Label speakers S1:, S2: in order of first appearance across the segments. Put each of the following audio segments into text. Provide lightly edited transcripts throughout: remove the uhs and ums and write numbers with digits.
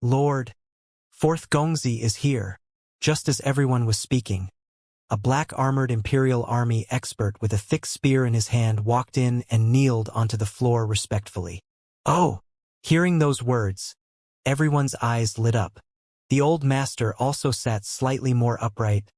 S1: Lord, Fourth Gongzi is here. Just as everyone was speaking, a black-armored Imperial Army expert with a thick spear in his hand walked in and kneeled onto the floor respectfully. Oh! Hearing those words, everyone's eyes lit up. The old master also sat slightly more upright.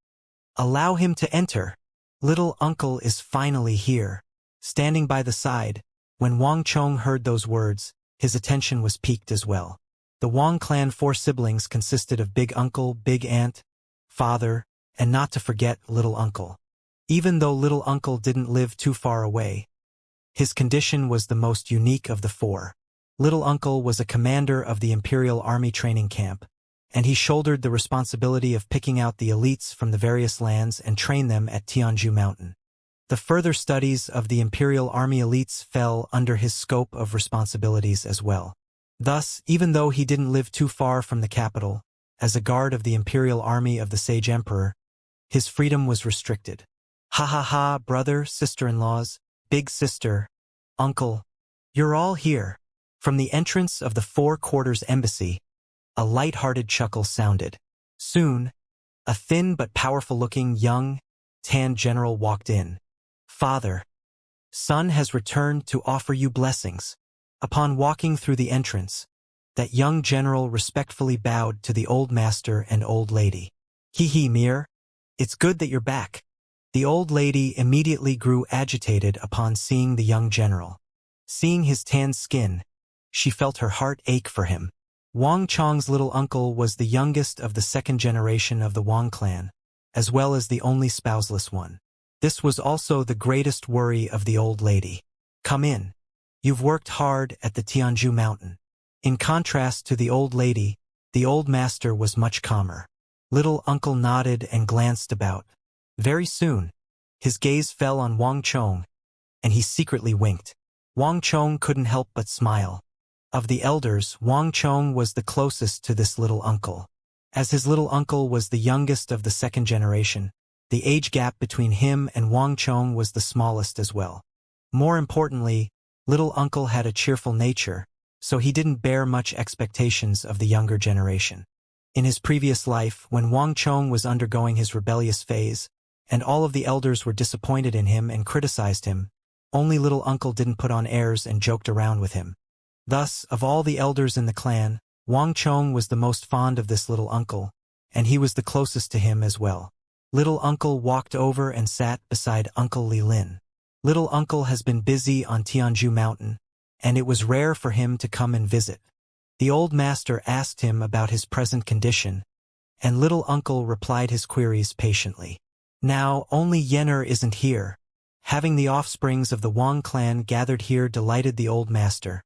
S1: Allow him to enter. Little uncle is finally here. Standing by the side, when Wang Chong heard those words, his attention was piqued as well. The Wang clan 4 siblings consisted of big uncle, big aunt, father, and not to forget little uncle. Even though little uncle didn't live too far away, his condition was the most unique of the 4. Little uncle was a commander of the Imperial Army training camp, and he shouldered the responsibility of picking out the elites from the various lands and train them at Tianzhu Mountain. The further studies of the Imperial Army elites fell under his scope of responsibilities as well. Thus, even though he didn't live too far from the capital, as a guard of the Imperial Army of the Sage Emperor, his freedom was restricted. Ha ha ha, brother, sister-in-laws, big sister, uncle, you're all here. From the entrance of the 4 Quarters Embassy, a light-hearted chuckle sounded. Soon, a thin but powerful-looking young, tan general walked in. Father, son has returned to offer you blessings. Upon walking through the entrance, that young general respectfully bowed to the old master and old lady. Hee Mir, it's good that you're back. The old lady immediately grew agitated upon seeing the young general. Seeing his tan skin, she felt her heart ache for him. Wang Chong's little uncle was the youngest of the 2nd generation of the Wang clan, as well as the only spouseless one. This was also the greatest worry of the old lady. Come in. You've worked hard at the Tianzhu Mountain. In contrast to the old lady, the old master was much calmer. Little uncle nodded and glanced about. Very soon, his gaze fell on Wang Chong, and he secretly winked. Wang Chong couldn't help but smile. Of the elders, Wang Chong was the closest to this little uncle. As his little uncle was the youngest of the 2nd generation, the age gap between him and Wang Chong was the smallest as well. More importantly, little uncle had a cheerful nature, so he didn't bear much expectations of the younger generation. In his previous life, when Wang Chong was undergoing his rebellious phase, and all of the elders were disappointed in him and criticized him, only little uncle didn't put on airs and joked around with him. Thus, of all the elders in the clan, Wang Chong was the most fond of this little uncle, and he was the closest to him as well. Little uncle walked over and sat beside Uncle Li Lin. Little uncle has been busy on Tianzhu Mountain, and it was rare for him to come and visit. The old master asked him about his present condition, and little uncle replied his queries patiently. Now, only Yenner isn't here. Having the offsprings of the Wang clan gathered here delighted the old master,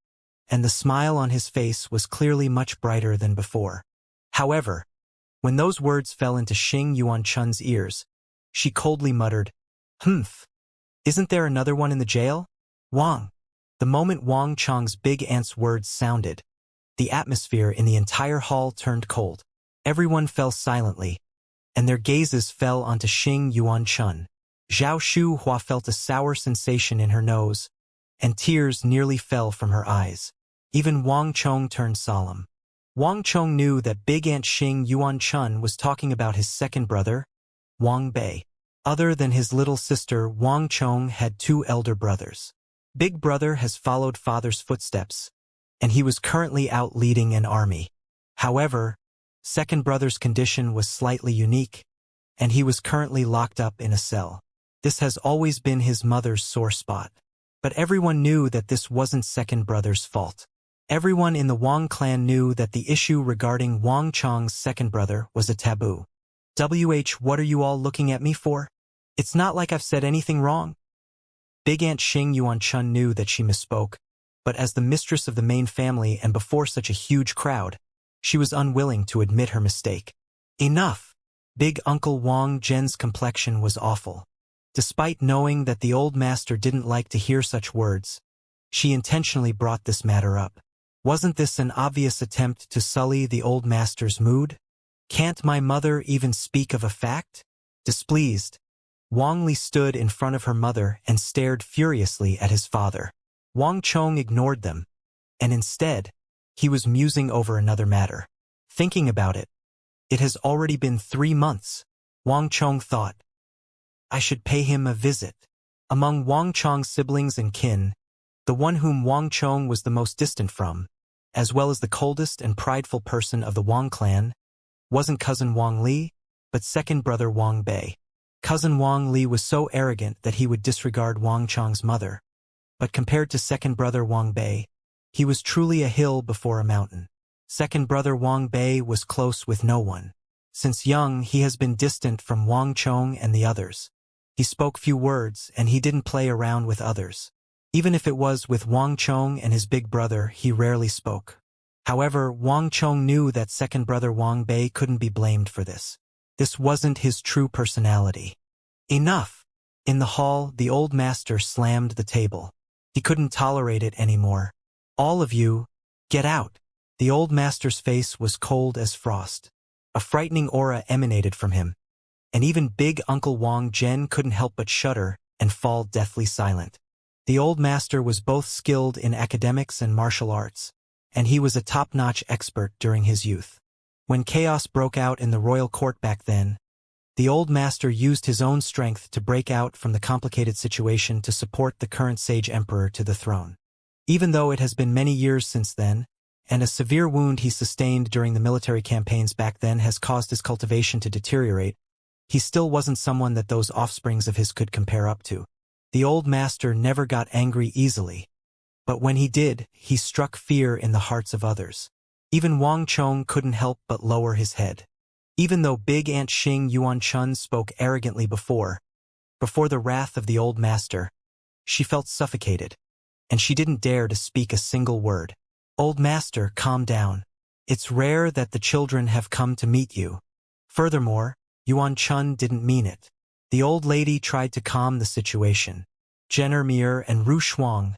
S1: and the smile on his face was clearly much brighter than before. However, when those words fell into Xing Yuanchun's ears, she coldly muttered, "Humph! Isn't there another one in the jail? Wang." The moment Wang Chong's big aunt's words sounded, the atmosphere in the entire hall turned cold. Everyone fell silently, and their gazes fell onto Xing Yuanchun. Zhao Shu Hua felt a sour sensation in her nose, and tears nearly fell from her eyes. Even Wang Chong turned solemn. Wang Chong knew that big aunt Xing Yuanchun was talking about his second brother, Wang Bei. Other than his little sister, Wang Chong had 2 elder brothers. Big brother has followed father's footsteps, and he was currently out leading an army. However, second brother's condition was slightly unique, and he was currently locked up in a cell. This has always been his mother's sore spot. But everyone knew that this wasn't second brother's fault. Everyone in the Wang clan knew that the issue regarding Wang Chong's second brother was a taboo. What are you all looking at me for? It's not like I've said anything wrong. Big Aunt Xing Yuanchun knew that she misspoke, but as the mistress of the main family and before such a huge crowd, she was unwilling to admit her mistake. Enough! Big Uncle Wang Zhen's complexion was awful. Despite knowing that the old master didn't like to hear such words, she intentionally brought this matter up. Wasn't this an obvious attempt to sully the old master's mood? Can't my mother even speak of a fact? Displeased, Wang Li stood in front of her mother and stared furiously at his father. Wang Chong ignored them, and instead, he was musing over another matter. Thinking about it, it has already been 3 months. Wang Chong thought. I should pay him a visit. Among Wang Chong's siblings and kin, the one whom Wang Chong was the most distant from, as well as the coldest and prideful person of the Wang clan, wasn't cousin Wang Li, but second brother Wang Bei. Cousin Wang Li was so arrogant that he would disregard Wang Chong's mother, but compared to second brother Wang Bei, he was truly a hill before a mountain. Second brother Wang Bei was close with no one. Since young, he has been distant from Wang Chong and the others. He spoke few words, and he didn't play around with others. Even if it was with Wang Chong and his big brother, he rarely spoke. However, Wang Chong knew that second brother Wang Bei couldn't be blamed for this. This wasn't his true personality. Enough! In the hall, the old master slammed the table. He couldn't tolerate it anymore. All of you, get out! The old master's face was cold as frost. A frightening aura emanated from him, and even big Uncle Wang Zhen couldn't help but shudder and fall deathly silent. The old master was both skilled in academics and martial arts, and he was a top-notch expert during his youth. When chaos broke out in the royal court back then, the old master used his own strength to break out from the complicated situation to support the current sage emperor to the throne. Even though it has been many years since then, and a severe wound he sustained during the military campaigns back then has caused his cultivation to deteriorate, he still wasn't someone that those offsprings of his could compare up to. The old master never got angry easily, but when he did, he struck fear in the hearts of others. Even Wang Chong couldn't help but lower his head. Even though Big Aunt Xing Yuan Chun spoke arrogantly before the wrath of the old master, she felt suffocated, and she didn't dare to speak a single word. Old master, calm down. It's rare that the children have come to meet you. Furthermore, Yuan Chun didn't mean it. The old lady tried to calm the situation. Jenner Mir and Ru Shuang,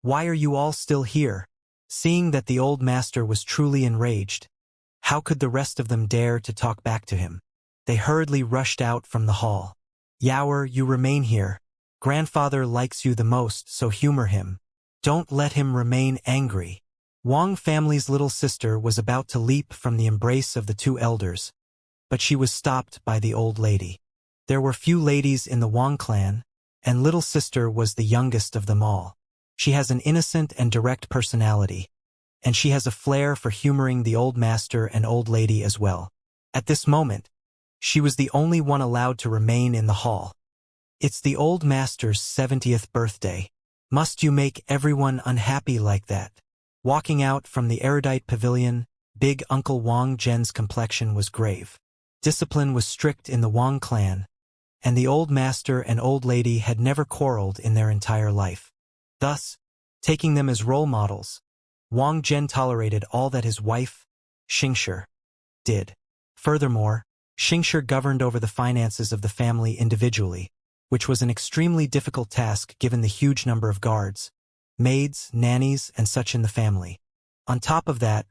S1: why are you all still here? Seeing that the old master was truly enraged, how could the rest of them dare to talk back to him? They hurriedly rushed out from the hall. Yaoer, you remain here. Grandfather likes you the most, so humor him. Don't let him remain angry. Wang family's little sister was about to leap from the embrace of the two elders, but she was stopped by the old lady. There were few ladies in the Wang clan, and little sister was the youngest of them all. She has an innocent and direct personality, and she has a flair for humoring the old master and old lady as well. At this moment, she was the only one allowed to remain in the hall. It's the old master's 70th birthday. Must you make everyone unhappy like that? Walking out from the erudite pavilion, big Uncle Wang Zhen's complexion was grave. Discipline was strict in the Wang clan, and the old master and old lady had never quarreled in their entire life. Thus, taking them as role models, Wang Zhen tolerated all that his wife, Xianxia, did. Furthermore, Xianxia governed over the finances of the family individually, which was an extremely difficult task given the huge number of guards, maids, nannies, and such in the family. On top of that,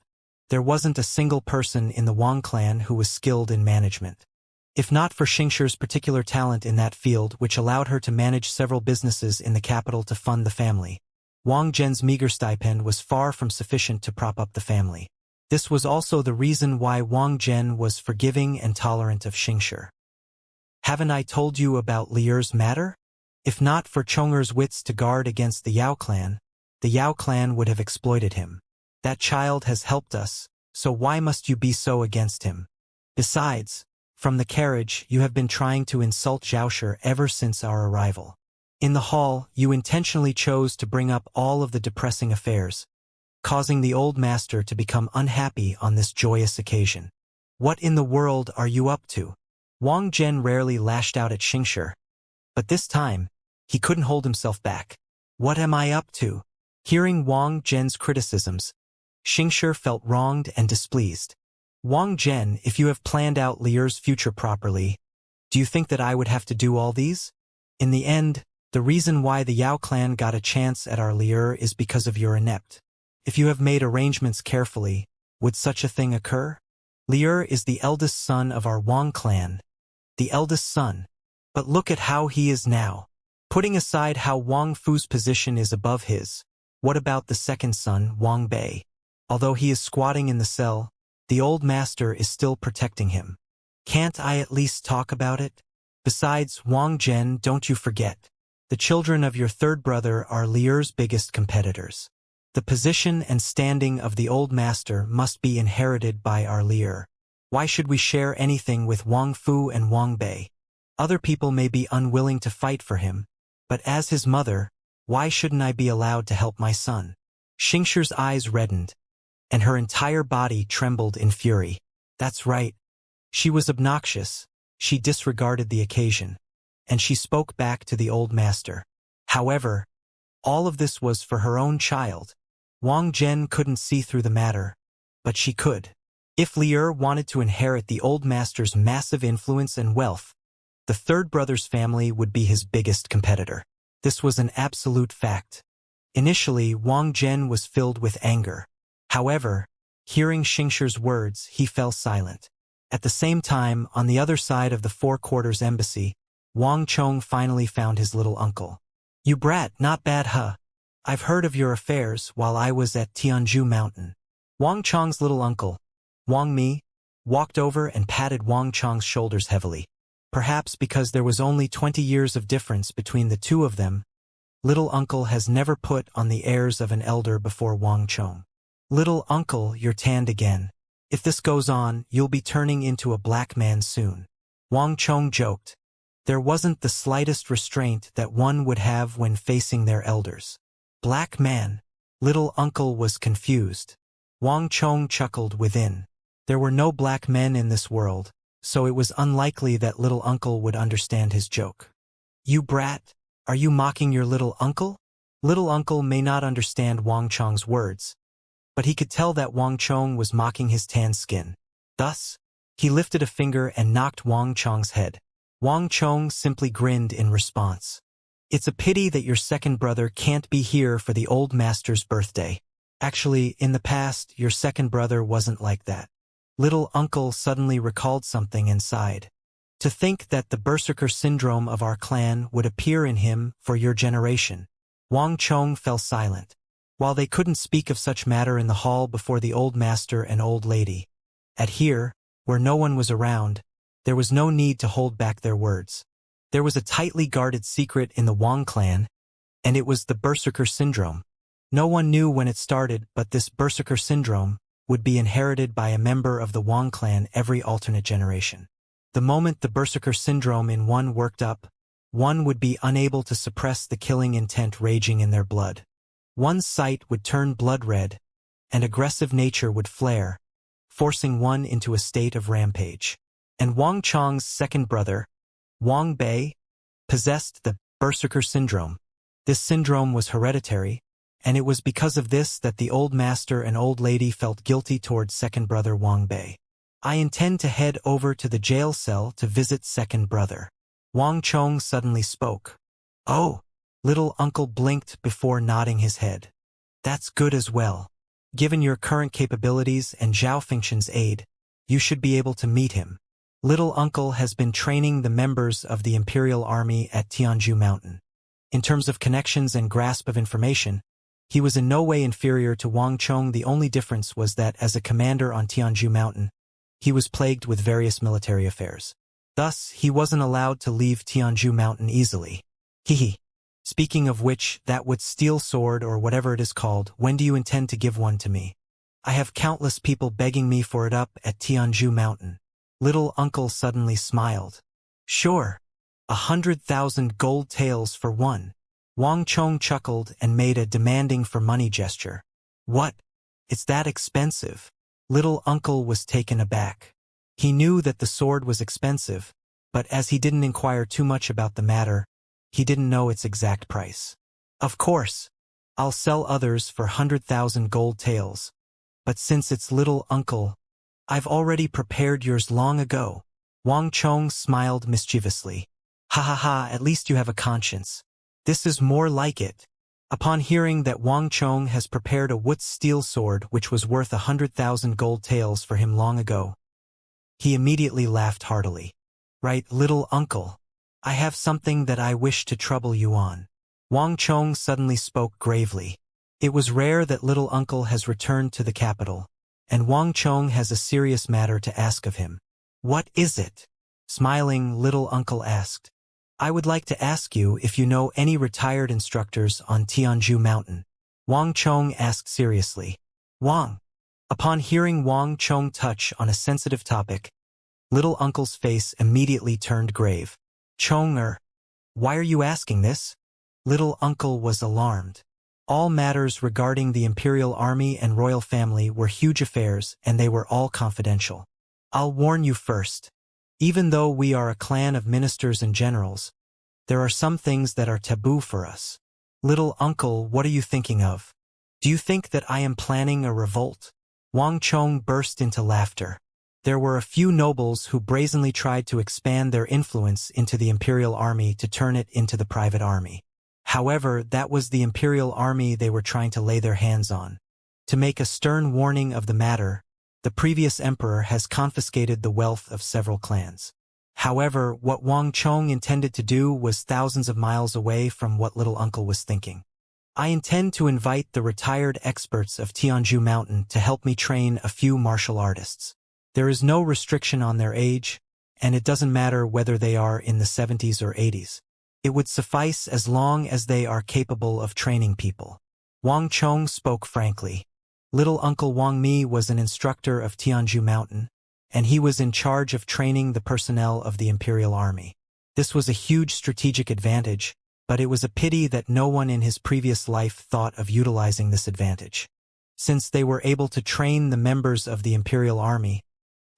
S1: there wasn't a single person in the Wang clan who was skilled in management. If not for Xianxia's particular talent in that field, which allowed her to manage several businesses in the capital to fund the family, Wang Zhen's meager stipend was far from sufficient to prop up the family. This was also the reason why Wang Zhen was forgiving and tolerant of Xianxia. Haven't I told you about Lier's matter? If not for Chonger's wits to guard against the Yao clan would have exploited him. That child has helped us, so why must you be so against him? Besides, from the carriage, you have been trying to insult Xiaoxia ever since our arrival. In the hall, you intentionally chose to bring up all of the depressing affairs, causing the old master to become unhappy on this joyous occasion. What in the world are you up to? Wang Zhen rarely lashed out at Xianxia, but this time, he couldn't hold himself back. What am I up to? Hearing Wang Zhen's criticisms, Xianxia felt wronged and displeased. Wang Zhen, if you have planned out Lier's future properly, do you think that I would have to do all these? In the end, the reason why the Yao clan got a chance at our Lier is because of your inept. If you have made arrangements carefully, would such a thing occur? Lier is the eldest son of our Wang clan. The eldest son. But look at how he is now. Putting aside how Wang Fu's position is above his, what about the second son, Wang Bei? Although he is squatting in the cell, The old master is still protecting him. Can't I at least talk about it? Besides, Wang Zhen, don't you forget. The children of your third brother are Lier's biggest competitors. The position and standing of the old master must be inherited by our Lier. Why should we share anything with Wang Fu and Wang Bei? Other people may be unwilling to fight for him, but as his mother, why shouldn't I be allowed to help my son? Xianxia's eyes reddened, and her entire body trembled in fury. That's right. She was obnoxious, she disregarded the occasion, and she spoke back to the old master. However, all of this was for her own child. Wang Zhen couldn't see through the matter, but she could. If Lier wanted to inherit the old master's massive influence and wealth, the third brother's family would be his biggest competitor. This was an absolute fact. Initially, Wang Zhen was filled with anger. However, hearing Xianxia's words, he fell silent. At the same time, on the other side of the Four Quarters Embassy, Wang Chong finally found his little uncle. You brat, not bad, huh? I've heard of your affairs while I was at Tianzhu Mountain. Wang Chong's little uncle, Wang Mi, walked over and patted Wang Chong's shoulders heavily. Perhaps because there was only 20 years of difference between the two of them, little uncle has never put on the airs of an elder before Wang Chong. Little uncle, you're tanned again. If this goes on, you'll be turning into a black man soon. Wang Chong joked. There wasn't the slightest restraint that one would have when facing their elders. Black man. Little uncle was confused. Wang Chong chuckled within. There were no black men in this world, so it was unlikely that little uncle would understand his joke. You brat, are you mocking your little uncle? Little uncle may not understand Wang Chong's words, but he could tell that Wang Chong was mocking his tan skin. Thus, he lifted a finger and knocked Wang Chong's head. Wang Chong simply grinned in response. It's a pity that your second brother can't be here for the old master's birthday. Actually, in the past, your second brother wasn't like that. Little uncle suddenly recalled something and sighed. To think that the berserker syndrome of our clan would appear in him for your generation. Wang Chong fell silent. While they couldn't speak of such matter in the hall before the old master and old lady, at here, where no one was around, there was no need to hold back their words. There was a tightly guarded secret in the Wang clan, and it was the berserker syndrome. No one knew when it started, but this berserker syndrome would be inherited by a member of the Wang clan every alternate generation. The moment the berserker syndrome in one worked up, one would be unable to suppress the killing intent raging in their blood. One's sight would turn blood red, and aggressive nature would flare, forcing one into a state of rampage. And Wang Chong's second brother, Wang Bei, possessed the berserker syndrome. This syndrome was hereditary, and it was because of this that the old master and old lady felt guilty towards second brother Wang Bei. I intend to head over to the jail cell to visit second brother. Wang Chong suddenly spoke. Oh! Little uncle blinked before nodding his head. That's good as well. Given your current capabilities and Zhao Fengxian's aid, you should be able to meet him. Little uncle has been training the members of the Imperial Army at Tianzhu Mountain. In terms of connections and grasp of information, he was in no way inferior to Wang Chong. The only difference was that as a commander on Tianzhu Mountain, he was plagued with various military affairs. Thus, he wasn't allowed to leave Tianzhu Mountain easily. Hehe. Speaking of which, that would steel sword or whatever it is called, when do you intend to give one to me? I have countless people begging me for it up at Tianzhu Mountain. Little uncle suddenly smiled. Sure. 100,000 gold taels for one. Wang Chong chuckled and made a demanding for money gesture. What? It's that expensive? Little uncle was taken aback. He knew that the sword was expensive, but as he didn't inquire too much about the matter, he didn't know its exact price. Of course, I'll sell others for 100,000 gold taels, but since it's little uncle, I've already prepared yours long ago. Wang Chong smiled mischievously. Ha ha ha, at least you have a conscience. This is more like it. Upon hearing that Wang Chong has prepared a Wuxia steel sword which was worth 100,000 gold taels for him long ago, he immediately laughed heartily. Right, little uncle. I have something that I wish to trouble you on. Wang Chong suddenly spoke gravely. It was rare that little uncle has returned to the capital, and Wang Chong has a serious matter to ask of him. What is it? Smiling, little uncle asked. I would like to ask you if you know any retired instructors on Tianzhu Mountain. Wang Chong asked seriously. Wang. Upon hearing Wang Chong touch on a sensitive topic, little uncle's face immediately turned grave. Chong-er, why are you asking this? Little uncle was alarmed. All matters regarding the imperial army and royal family were huge affairs, and they were all confidential. I'll warn you first. Even though we are a clan of ministers and generals, there are some things that are taboo for us. Little uncle, what are you thinking of? Do you think that I am planning a revolt? Wang Chong burst into laughter. There were a few nobles who brazenly tried to expand their influence into the imperial army to turn it into the private army. However, that was the imperial army they were trying to lay their hands on. To make a stern warning of the matter, the previous emperor has confiscated the wealth of several clans. However, what Wang Chong intended to do was thousands of miles away from what little uncle was thinking. I intend to invite the retired experts of Tianzhu Mountain to help me train a few martial artists. There is no restriction on their age, and it doesn't matter whether they are in the 70s or 80s. It would suffice as long as they are capable of training people. Wang Chong spoke frankly. Little uncle Wang Mi was an instructor of Tianzhu Mountain, and he was in charge of training the personnel of the imperial army. This was a huge strategic advantage, but it was a pity that no one in his previous life thought of utilizing this advantage. Since they were able to train the members of the imperial army,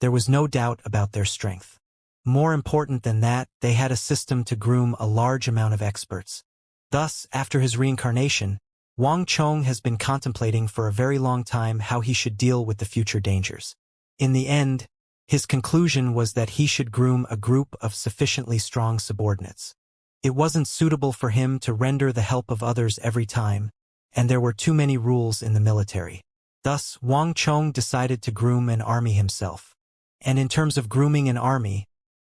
S1: there was no doubt about their strength. More important than that, they had a system to groom a large amount of experts. Thus, after his reincarnation, Wang Chong has been contemplating for a very long time how he should deal with the future dangers. In the end, his conclusion was that he should groom a group of sufficiently strong subordinates. It wasn't suitable for him to render the help of others every time, and there were too many rules in the military. Thus, Wang Chong decided to groom an army himself. And in terms of grooming an army,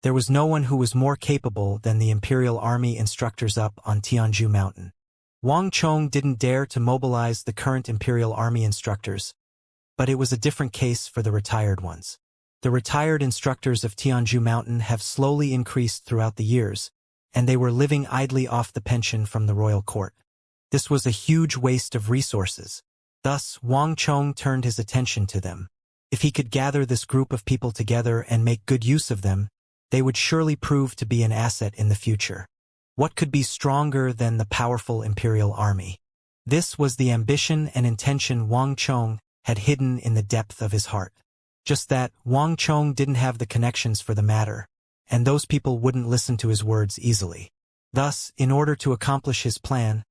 S1: there was no one who was more capable than the Imperial Army instructors up on Tianzhu Mountain. Wang Chong didn't dare to mobilize the current Imperial Army instructors, but it was a different case for the retired ones. The retired instructors of Tianzhu Mountain have slowly increased throughout the years, and they were living idly off the pension from the royal court. This was a huge waste of resources. Thus, Wang Chong turned his attention to them. If he could gather this group of people together and make good use of them, they would surely prove to be an asset in the future. What could be stronger than the powerful imperial army? This was the ambition and intention Wang Chong had hidden in the depth of his heart. Just that, Wang Chong didn't have the connections for the matter, and those people wouldn't listen to his words easily. Thus, in order to accomplish his plan,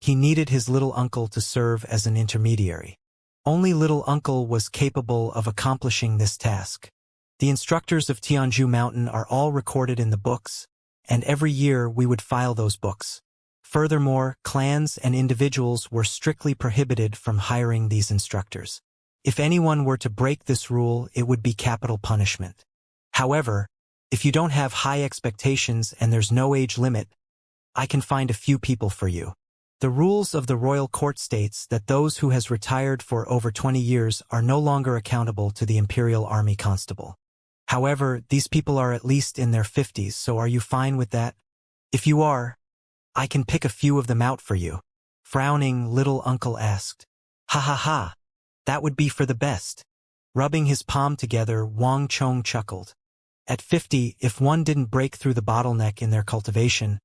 S1: he needed his little uncle to serve as an intermediary. Only little uncle was capable of accomplishing this task. The instructors of Tianzhu Mountain are all recorded in the books, and every year we would file those books. Furthermore, clans and individuals were strictly prohibited from hiring these instructors. If anyone were to break this rule, it would be capital punishment. However, if you don't have high expectations and there's no age limit, I can find a few people for you. The rules of the royal court states that those who has retired for over 20 years are no longer accountable to the Imperial Army Constable. However, these people are at least in their 50s, so are you fine with that? If you are, I can pick a few of them out for you. Frowning, little uncle asked. Ha ha ha, that would be for the best. Rubbing his palm together, Wang Chong chuckled. At 50, if one didn't break through the bottleneck in their cultivation,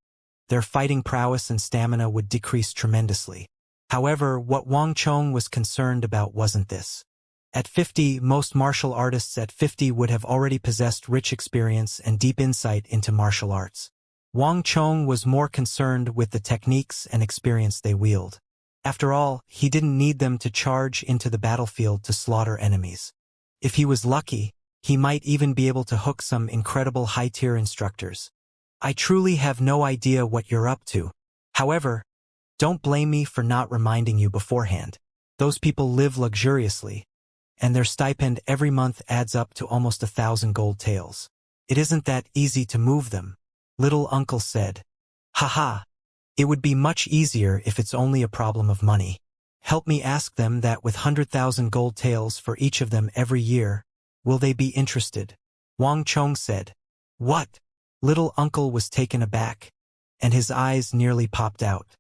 S1: their fighting prowess and stamina would decrease tremendously. However, what Wang Chong was concerned about wasn't this. At 50, most martial artists at 50 would have already possessed rich experience and deep insight into martial arts. Wang Chong was more concerned with the techniques and experience they wield. After all, he didn't need them to charge into the battlefield to slaughter enemies. If he was lucky, he might even be able to hook some incredible high-tier instructors. I truly have no idea what you're up to. However, don't blame me for not reminding you beforehand. Those people live luxuriously, and their stipend every month adds up to almost 1,000 gold taels. It isn't that easy to move them, little uncle said. Haha, it would be much easier if it's only a problem of money. Help me ask them that with 100,000 gold taels for each of them every year, will they be interested? Wang Chong said. What? Little uncle was taken aback, and his eyes nearly popped out.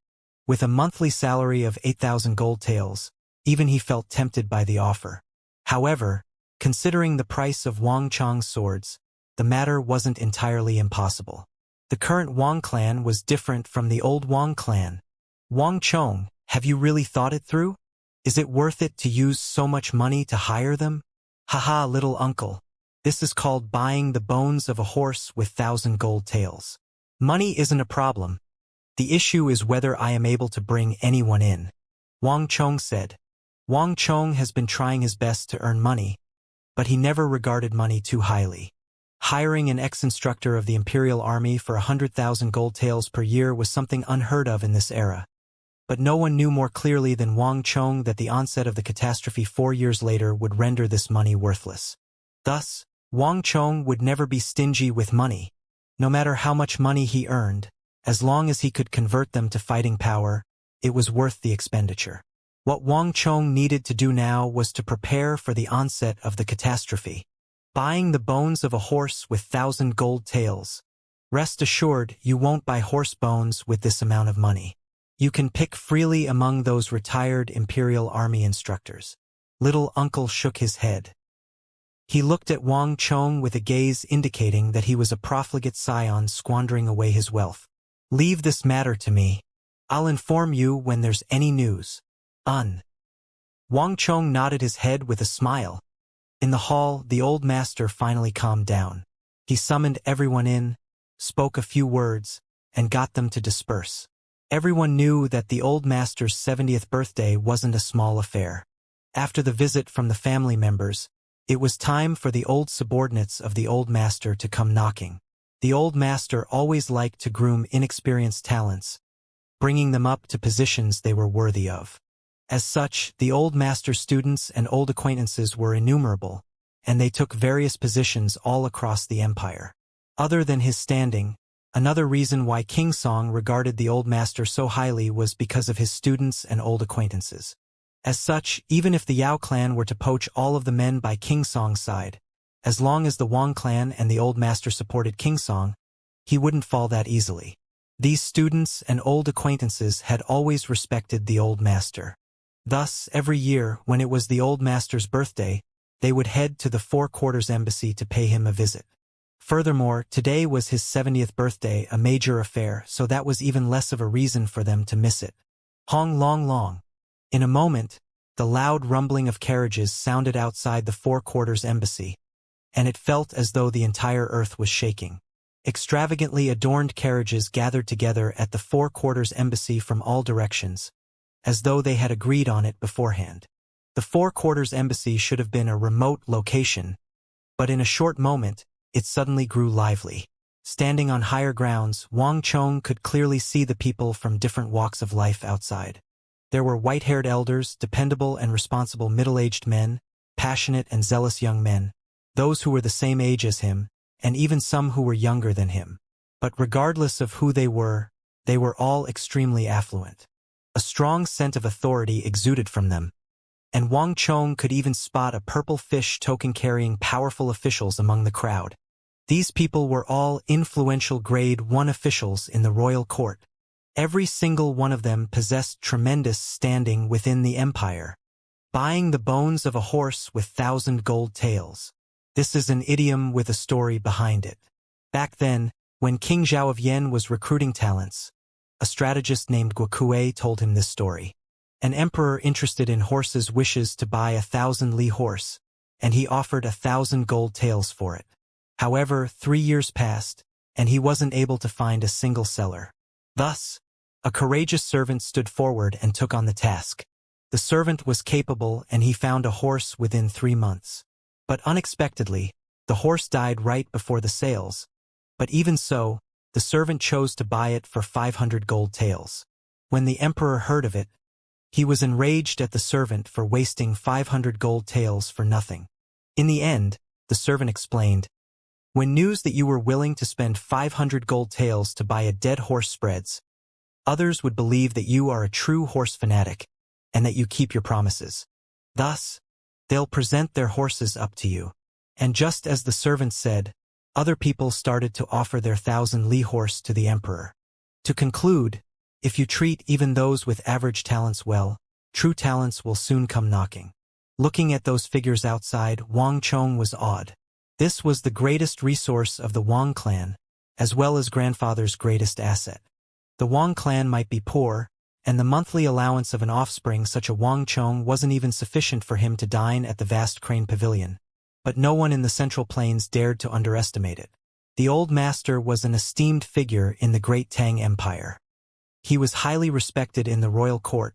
S1: With a monthly salary of 8,000 gold taels, even he felt tempted by the offer. However, considering the price of Wang Chong's swords, the matter wasn't entirely impossible. The current Wang clan was different from the old Wang clan. Wang Chong, have you really thought it through? Is it worth it to use so much money to hire them? Haha, little uncle. This is called buying the bones of a horse with 1,000 gold taels. Money isn't a problem. The issue is whether I am able to bring anyone in. Wang Chong said. Wang Chong has been trying his best to earn money, but he never regarded money too highly. Hiring an ex-instructor of the Imperial Army for 100,000 gold taels per year was something unheard of in this era. But no one knew more clearly than Wang Chong that the onset of the catastrophe 4 years later would render this money worthless. Thus, Wang Chong would never be stingy with money. No matter how much money he earned, as long as he could convert them to fighting power, it was worth the expenditure. What Wang Chong needed to do now was to prepare for the onset of the catastrophe. Buying the bones of a horse with 1,000 gold taels. Rest assured, you won't buy horse bones with this amount of money. You can pick freely among those retired Imperial Army instructors. Little uncle shook his head. He looked at Wang Chong with a gaze indicating that he was a profligate scion squandering away his wealth. Leave this matter to me. I'll inform you when there's any news. Wang Chong nodded his head with a smile. In the hall, the old master finally calmed down. He summoned everyone in, spoke a few words, and got them to disperse. Everyone knew that the old master's 70th birthday wasn't a small affair. After the visit from the family members, it was time for the old subordinates of the old master to come knocking. The old master always liked to groom inexperienced talents, bringing them up to positions they were worthy of. As such, the old master's students and old acquaintances were innumerable, and they took various positions all across the empire. Other than his standing, another reason why King Song regarded the old master so highly was because of his students and old acquaintances. As such, even if the Yao clan were to poach all of the men by King Song's side, as long as the Wang clan and the old master supported King Song, he wouldn't fall that easily. These students and old acquaintances had always respected the old master. Thus, every year, when it was the old master's birthday, they would head to the Four Quarters Embassy to pay him a visit. Furthermore, today was his 70th birthday, a major affair, so that was even less of a reason for them to miss it. Hong long long. In a moment, the loud rumbling of carriages sounded outside the Four Quarters Embassy, and it felt as though the entire earth was shaking. Extravagantly adorned carriages gathered together at the Four Quarters Embassy from all directions, as though they had agreed on it beforehand. The Four Quarters Embassy should have been a remote location, but in a short moment, it suddenly grew lively. Standing on higher grounds, Wang Chong could clearly see the people from different walks of life outside. There were white-haired elders, dependable and responsible middle-aged men, passionate and zealous young men, those who were the same age as him, and even some who were younger than him. But regardless of who they were all extremely affluent. A strong scent of authority exuded from them, and Wang Chong could even spot a purple fish token carrying powerful officials among the crowd. These people were all influential grade 1 officials in the royal court. Every single one of them possessed tremendous standing within the empire. Buying the bones of a horse with 1,000 gold taels. This is an idiom with a story behind it. Back then, when King Zhao of Yen was recruiting talents, a strategist named Guokue told him this story. An emperor interested in horses wishes to buy 1,000 li horse, and he offered 1,000 gold taels for it. However, 3 years passed, and he wasn't able to find a single seller. Thus, a courageous servant stood forward and took on the task. The servant was capable, and he found a horse within 3 months. But unexpectedly, the horse died right before the sales. But even so, the servant chose to buy it for 500 gold taels. When the emperor heard of it, he was enraged at the servant for wasting 500 gold taels for nothing. In the end, the servant explained, "When news that you were willing to spend 500 gold taels to buy a dead horse spreads, others would believe that you are a true horse fanatic, and that you keep your promises. Thus, they'll present their horses up to you. And just as the servant said, other people started to offer their 1,000 li horse to the emperor. To conclude, if you treat even those with average talents well, true talents will soon come knocking. Looking at those figures outside, Wang Chong was awed. This was the greatest resource of the Wang clan, as well as grandfather's greatest asset. The Wang clan might be poor, and the monthly allowance of an offspring such a Wang Chong wasn't even sufficient for him to dine at the vast crane pavilion. But no one in the Central Plains dared to underestimate it. The old master was an esteemed figure in the great Tang Empire. He was highly respected in the royal court,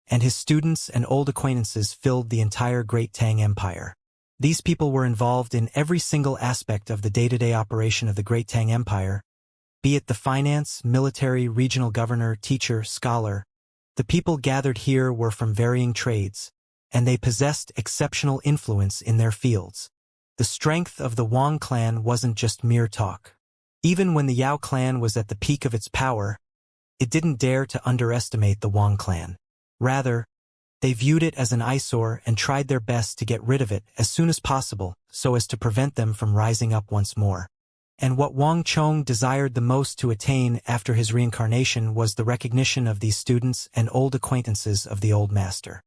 S1: and his students and old acquaintances filled the entire great Tang Empire. These people were involved in every single aspect of the day-to-day operation of the great Tang Empire, be it the finance, military, regional governor, teacher, scholar. The people gathered here were from varying trades, and they possessed exceptional influence in their fields. The strength of the Wang clan wasn't just mere talk. Even when the Yao clan was at the peak of its power, it didn't dare to underestimate the Wang clan. Rather, they viewed it as an eyesore and tried their best to get rid of it as soon as possible so as to prevent them from rising up once more. And what Wang Chong desired the most to attain after his reincarnation was the recognition of these students and old acquaintances of the old master.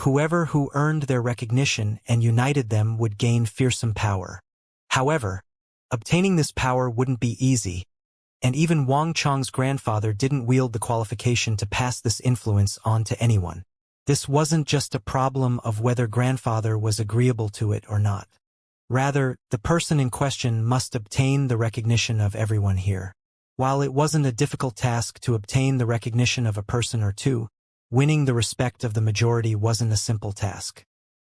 S1: Whoever who earned their recognition and united them would gain fearsome power. However, obtaining this power wouldn't be easy, and even Wang Chong's grandfather didn't wield the qualification to pass this influence on to anyone. This wasn't just a problem of whether grandfather was agreeable to it or not. Rather, the person in question must obtain the recognition of everyone here. While it wasn't a difficult task to obtain the recognition of a person or two, winning the respect of the majority wasn't a simple task.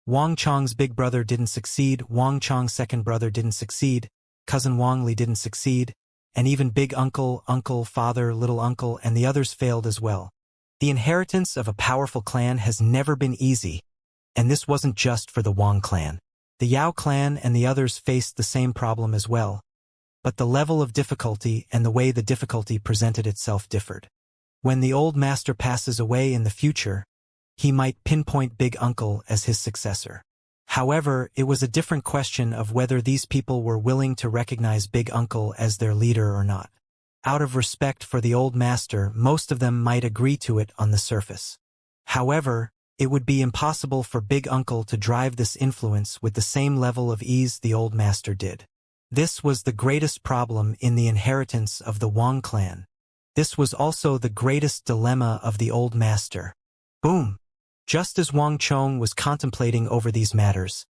S1: Wang Chong's big brother didn't succeed, Wang Chong's second brother didn't succeed, cousin Wang Li didn't succeed, and even big uncle, uncle, father, little uncle, and the others failed as well. The inheritance of a powerful clan has never been easy, and this wasn't just for the Wang clan. The Yao clan and the others faced the same problem as well, but the level of difficulty and the way the difficulty presented itself differed. When the old master passes away in the future, he might pinpoint Big Uncle as his successor. However, it was a different question of whether these people were willing to recognize Big Uncle as their leader or not. Out of respect for the old master, most of them might agree to it on the surface. However, it would be impossible for Big Uncle to drive this influence with the same level of ease the old master did. This was the greatest problem in the inheritance of the Wang clan. This was also the greatest dilemma of the old master. Boom! Just as Wang Chong was contemplating over these matters,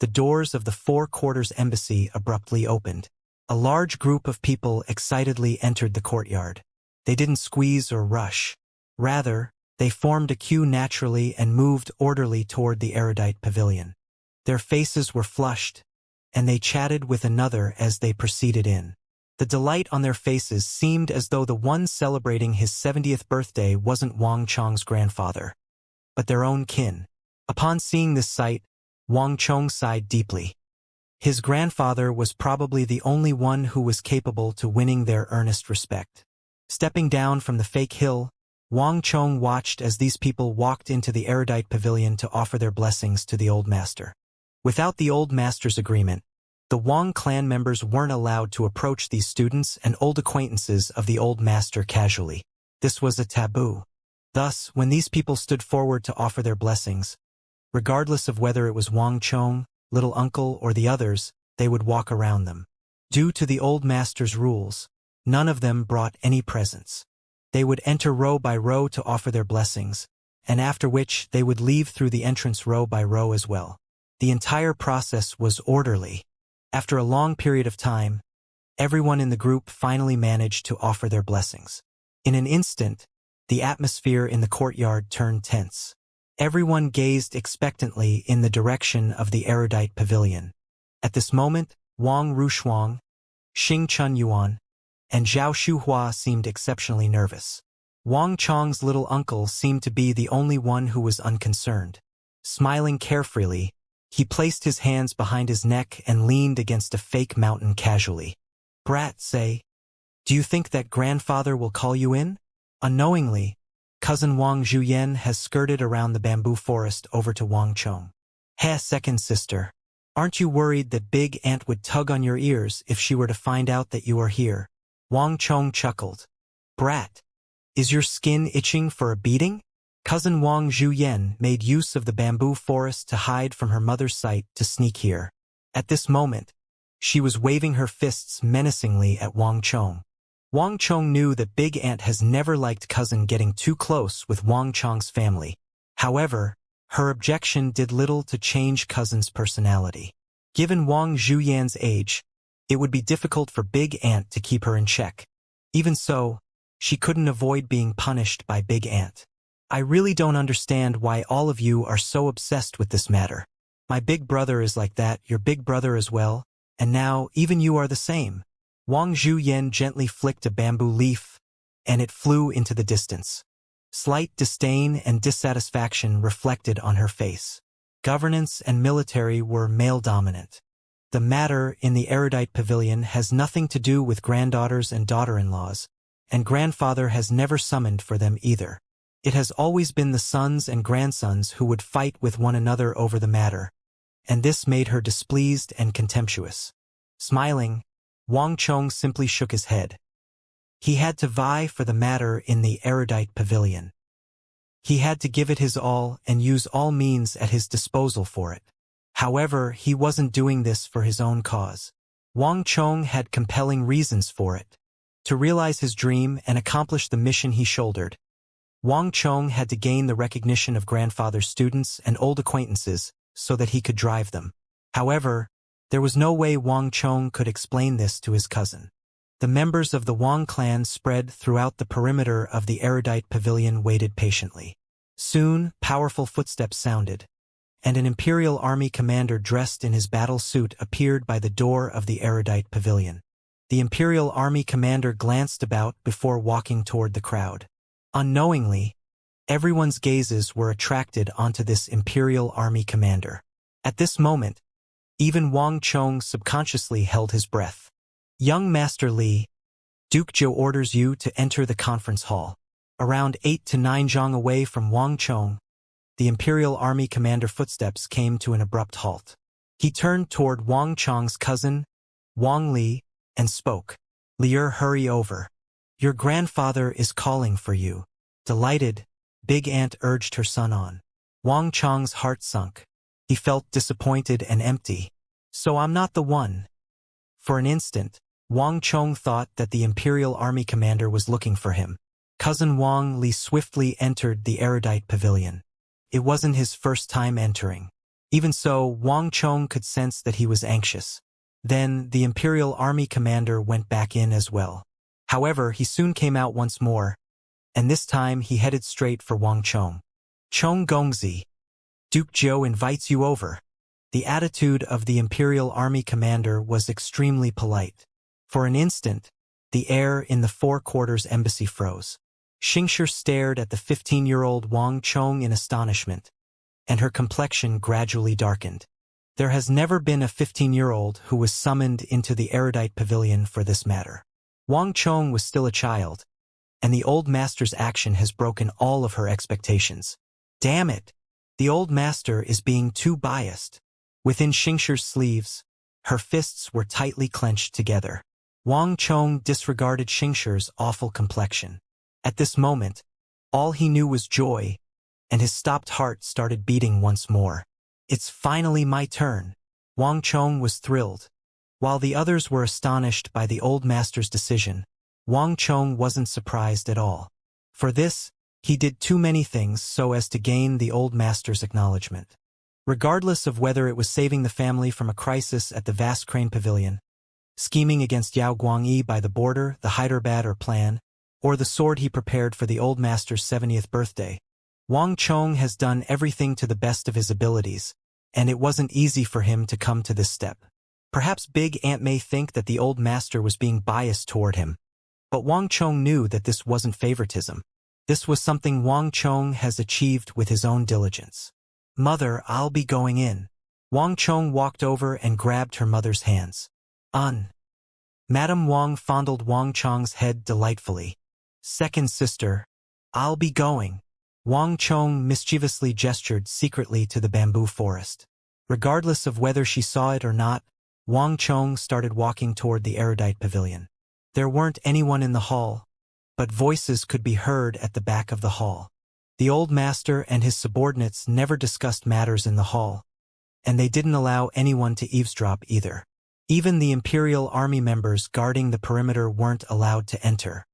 S1: the doors of the Four Quarters Embassy abruptly opened. A large group of people excitedly entered the courtyard. They didn't squeeze or rush. Rather, they formed a queue naturally and moved orderly toward the erudite pavilion. Their faces were flushed, and they chatted with another as they proceeded in. The delight on their faces seemed as though the one celebrating his 70th birthday wasn't Wang Chong's grandfather, but their own kin. Upon seeing this sight, Wang Chong sighed deeply. His grandfather was probably the only one who was capable to winning their earnest respect. Stepping down from the fake hill, Wang Chong watched as these people walked into the erudite pavilion to offer their blessings to the old master. Without the old master's agreement, the Wang clan members weren't allowed to approach these students and old acquaintances of the old master casually. This was a taboo. Thus, when these people stood forward to offer their blessings, regardless of whether it was Wang Chong, little uncle, or the others, they would walk around them. Due to the old master's rules, none of them brought any presents. They would enter row by row to offer their blessings, and after which they would leave through the entrance row by row as well. The entire process was orderly. After a long period of time, everyone in the group finally managed to offer their blessings. In an instant, the atmosphere in the courtyard turned tense. Everyone gazed expectantly in the direction of the erudite pavilion. At this moment, Wang Rushuang, Xing Chun Yuan, and Zhao Shuhua seemed exceptionally nervous. Wang Chong's little uncle seemed to be the only one who was unconcerned. Smiling carefreely, he placed his hands behind his neck and leaned against a fake mountain casually. "Brat, say, do you think that grandfather will call you in?" Unknowingly, Cousin Wang Zhuyan has skirted around the bamboo forest over to Wang Chong. Heh, second sister. Aren't you worried that Big Ant would tug on your ears if she were to find out that you are here? Wang Chong chuckled. Brat, is your skin itching for a beating? Cousin Wang Zhuyan made use of the bamboo forest to hide from her mother's sight to sneak here. At this moment, she was waving her fists menacingly at Wang Chong. Wang Chong knew that Big Ant has never liked cousin getting too close with Wang Chong's family. However, her objection did little to change cousin's personality. Given Wang Zhuyan's age, it would be difficult for Big Ant to keep her in check. Even so, she couldn't avoid being punished by Big Ant. I really don't understand why all of you are so obsessed with this matter. My big brother is like that, your big brother as well, and now even you are the same. Wang Zhuyan gently flicked a bamboo leaf, and it flew into the distance. Slight disdain and dissatisfaction reflected on her face. Governance and military were male-dominant. The matter in the erudite pavilion has nothing to do with granddaughters and daughter-in-laws, and grandfather has never summoned for them either. It has always been the sons and grandsons who would fight with one another over the matter, and this made her displeased and contemptuous. Smiling, Wang Chong simply shook his head. He had to vie for the matter in the erudite pavilion. He had to give it his all and use all means at his disposal for it. However, he wasn't doing this for his own cause. Wang Chong had compelling reasons for it. To realize his dream and accomplish the mission he shouldered, Wang Chong had to gain the recognition of grandfather's students and old acquaintances so that he could drive them. However, there was no way Wang Chong could explain this to his cousin. The members of the Wang clan spread throughout the perimeter of the erudite pavilion waited patiently. Soon, powerful footsteps sounded, and an imperial army commander dressed in his battle suit appeared by the door of the erudite pavilion. The imperial army commander glanced about before walking toward the crowd. Unknowingly, everyone's gazes were attracted onto this imperial army commander. At this moment, even Wang Chong subconsciously held his breath. Young Master Li, Duke Zhou orders you to enter the conference hall. Around 8 to 9 zhang away from Wang Chong, the Imperial Army commander footsteps came to an abrupt halt. He turned toward Wang Chong's cousin, Wang Li, and spoke. Lier, hurry over. Your grandfather is calling for you. Delighted, Big Ant urged her son on. Wang Chong's heart sunk. He felt disappointed and empty. So I'm not the one. For an instant, Wang Chong thought that the Imperial Army commander was looking for him. Cousin Wang Li swiftly entered the erudite pavilion. It wasn't his first time entering. Even so, Wang Chong could sense that he was anxious. Then, the Imperial Army commander went back in as well. However, he soon came out once more, and this time he headed straight for Wang Chong. Chong Gongzi, Duke Zhou invites you over. The attitude of the Imperial Army commander was extremely polite. For an instant, the air in the Four Quarters embassy froze. Xianxia stared at the 15-year-old Wang Chong in astonishment, and her complexion gradually darkened. There has never been a 15-year-old who was summoned into the erudite pavilion for this matter. Wang Chong was still a child, and the old master's action has broken all of her expectations. Damn it! The old master is being too biased. Within Xianxia's sleeves, her fists were tightly clenched together. Wang Chong disregarded Xianxia's awful complexion. At this moment, all he knew was joy, and his stopped heart started beating once more. It's finally my turn. Wang Chong was thrilled. While the others were astonished by the old master's decision, Wang Chong wasn't surprised at all. For this, he did too many things so as to gain the old master's acknowledgement. Regardless of whether it was saving the family from a crisis at the vast crane pavilion, scheming against Yao Guangyi by the border, the Hyderabad or plan, or the sword he prepared for the old master's 70th birthday, Wang Chong has done everything to the best of his abilities, and it wasn't easy for him to come to this step. Perhaps Big Ant may think that the old master was being biased toward him, but Wang Chong knew that this wasn't favoritism. This was something Wang Chong has achieved with his own diligence. Mother, I'll be going in. Wang Chong walked over and grabbed her mother's hands. Madam Wang fondled Wang Chong's head delightfully. Second sister, I'll be going. Wang Chong mischievously gestured secretly to the bamboo forest. Regardless of whether she saw it or not, Wang Chong started walking toward the erudite pavilion. There weren't anyone in the hall, but voices could be heard at the back of the hall. The old master and his subordinates never discussed matters in the hall, and they didn't allow anyone to eavesdrop either. Even the Imperial Army members guarding the perimeter weren't allowed to enter.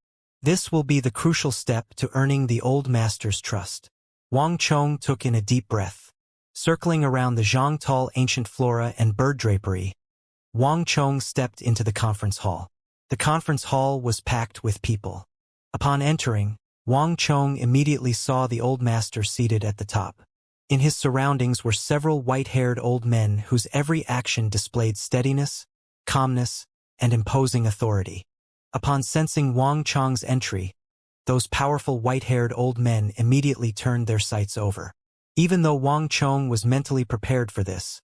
S1: This will be the crucial step to earning the old master's trust. Wang Chong took in a deep breath. Circling around the Zhangtal ancient flora and bird drapery, Wang Chong stepped into the conference hall. The conference hall was packed with people. Upon entering, Wang Chong immediately saw the old master seated at the top. In his surroundings were several white-haired old men whose every action displayed steadiness, calmness, and imposing authority. Upon sensing Wang Chong's entry, those powerful white-haired old men immediately turned their sights over. Even though Wang Chong was mentally prepared for this,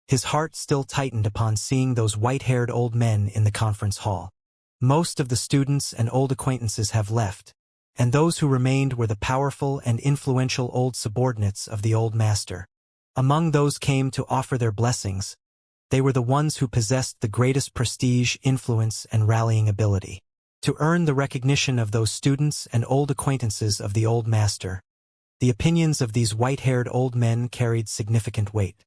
S1: his heart still tightened upon seeing those white-haired old men in the conference hall. Most of the students and old acquaintances have left, and those who remained were the powerful and influential old subordinates of the old master. Among those came to offer their blessings, they were the ones who possessed the greatest prestige, influence, and rallying ability. To earn the recognition of those students and old acquaintances of the old master, the opinions of these white-haired old men carried significant weight.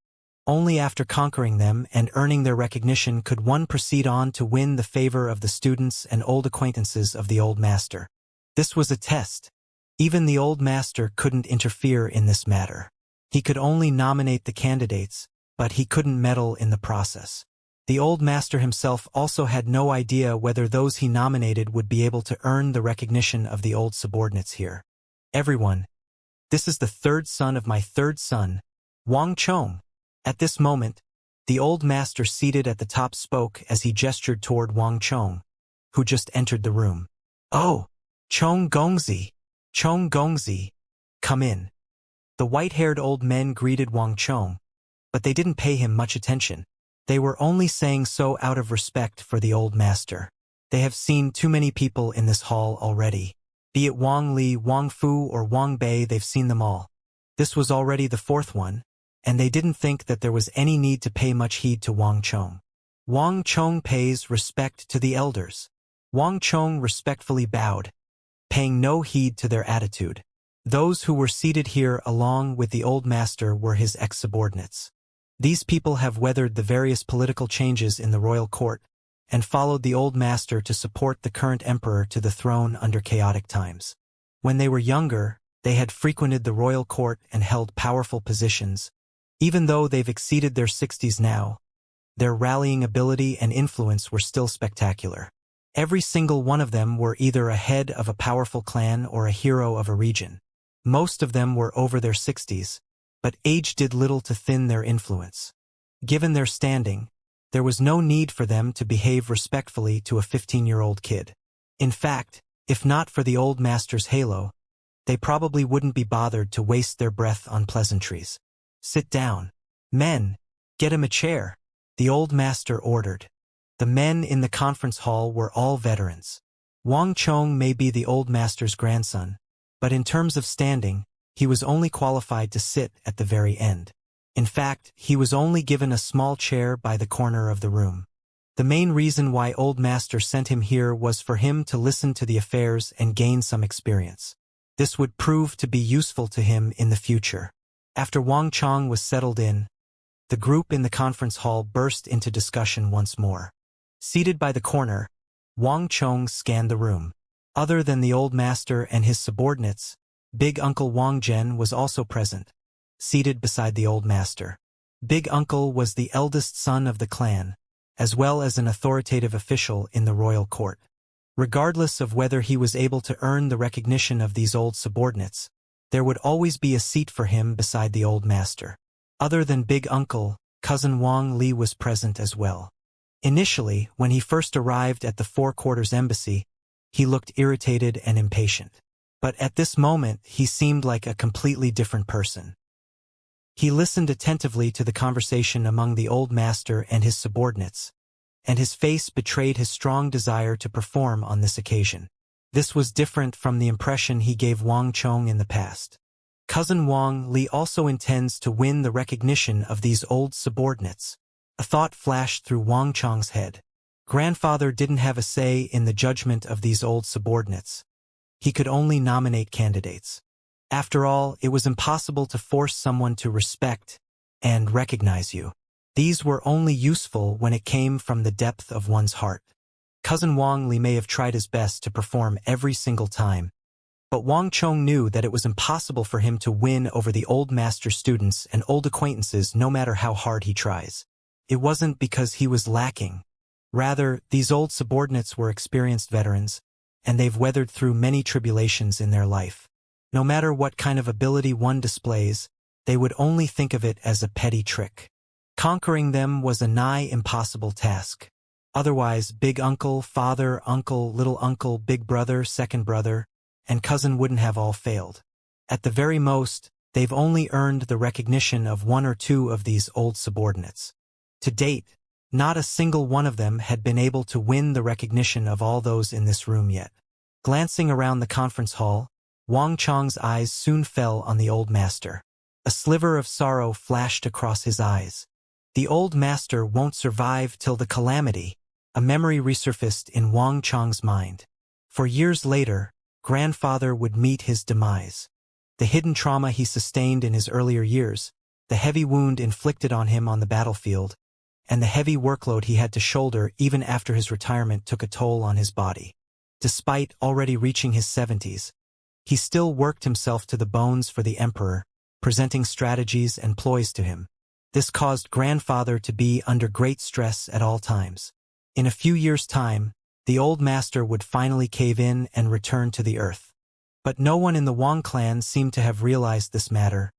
S1: Only after conquering them and earning their recognition could one proceed on to win the favor of the students and old acquaintances of the old master. This was a test. Even the old master couldn't interfere in this matter. He could only nominate the candidates, but he couldn't meddle in the process. The old master himself also had no idea whether those he nominated would be able to earn the recognition of the old subordinates here. Everyone, this is the third son of my third son, Wang Chong. At this moment, the old master seated at the top spoke as he gestured toward Wang Chong, who just entered the room. Oh, Chong Gongzi, come in. The white-haired old men greeted Wang Chong, but they didn't pay him much attention. They were only saying so out of respect for the old master. They have seen too many people in this hall already. Be it Wang Li, Wang Fu, or Wang Bei, they've seen them all. This was already the fourth one, and they didn't think that there was any need to pay much heed to Wang Chong. Wang Chong pays respect to the elders. Wang Chong respectfully bowed, paying no heed to their attitude. Those who were seated here along with the old master were his ex-subordinates. These people have weathered the various political changes in the royal court and followed the old master to support the current emperor to the throne under chaotic times. When they were younger, they had frequented the royal court and held powerful positions. Even though they've exceeded their 60s now, their rallying ability and influence were still spectacular. Every single one of them were either a head of a powerful clan or a hero of a region. Most of them were over their 60s, but age did little to thin their influence. Given their standing, there was no need for them to behave respectfully to a 15-year-old kid. In fact, if not for the old master's halo, they probably wouldn't be bothered to waste their breath on pleasantries. Sit down. Men, get him a chair, the old master ordered. The men in the conference hall were all veterans. Wang Chong may be the old master's grandson, but in terms of standing, he was only qualified to sit at the very end. In fact, he was only given a small chair by the corner of the room. The main reason why old master sent him here was for him to listen to the affairs and gain some experience. This would prove to be useful to him in the future. After Wang Chong was settled in, the group in the conference hall burst into discussion once more. Seated by the corner, Wang Chong scanned the room. Other than the old master and his subordinates, Big Uncle Wang Zhen was also present, seated beside the old master. Big Uncle was the eldest son of the clan, as well as an authoritative official in the royal court. Regardless of whether he was able to earn the recognition of these old subordinates, there would always be a seat for him beside the old master. Other than Big Uncle, cousin Wang Li was present as well. Initially, when he first arrived at the Four Quarters Embassy, he looked irritated and impatient. But at this moment, he seemed like a completely different person. He listened attentively to the conversation among the old master and his subordinates, and his face betrayed his strong desire to perform on this occasion. This was different from the impression he gave Wang Chong in the past. Cousin Wang Li also intends to win the recognition of these old subordinates. A thought flashed through Wang Chong's head. Grandfather didn't have a say in the judgment of these old subordinates. He could only nominate candidates. After all, it was impossible to force someone to respect and recognize you. These were only useful when it came from the depth of one's heart. Cousin Wang Li may have tried his best to perform every single time, but Wang Chong knew that it was impossible for him to win over the old master students and old acquaintances no matter how hard he tries. It wasn't because he was lacking. Rather, these old subordinates were experienced veterans, and they've weathered through many tribulations in their life. No matter what kind of ability one displays, they would only think of it as a petty trick. Conquering them was a nigh impossible task. Otherwise, big uncle, father, uncle, little uncle, big brother, second brother, and cousin wouldn't have all failed. At the very most, they've only earned the recognition of one or two of these old subordinates. To date, not a single one of them had been able to win the recognition of all those in this room yet. Glancing around the conference hall, Wang Chong's eyes soon fell on the old master. A sliver of sorrow flashed across his eyes. The old master won't survive till the calamity. A memory resurfaced in Wang Chong's mind. For years later, grandfather would meet his demise. The hidden trauma he sustained in his earlier years, the heavy wound inflicted on him on the battlefield, and the heavy workload he had to shoulder even after his retirement took a toll on his body. Despite already reaching his 70s, he still worked himself to the bones for the emperor, presenting strategies and ploys to him. This caused grandfather to be under great stress at all times. In a few years' time, the old master would finally cave in and return to the earth. But no one in the Wang clan seemed to have realized this matter,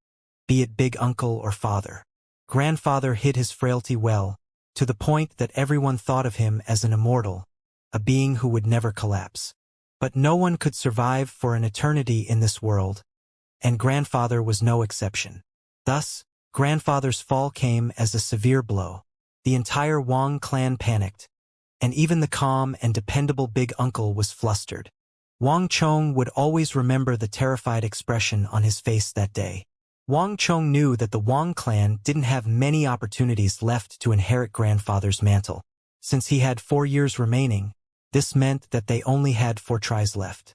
S1: be it big uncle or father. Grandfather hid his frailty well, to the point that everyone thought of him as an immortal, a being who would never collapse. But no one could survive for an eternity in this world, and grandfather was no exception. Thus, grandfather's fall came as a severe blow. The entire Wang clan panicked, and even the calm and dependable big uncle was flustered. Wang Chong would always remember the terrified expression on his face that day. Wang Chong knew that the Wang clan didn't have many opportunities left to inherit grandfather's mantle. Since he had 4 years remaining, this meant that they only had 4 tries left.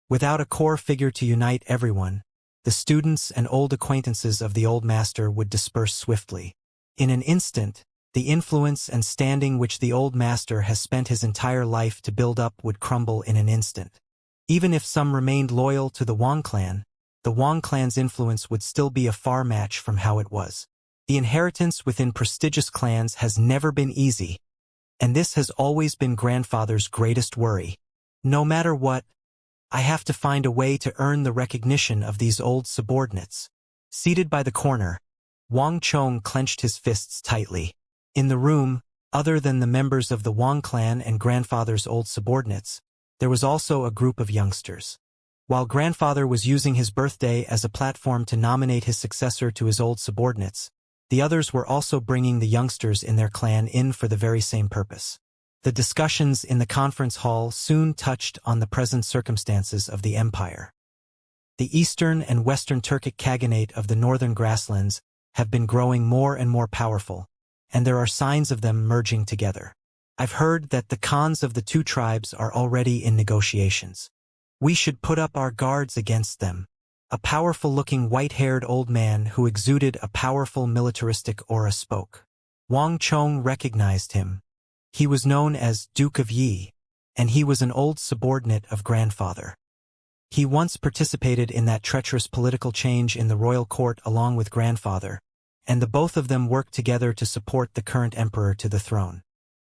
S1: Without a core figure to unite everyone, the students and old acquaintances of the old master would disperse swiftly. In an instant, the influence and standing which the old master has spent his entire life to build up would crumble in an instant. Even if some remained loyal to the Wang clan, the Wang clan's influence would still be a far match from how it was. The inheritance within prestigious clans has never been easy, and this has always been grandfather's greatest worry. No matter what, I have to find a way to earn the recognition of these old subordinates. Seated by the corner, Wang Chong clenched his fists tightly. In the room, other than the members of the Wang clan and grandfather's old subordinates, there was also a group of youngsters. While grandfather was using his birthday as a platform to nominate his successor to his old subordinates, the others were also bringing the youngsters in their clan in for the very same purpose. The discussions in the conference hall soon touched on the present circumstances of the empire. The eastern and western Turkic Khaganate of the northern grasslands have been growing more and more powerful, and there are signs of them merging together. I've heard that the khans of the 2 tribes are already in negotiations. We should put up our guards against them. A powerful-looking white-haired old man who exuded a powerful militaristic aura spoke. Wang Chong recognized him. He was known as Duke of Yi, and he was an old subordinate of grandfather. He once participated in that treacherous political change in the royal court along with grandfather, and the both of them worked together to support the current emperor to the throne.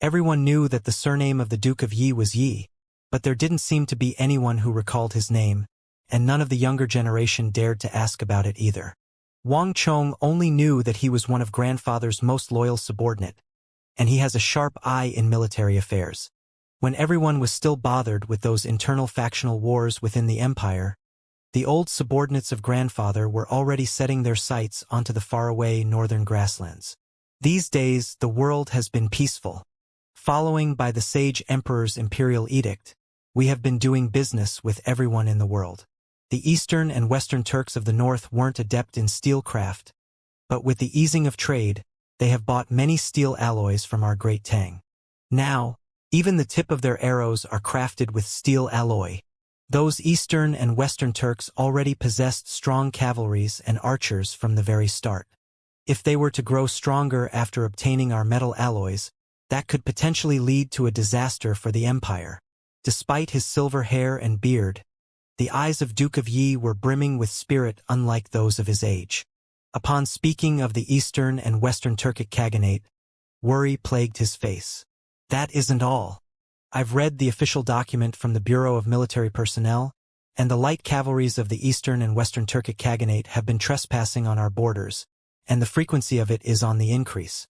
S1: Everyone knew that the surname of the Duke of Yi was Yi, but there didn't seem to be anyone who recalled his name, and none of the younger generation dared to ask about it either. Wang Chong only knew that he was one of grandfather's most loyal subordinate, and he has a sharp eye in military affairs. When everyone was still bothered with those internal factional wars within the empire, the old subordinates of grandfather were already setting their sights onto the faraway northern grasslands. These days, the world has been peaceful. Following by the sage emperor's imperial edict, We have been doing business with everyone in the world. The Eastern and Western Turks of the North weren't adept in steelcraft, but with the easing of trade, they have bought many steel alloys from our great Tang. Now, even the tip of their arrows are crafted with steel alloy. Those Eastern and Western Turks already possessed strong cavalries and archers from the very start. If they were to grow stronger after obtaining our metal alloys, that could potentially lead to a disaster for the empire. Despite his silver hair and beard, the eyes of Duke of Yi were brimming with spirit unlike those of his age. Upon speaking of the Eastern and Western Turkic Khaganate, worry plagued his face. That isn't all. I've read the official document from the Bureau of Military Personnel, and the light cavalries of the Eastern and Western Turkic Khaganate have been trespassing on our borders, and the frequency of it is on the increase.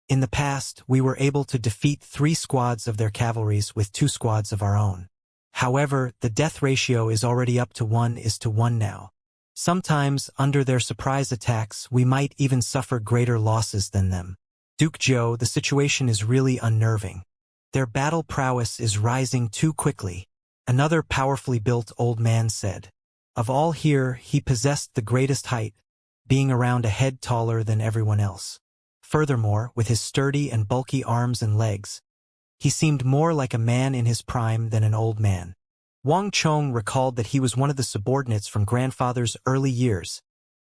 S1: In the past, we were able to defeat 3 squads of their cavalries with 2 squads of our own. However, the death ratio is already up to 1:1 now. Sometimes, under their surprise attacks, we might even suffer greater losses than them. Duke Zhou, the situation is really unnerving. Their battle prowess is rising too quickly, another powerfully built old man said. Of all here, he possessed the greatest height, being around a head taller than everyone else. Furthermore, with his sturdy and bulky arms and legs, he seemed more like a man in his prime than an old man. Wang Chong recalled that he was one of the subordinates from grandfather's early years,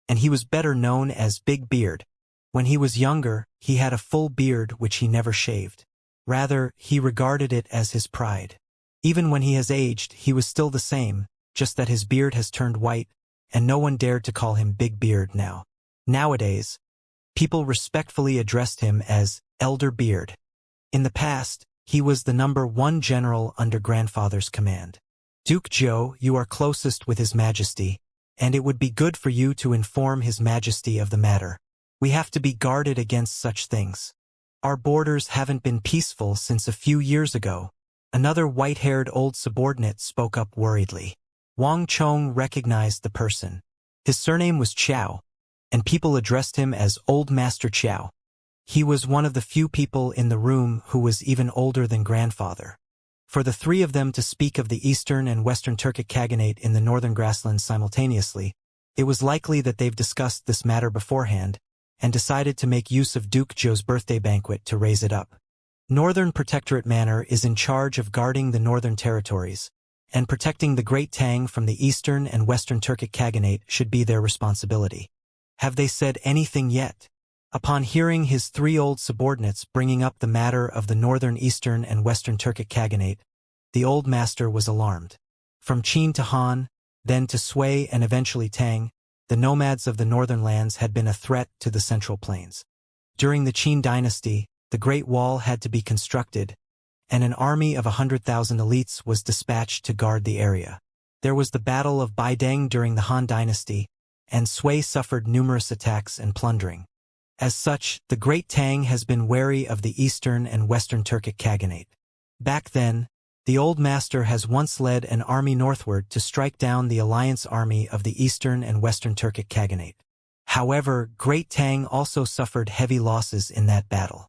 S1: and he was better known as Big Beard. When he was younger, he had a full beard which he never shaved. Rather, he regarded it as his pride. Even when he has aged, he was still the same, just that his beard has turned white, and no one dared to call him Big Beard now. Nowadays, people respectfully addressed him as Elder Beard. In the past, he was the #1 general under grandfather's command. Duke Zhou, you are closest with His Majesty, and it would be good for you to inform His Majesty of the matter. We have to be guarded against such things. Our borders haven't been peaceful since a few years ago. Another white-haired old subordinate spoke up worriedly. Wang Chong recognized the person. His surname was Qiao, and people addressed him as Old Master Qiao. He was one of the few people in the room who was even older than grandfather. For the 3 of them to speak of the Eastern and Western Turkic Khaganate in the northern grasslands simultaneously, it was likely that they've discussed this matter beforehand, and decided to make use of Duke Zhou's birthday banquet to raise it up. Northern Protectorate Manor is in charge of guarding the northern territories, and protecting the Great Tang from the Eastern and Western Turkic Khaganate should be their responsibility. Have they said anything yet? Upon hearing his 3 old subordinates bringing up the matter of the northern Eastern and Western Turkic Khaganate, the old master was alarmed. From Qin to Han, then to Sui and eventually Tang, the nomads of the northern lands had been a threat to the Central Plains. During the Qin dynasty, the Great Wall had to be constructed, and an army of 100,000 elites was dispatched to guard the area. There was the Battle of Baideng during the Han dynasty, and Sui suffered numerous attacks and plundering. As such, the Great Tang has been wary of the Eastern and Western Turkic Khaganate. Back then, the Old Master has once led an army northward to strike down the alliance army of the Eastern and Western Turkic Khaganate. However, Great Tang also suffered heavy losses in that battle.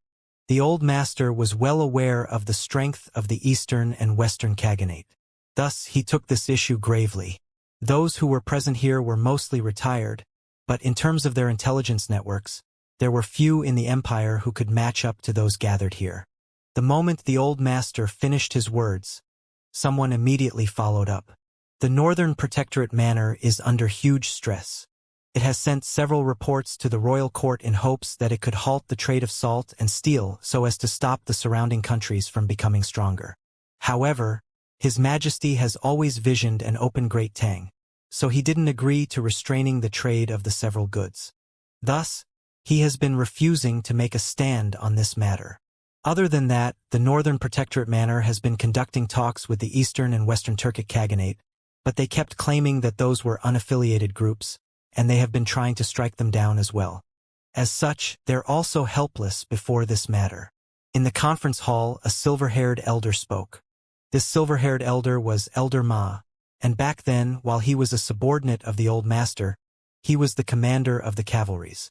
S1: The Old Master was well aware of the strength of the Eastern and Western Khaganate. Thus, he took this issue gravely. Those who were present here were mostly retired, but in terms of their intelligence networks, there were few in the empire who could match up to those gathered here. The moment the Old Master finished his words, someone immediately followed up. The Northern Protectorate Manor is under huge stress. It has sent several reports to the royal court in hopes that it could halt the trade of salt and steel so as to stop the surrounding countries from becoming stronger. However, His Majesty has always visioned an open Great Tang, so he didn't agree to restraining the trade of the several goods. Thus, he has been refusing to make a stand on this matter. Other than that, the Northern Protectorate Manor has been conducting talks with the Eastern and Western Turkic Khaganate, but they kept claiming that those were unaffiliated groups, and they have been trying to strike them down as well. As such, they're also helpless before this matter. In the conference hall, a silver-haired elder spoke. This silver-haired elder was Elder Ma, and back then, while he was a subordinate of the Old Master, he was the commander of the cavalries.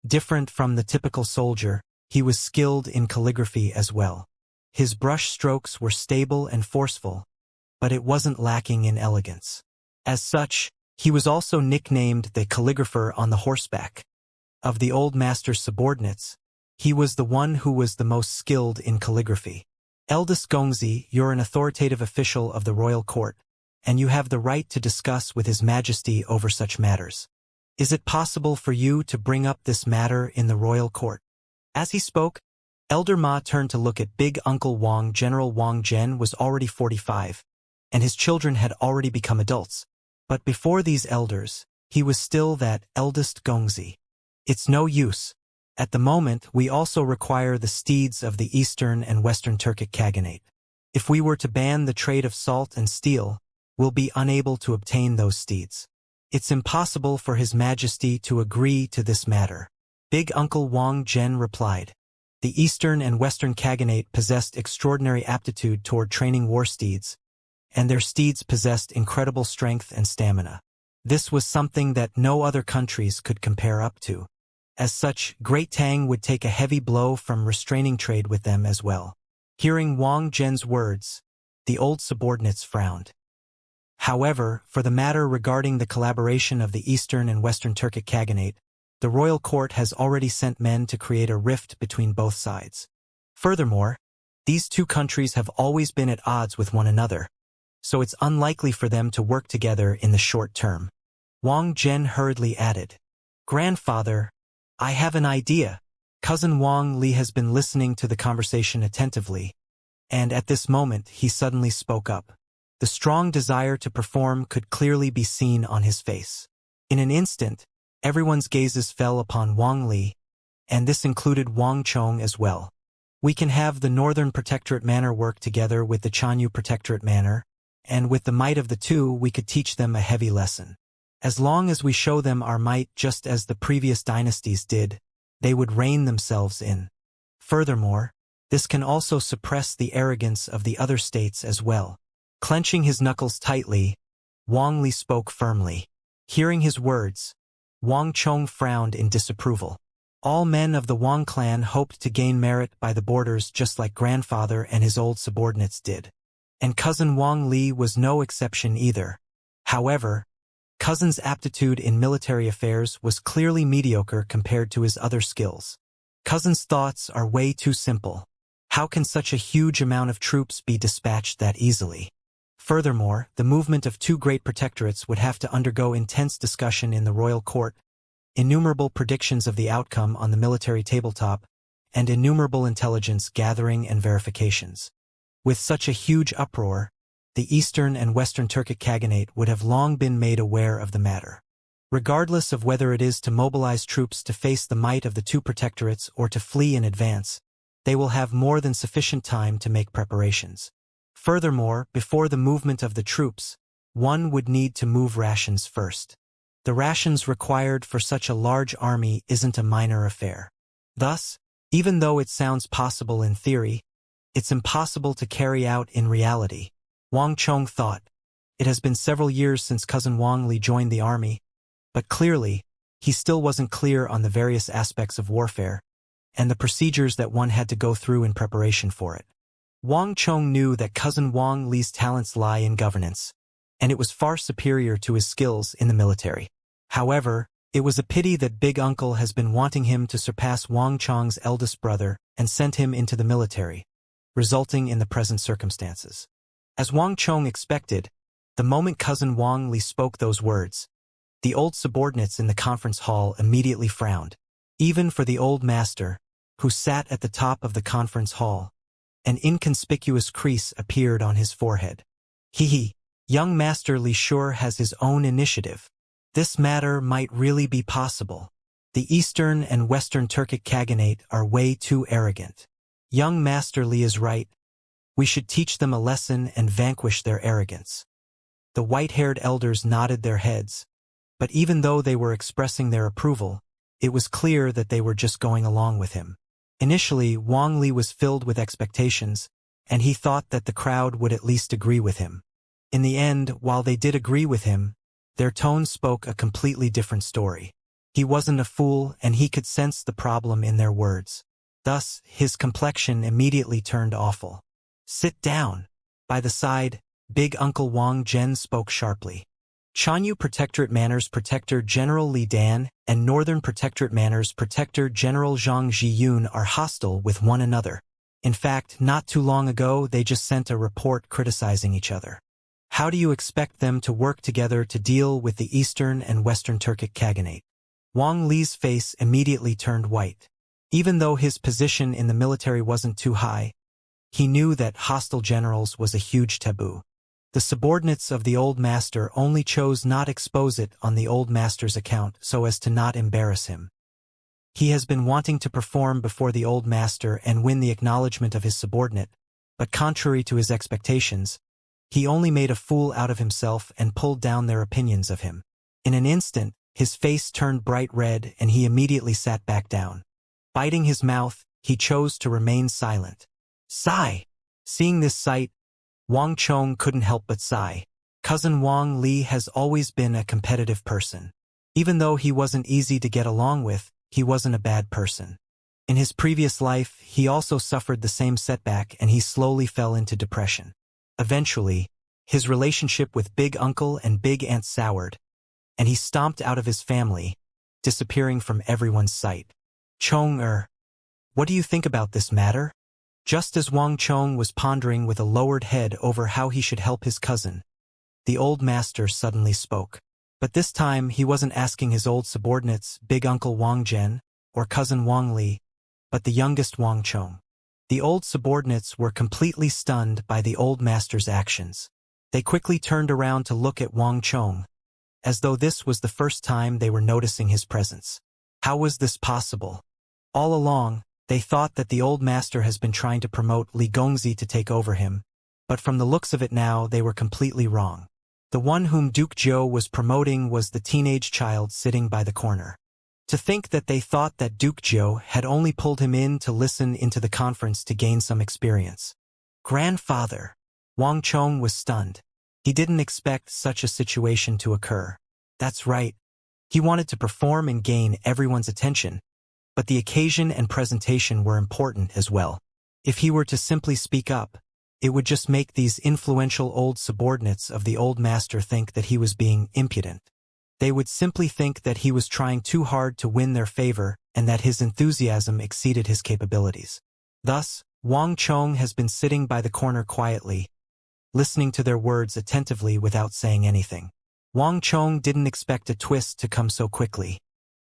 S1: Different from the typical soldier, he was skilled in calligraphy as well. His brush strokes were stable and forceful, but it wasn't lacking in elegance. As such, he was also nicknamed the calligrapher on the horseback. Of the old master's subordinates, he was the one who was the most skilled in calligraphy. Eldest Gongzi, you're an authoritative official of the royal court, and you have the right to discuss with His Majesty over such matters. Is it possible for you to bring up this matter in the royal court? As he spoke, Elder Ma turned to look at Big Uncle Wang. General Wang Zhen was already 45, and his children had already become adults. But before these elders, he was still that eldest Gongzi. It's no use. At the moment, we also require the steeds of the Eastern and Western Turkic Khaganate. If we were to ban the trade of salt and steel, we'll be unable to obtain those steeds. It's impossible for His Majesty to agree to this matter. Big Uncle Wang Zhen replied. The Eastern and Western Khaganate possessed extraordinary aptitude toward training war steeds, and their steeds possessed incredible strength and stamina. This was something that no other countries could compare up to. As such, Great Tang would take a heavy blow from restraining trade with them as well. Hearing Wang Zhen's words, the old subordinates frowned. However, for the matter regarding the collaboration of the Eastern and Western Turkic Khaganate, the royal court has already sent men to create a rift between both sides. Furthermore, these two countries have always been at odds with one another, so it's unlikely for them to work together in the short term. Wang Zhen hurriedly added, Grandfather, I have an idea. Cousin Wang Li has been listening to the conversation attentively, and at this moment he suddenly spoke up. The strong desire to perform could clearly be seen on his face. In an instant, everyone's gazes fell upon Wang Li, and this included Wang Chong as well. We can have the Northern Protectorate Manor work together with the Chanyu Protectorate Manor, and with the might of the two we could teach them a heavy lesson. As long as we show them our might just as the previous dynasties did, they would rein themselves in. Furthermore, this can also suppress the arrogance of the other states as well. Clenching his knuckles tightly, Wang Li spoke firmly. Hearing his words, Wang Chong frowned in disapproval. All men of the Wang clan hoped to gain merit by the borders just like grandfather and his old subordinates did. And cousin Wang Li was no exception either. However, cousin's aptitude in military affairs was clearly mediocre compared to his other skills. Cousin's thoughts are way too simple. How can such a huge amount of troops be dispatched that easily? Furthermore, the movement of two great protectorates would have to undergo intense discussion in the royal court, innumerable predictions of the outcome on the military tabletop, and innumerable intelligence gathering and verifications. With such a huge uproar, the Eastern and Western Turkic Khaganate would have long been made aware of the matter. Regardless of whether it is to mobilize troops to face the might of the two protectorates or to flee in advance, they will have more than sufficient time to make preparations. Furthermore, before the movement of the troops, one would need to move rations first. The rations required for such a large army isn't a minor affair. Thus, even though it sounds possible in theory, it's impossible to carry out in reality. Wang Chong thought. It has been several years since cousin Wang Li joined the army, but clearly, he still wasn't clear on the various aspects of warfare and the procedures that one had to go through in preparation for it. Wang Chong knew that cousin Wang Li's talents lie in governance, and it was far superior to his skills in the military. However, it was a pity that Big Uncle has been wanting him to surpass Wang Chong's eldest brother and sent him into the military, resulting in the present circumstances. As Wang Chong expected, the moment cousin Wang Li spoke those words, the old subordinates in the conference hall immediately frowned. Even for the old master, who sat at the top of the conference hall, an inconspicuous crease appeared on his forehead. He, young Master Li sure has his own initiative. This matter might really be possible. The Eastern and Western Turkic Khaganate are way too arrogant. Young Master Li is right. We should teach them a lesson and vanquish their arrogance. The white-haired elders nodded their heads, but even though they were expressing their approval, it was clear that they were just going along with him. Initially, Wang Li was filled with expectations, and he thought that the crowd would at least agree with him. In the end, while they did agree with him, their tone spoke a completely different story. He wasn't a fool, and he could sense the problem in their words. Thus, his complexion immediately turned awful. Sit down. By the side, Big Uncle Wang Zhen spoke sharply. Chanyu Protectorate Manors Protector General Li Dan and Northern Protectorate Manors Protector General Zhang Zhiyun are hostile with one another. In fact, not too long ago they just sent a report criticizing each other. How do you expect them to work together to deal with the Eastern and Western Turkic Khaganate? Wang Li's face immediately turned white. Even though his position in the military wasn't too high, he knew that hostile generals was a huge taboo. The subordinates of the Old Master only chose not expose it on the Old Master's account so as to not embarrass him. He has been wanting to perform before the Old Master and win the acknowledgement of his subordinate, but contrary to his expectations, he only made a fool out of himself and pulled down their opinions of him. In an instant, his face turned bright red and he immediately sat back down. Biting his mouth, he chose to remain silent. Sigh! Seeing this sight, Wang Chong couldn't help but sigh. Cousin Wang Li has always been a competitive person. Even though he wasn't easy to get along with, he wasn't a bad person. In his previous life, he also suffered the same setback and he slowly fell into depression. Eventually, his relationship with Big Uncle and Big Aunt soured, and he stomped out of his family, disappearing from everyone's sight. Chong, what do you think about this matter? Just as Wang Chong was pondering with a lowered head over how he should help his cousin, the Old Master suddenly spoke. But this time he wasn't asking his old subordinates, Big Uncle Wang Zhen or Cousin Wang Li, but the youngest Wang Chong. The old subordinates were completely stunned by the Old Master's actions. They quickly turned around to look at Wang Chong, as though this was the first time they were noticing his presence. How was this possible? All along, they thought that the Old Master has been trying to promote Li Gongzi to take over him, but from the looks of it now they were completely wrong. The one whom Duke Zhou was promoting was the teenage child sitting by the corner. To think that they thought that Duke Zhou had only pulled him in to listen into the conference to gain some experience. Grandfather! Wang Chong was stunned. He didn't expect such a situation to occur. That's right. He wanted to perform and gain everyone's attention, but the occasion and presentation were important as well. If he were to simply speak up, it would just make these influential old subordinates of the Old Master think that he was being impudent. They would simply think that he was trying too hard to win their favor and that his enthusiasm exceeded his capabilities. Thus, Wang Chong has been sitting by the corner quietly, listening to their words attentively without saying anything. Wang Chong didn't expect a twist to come so quickly.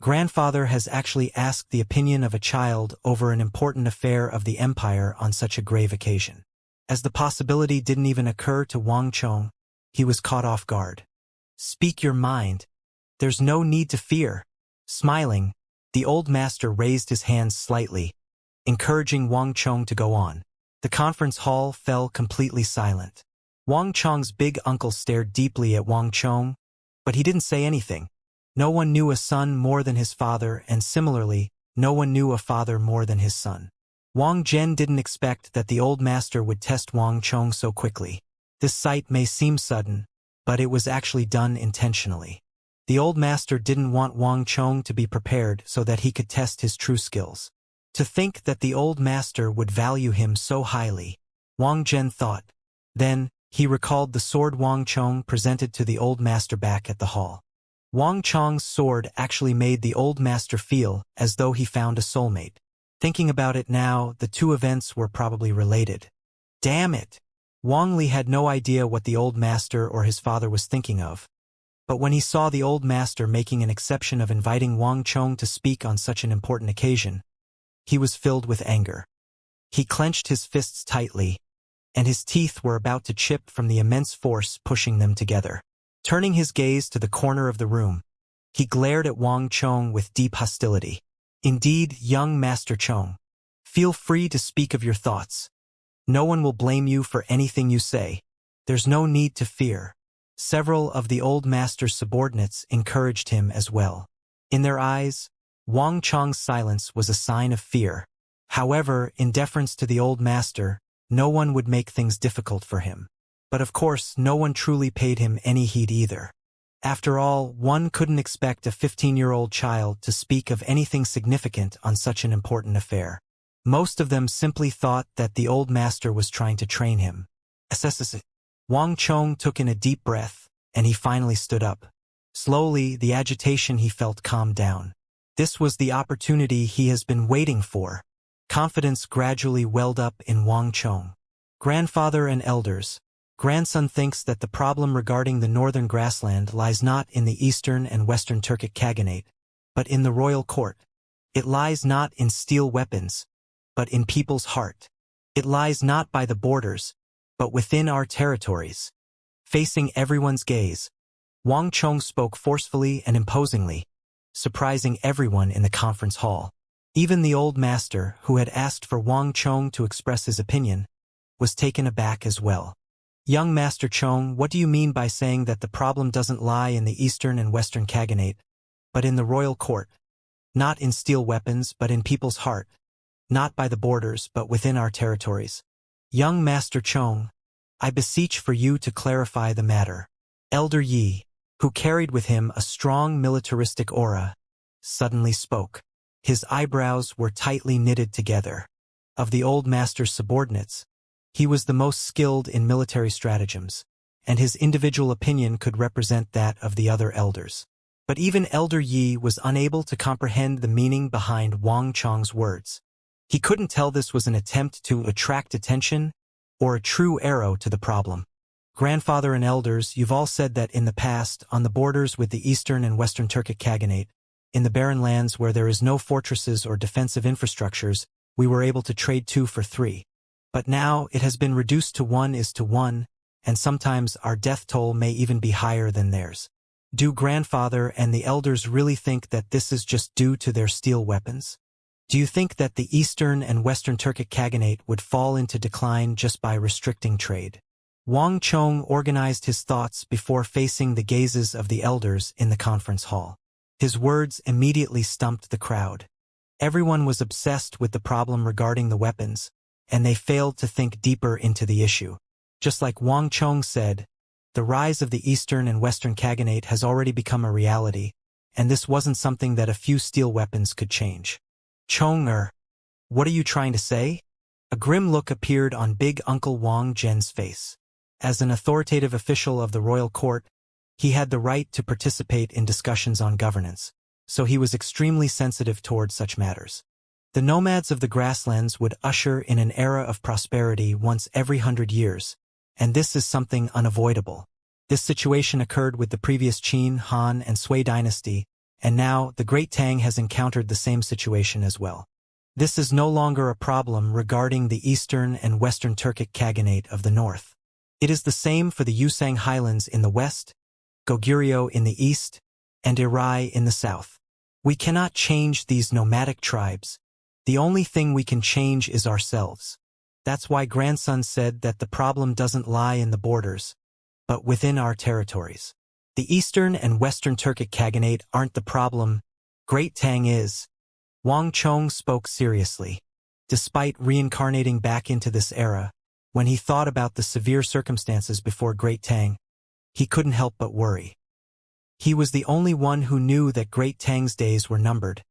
S1: Grandfather has actually asked the opinion of a child over an important affair of the empire on such a grave occasion. As the possibility didn't even occur to Wang Chong, he was caught off guard. Speak your mind. There's no need to fear. Smiling, the Old Master raised his hands slightly, encouraging Wang Chong to go on. The conference hall fell completely silent. Wang Chong's big uncle stared deeply at Wang Chong, but he didn't say anything. No one knew a son more than his father, and similarly, no one knew a father more than his son. Wang Zhen didn't expect that the Old Master would test Wang Chong so quickly. This sight may seem sudden, but it was actually done intentionally. The Old Master didn't want Wang Chong to be prepared so that he could test his true skills. To think that the Old Master would value him so highly, Wang Zhen thought. Then, he recalled the sword Wang Chong presented to the Old Master back at the hall. Wang Chong's sword actually made the Old Master feel as though he found a soulmate. Thinking about it now, the two events were probably related. Damn it! Wang Li had no idea what the Old Master or his father was thinking of. But when he saw the Old Master making an exception of inviting Wang Chong to speak on such an important occasion, he was filled with anger. He clenched his fists tightly, and his teeth were about to chip from the immense force pushing them together. Turning his gaze to the corner of the room, he glared at Wang Chong with deep hostility. Indeed, young Master Chong, feel free to speak of your thoughts. No one will blame you for anything you say. There's no need to fear. Several of the Old Master's subordinates encouraged him as well. In their eyes, Wang Chong's silence was a sign of fear. However, in deference to the Old Master, no one would make things difficult for him. But of course, no one truly paid him any heed either. After all, one couldn't expect a 15-year-old child to speak of anything significant on such an important affair. Most of them simply thought that the Old Master was trying to train him. Wang Chong took in a deep breath, and he finally stood up. Slowly, the agitation he felt calmed down. This was the opportunity he has been waiting for. Confidence gradually welled up in Wang Chong. Grandfather and elders. Grandson thinks that the problem regarding the northern grassland lies not in the eastern and western Turkic Khaganate, but in the royal court. It lies not in steel weapons, but in people's heart. It lies not by the borders, but within our territories. Facing everyone's gaze, Wang Chong spoke forcefully and imposingly, surprising everyone in the conference hall. Even the old master, who had asked for Wang Chong to express his opinion, was taken aback as well. Young Master Chong, what do you mean by saying that the problem doesn't lie in the eastern and western Khaganate, but in the royal court? Not in steel weapons, but in people's heart. Not by the borders, but within our territories. Young Master Chong, I beseech for you to clarify the matter. Elder Yi, who carried with him a strong militaristic aura, suddenly spoke. His eyebrows were tightly knitted together. Of the old master's subordinates, he was the most skilled in military stratagems, and his individual opinion could represent that of the other elders. But even Elder Yi was unable to comprehend the meaning behind Wang Chong's words. He couldn't tell this was an attempt to attract attention or a true arrow to the problem. Grandfather and elders, you've all said that in the past, on the borders with the eastern and western Turkic Khaganate, in the barren lands where there is no fortresses or defensive infrastructures, we were able to trade 2 for 3. But now it has been reduced to 1:1, and sometimes our death toll may even be higher than theirs. Do grandfather and the elders really think that this is just due to their steel weapons? Do you think that the eastern and western Turkic Khaganate would fall into decline just by restricting trade? Wang Chong organized his thoughts before facing the gazes of the elders in the conference hall. His words immediately stumped the crowd. Everyone was obsessed with the problem regarding the weapons, and they failed to think deeper into the issue. Just like Wang Chong said, the rise of the eastern and western Khaganate has already become a reality, and this wasn't something that a few steel weapons could change. Chong, what are you trying to say? A grim look appeared on big Uncle Wang Zhen's face. As an authoritative official of the royal court, he had the right to participate in discussions on governance, so he was extremely sensitive toward such matters. The nomads of the grasslands would usher in an era of prosperity once every 100 years, and this is something unavoidable. This situation occurred with the previous Qin, Han, and Sui dynasty, and now the Great Tang has encountered the same situation as well. This is no longer a problem regarding the eastern and western Turkic Khaganate of the north. It is the same for the Yusang Highlands in the west, Goguryeo in the east, and Irai in the south. We cannot change these nomadic tribes. The only thing we can change is ourselves. That's why grandson said that the problem doesn't lie in the borders, but within our territories. The eastern and western Turkic Khaganate aren't the problem. Great Tang is. Wang Chong spoke seriously. Despite reincarnating back into this era, when he thought about the severe circumstances before Great Tang, he couldn't help but worry. He was the only one who knew that Great Tang's days were numbered,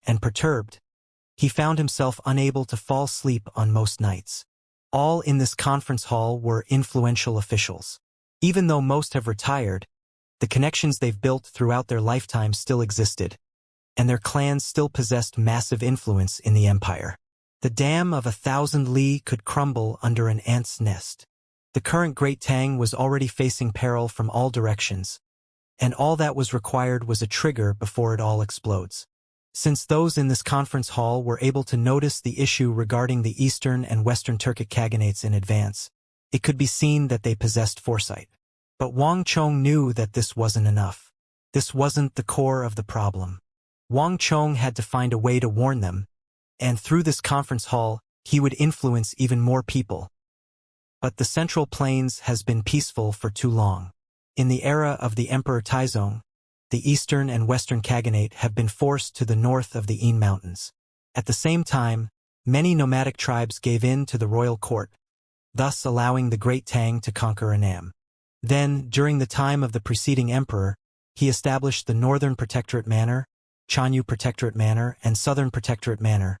S1: and perturbed, he found himself unable to fall asleep on most nights. All in this conference hall were influential officials. Even though most have retired, the connections they've built throughout their lifetime still existed, and their clans still possessed massive influence in the empire. The dam of 1,000 li could crumble under an ant's nest. The current Great Tang was already facing peril from all directions, and all that was required was a trigger before it all explodes. Since those in this conference hall were able to notice the issue regarding the eastern and western Turkic Khaganates in advance, it could be seen that they possessed foresight. But Wang Chong knew that this wasn't enough. This wasn't the core of the problem. Wang Chong had to find a way to warn them, and through this conference hall, he would influence even more people. But the Central Plains has been peaceful for too long. In the era of the Emperor Taizong, the eastern and western Khaganate have been forced to the north of the Yin Mountains. At the same time, many nomadic tribes gave in to the royal court, thus allowing the Great Tang to conquer Annam. Then, during the time of the preceding emperor, he established the Northern Protectorate Manor, Chanyu Protectorate Manor, and Southern Protectorate Manor,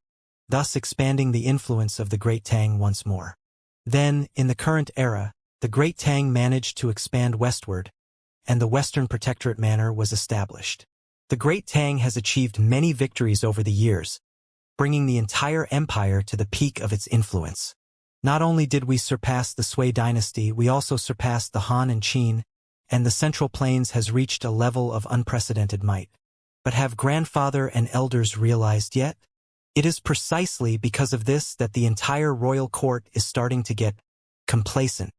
S1: thus expanding the influence of the Great Tang once more. Then, in the current era, The Great Tang managed to expand westward, and the Western Protectorate Manor was established. The Great Tang has achieved many victories over the years, bringing the entire empire to the peak of its influence. Not only did we surpass the Sui dynasty, we also surpassed the Han and Qin, and the Central Plains has reached a level of unprecedented might. But have grandfather and elders realized yet? It is precisely because of this that the entire royal court is starting to get complacent.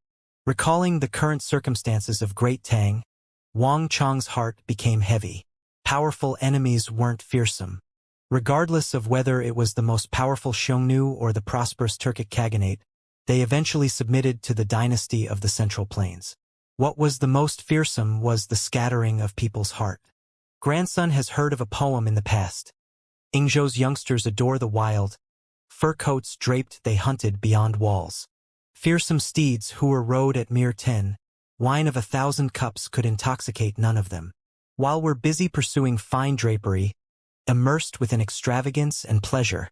S1: Recalling the current circumstances of Great Tang, Wang Chong's heart became heavy. Powerful enemies weren't fearsome. Regardless of whether it was the most powerful Xiongnu or the prosperous Turkic Khaganate, they eventually submitted to the dynasty of the Central Plains. What was the most fearsome was the scattering of people's heart. Grandson has heard of a poem in the past. Ingzhou's youngsters adore the wild. Fur coats draped they hunted beyond walls. Fearsome steeds who were rode at mere 10. Wine of 1,000 cups could intoxicate none of them. While we're busy pursuing fine drapery, immersed within extravagance and pleasure,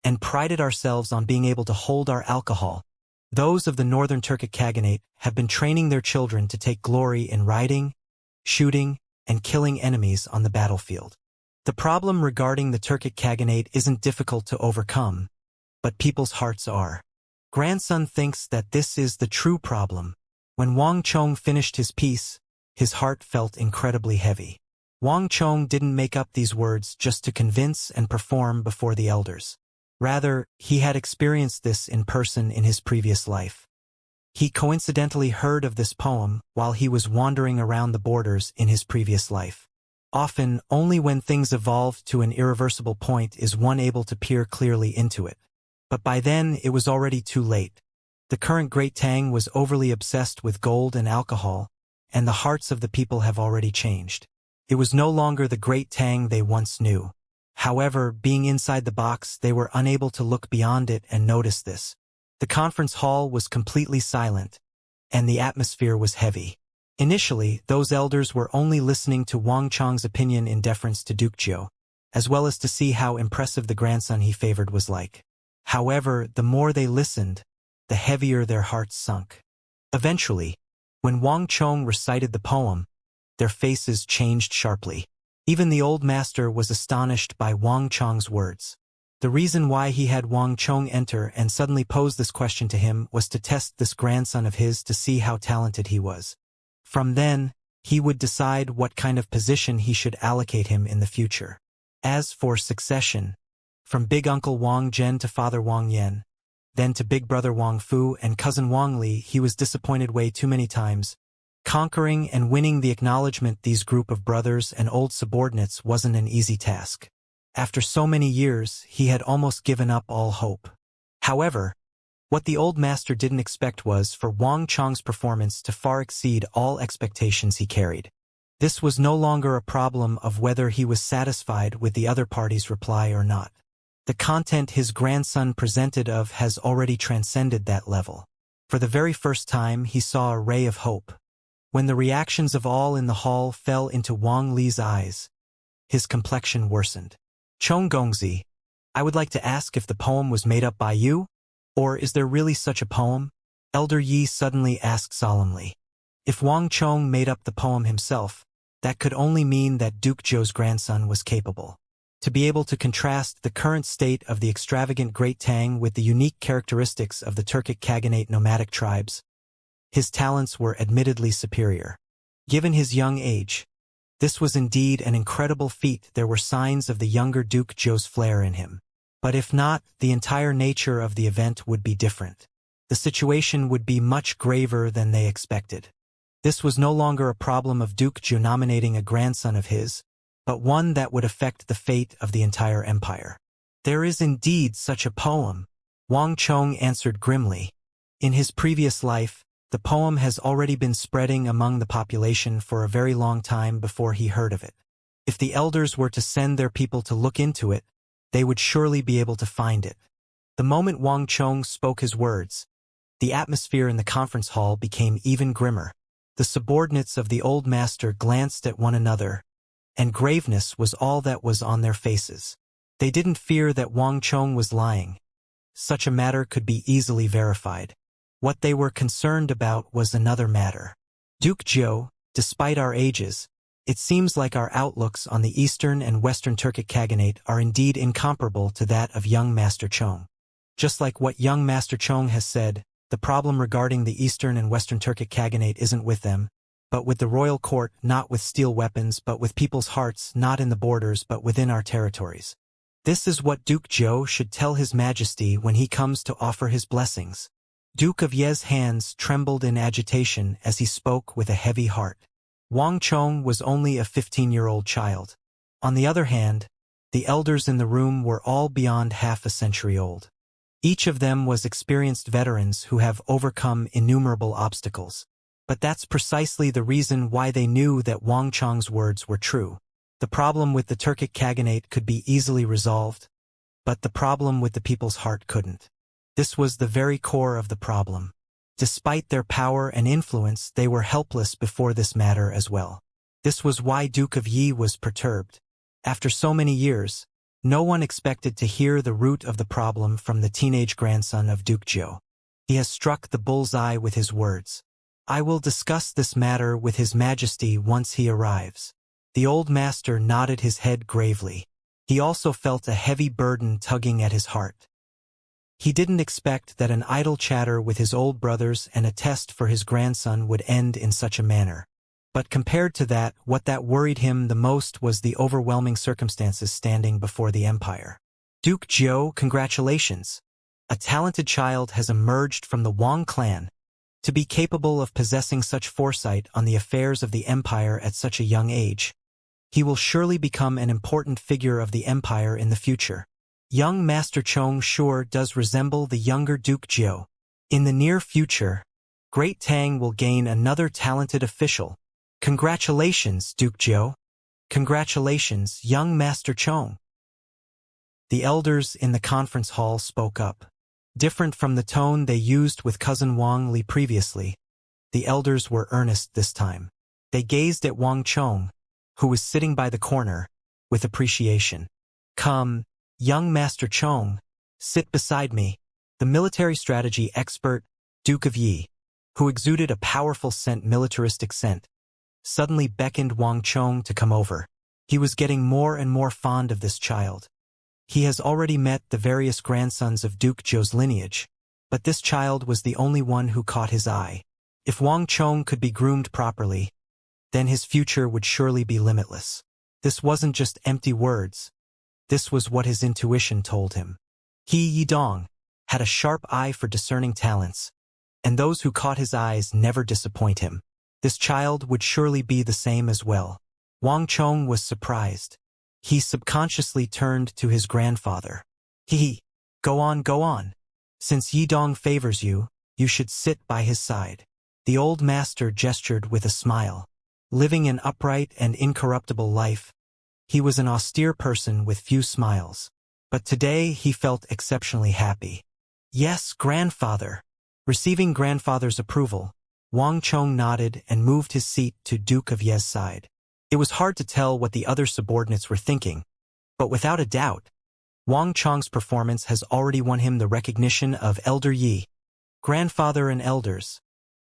S1: and prided ourselves on being able to hold our alcohol, those of the Northern Turkic Khaganate have been training their children to take glory in riding, shooting, and killing enemies on the battlefield. The problem regarding the Turkic Khaganate isn't difficult to overcome, but people's hearts are. Grandson thinks that this is the true problem. When Wang Chong finished his piece, his heart felt incredibly heavy. Wang Chong didn't make up these words just to convince and perform before the elders. Rather, he had experienced this in person in his previous life. He coincidentally heard of this poem while he was wandering around the borders in his previous life. Often, only when things evolve to an irreversible point is one able to peer clearly into it. But by then, it was already too late. The current Great Tang was overly obsessed with gold and alcohol, and the hearts of the people have already changed. It was no longer the Great Tang they once knew. However, being inside the box, they were unable to look beyond it and notice this. The conference hall was completely silent, and the atmosphere was heavy. Initially, those elders were only listening to Wang Chong's opinion in deference to Duke Jiu, as well as to see how impressive the grandson he favored was like. However, the more they listened, the heavier their hearts sunk. Eventually, when Wang Chong recited the poem, their faces changed sharply. Even the old master was astonished by Wang Chong's words. The reason why he had Wang Chong enter and suddenly pose this question to him was to test this grandson of his to see how talented he was. From then, he would decide what kind of position he should allocate him in the future. As for succession, from big uncle Wang Zhen to father Wang Yan, then to big brother Wang Fu and cousin Wang Li, he was disappointed way too many times. Conquering and winning the acknowledgement these group of brothers and old subordinates wasn't an easy task. After so many years, he had almost given up all hope. However, what the old master didn't expect was for Wang Chong's performance to far exceed all expectations he carried. This was no longer a problem of whether he was satisfied with the other party's reply or not. The content his grandson presented of has already transcended that level. For the very first time, he saw a ray of hope. When the reactions of all in the hall fell into Wang Li's eyes, his complexion worsened. Chong Gongzi, I would like to ask if the poem was made up by you? Or is there really such a poem? Elder Yi suddenly asked solemnly. If Wang Chong made up the poem himself, that could only mean that Duke Zhou's grandson was capable. To be able to contrast the current state of the extravagant Great Tang with the unique characteristics of the Turkic Khaganate nomadic tribes, his talents were admittedly superior. Given his young age, this was indeed an incredible feat. There were signs of the younger Duke Zhou's flair in him. But if not, the entire nature of the event would be different. The situation would be much graver than they expected. This was no longer a problem of Duke Zhou nominating a grandson of his, but one that would affect the fate of the entire empire. There is indeed such a poem, Wang Chong answered grimly. In his previous life, the poem has already been spreading among the population for a very long time before he heard of it. If the elders were to send their people to look into it, they would surely be able to find it. The moment Wang Chong spoke his words, the atmosphere in the conference hall became even grimmer. The subordinates of the old master glanced at one another, and graveness was all that was on their faces. They didn't fear that Wang Chong was lying. Such a matter could be easily verified. What they were concerned about was another matter. Duke Jiu, despite our ages, it seems like our outlooks on the Eastern and Western Turkic Khaganate are indeed incomparable to that of young Master Chong. Just like what young Master Chong has said, the problem regarding the Eastern and Western Turkic Khaganate isn't with them, but with the royal court, not with steel weapons, but with people's hearts, not in the borders, but within our territories. This is what Duke Jiu should tell His Majesty when he comes to offer his blessings. Duke of Ye's hands trembled in agitation as he spoke with a heavy heart. Wang Chong was only a 15-year-old child. On the other hand, the elders in the room were all beyond half a century old. Each of them was experienced veterans who have overcome innumerable obstacles. But that's precisely the reason why they knew that Wang Chong's words were true. The problem with the Turkic Khaganate could be easily resolved, but the problem with the people's heart couldn't. This was the very core of the problem. Despite their power and influence, they were helpless before this matter as well. This was why Duke of Yi was perturbed. After so many years, no one expected to hear the root of the problem from the teenage grandson of Duke Jiu. He has struck the bullseye with his words. I will discuss this matter with His Majesty once he arrives. The old master nodded his head gravely. He also felt a heavy burden tugging at his heart. He didn't expect that an idle chatter with his old brothers and a test for his grandson would end in such a manner. But compared to that, what that worried him the most was the overwhelming circumstances standing before the empire. Duke Jiu, congratulations! A talented child has emerged from the Wang clan. To be capable of possessing such foresight on the affairs of the empire at such a young age, he will surely become an important figure of the empire in the future. Young Master Chong sure does resemble the younger Duke Jiu. In the near future, Great Tang will gain another talented official. Congratulations, Duke Jiu. Congratulations, young Master Chong. The elders in the conference hall spoke up. Different from the tone they used with cousin Wang Li previously, the elders were earnest this time. They gazed at Wang Chong, who was sitting by the corner, with appreciation. Come, young Master Chong, sit beside me. The military strategy expert, Duke of Yi, who exuded a powerful militaristic scent, suddenly beckoned Wang Chong to come over. He was getting more and more fond of this child. He has already met the various grandsons of Duke Jiu's lineage, but this child was the only one who caught his eye. If Wang Chong could be groomed properly, then his future would surely be limitless. This wasn't just empty words. This was what his intuition told him. He Yidong had a sharp eye for discerning talents, and those who caught his eyes never disappoint him. This child would surely be the same as well. Wang Chong was surprised. He subconsciously turned to his grandfather. Go on. Since Yidong favors you, you should sit by his side. The old master gestured with a smile. Living an upright and incorruptible life, he was an austere person with few smiles. But today he felt exceptionally happy. Yes, grandfather. Receiving grandfather's approval, Wang Chong nodded and moved his seat to Duke of Ye's side. It was hard to tell what the other subordinates were thinking, but without a doubt, Wang Chong's performance has already won him the recognition of Elder Yi. Grandfather and elders,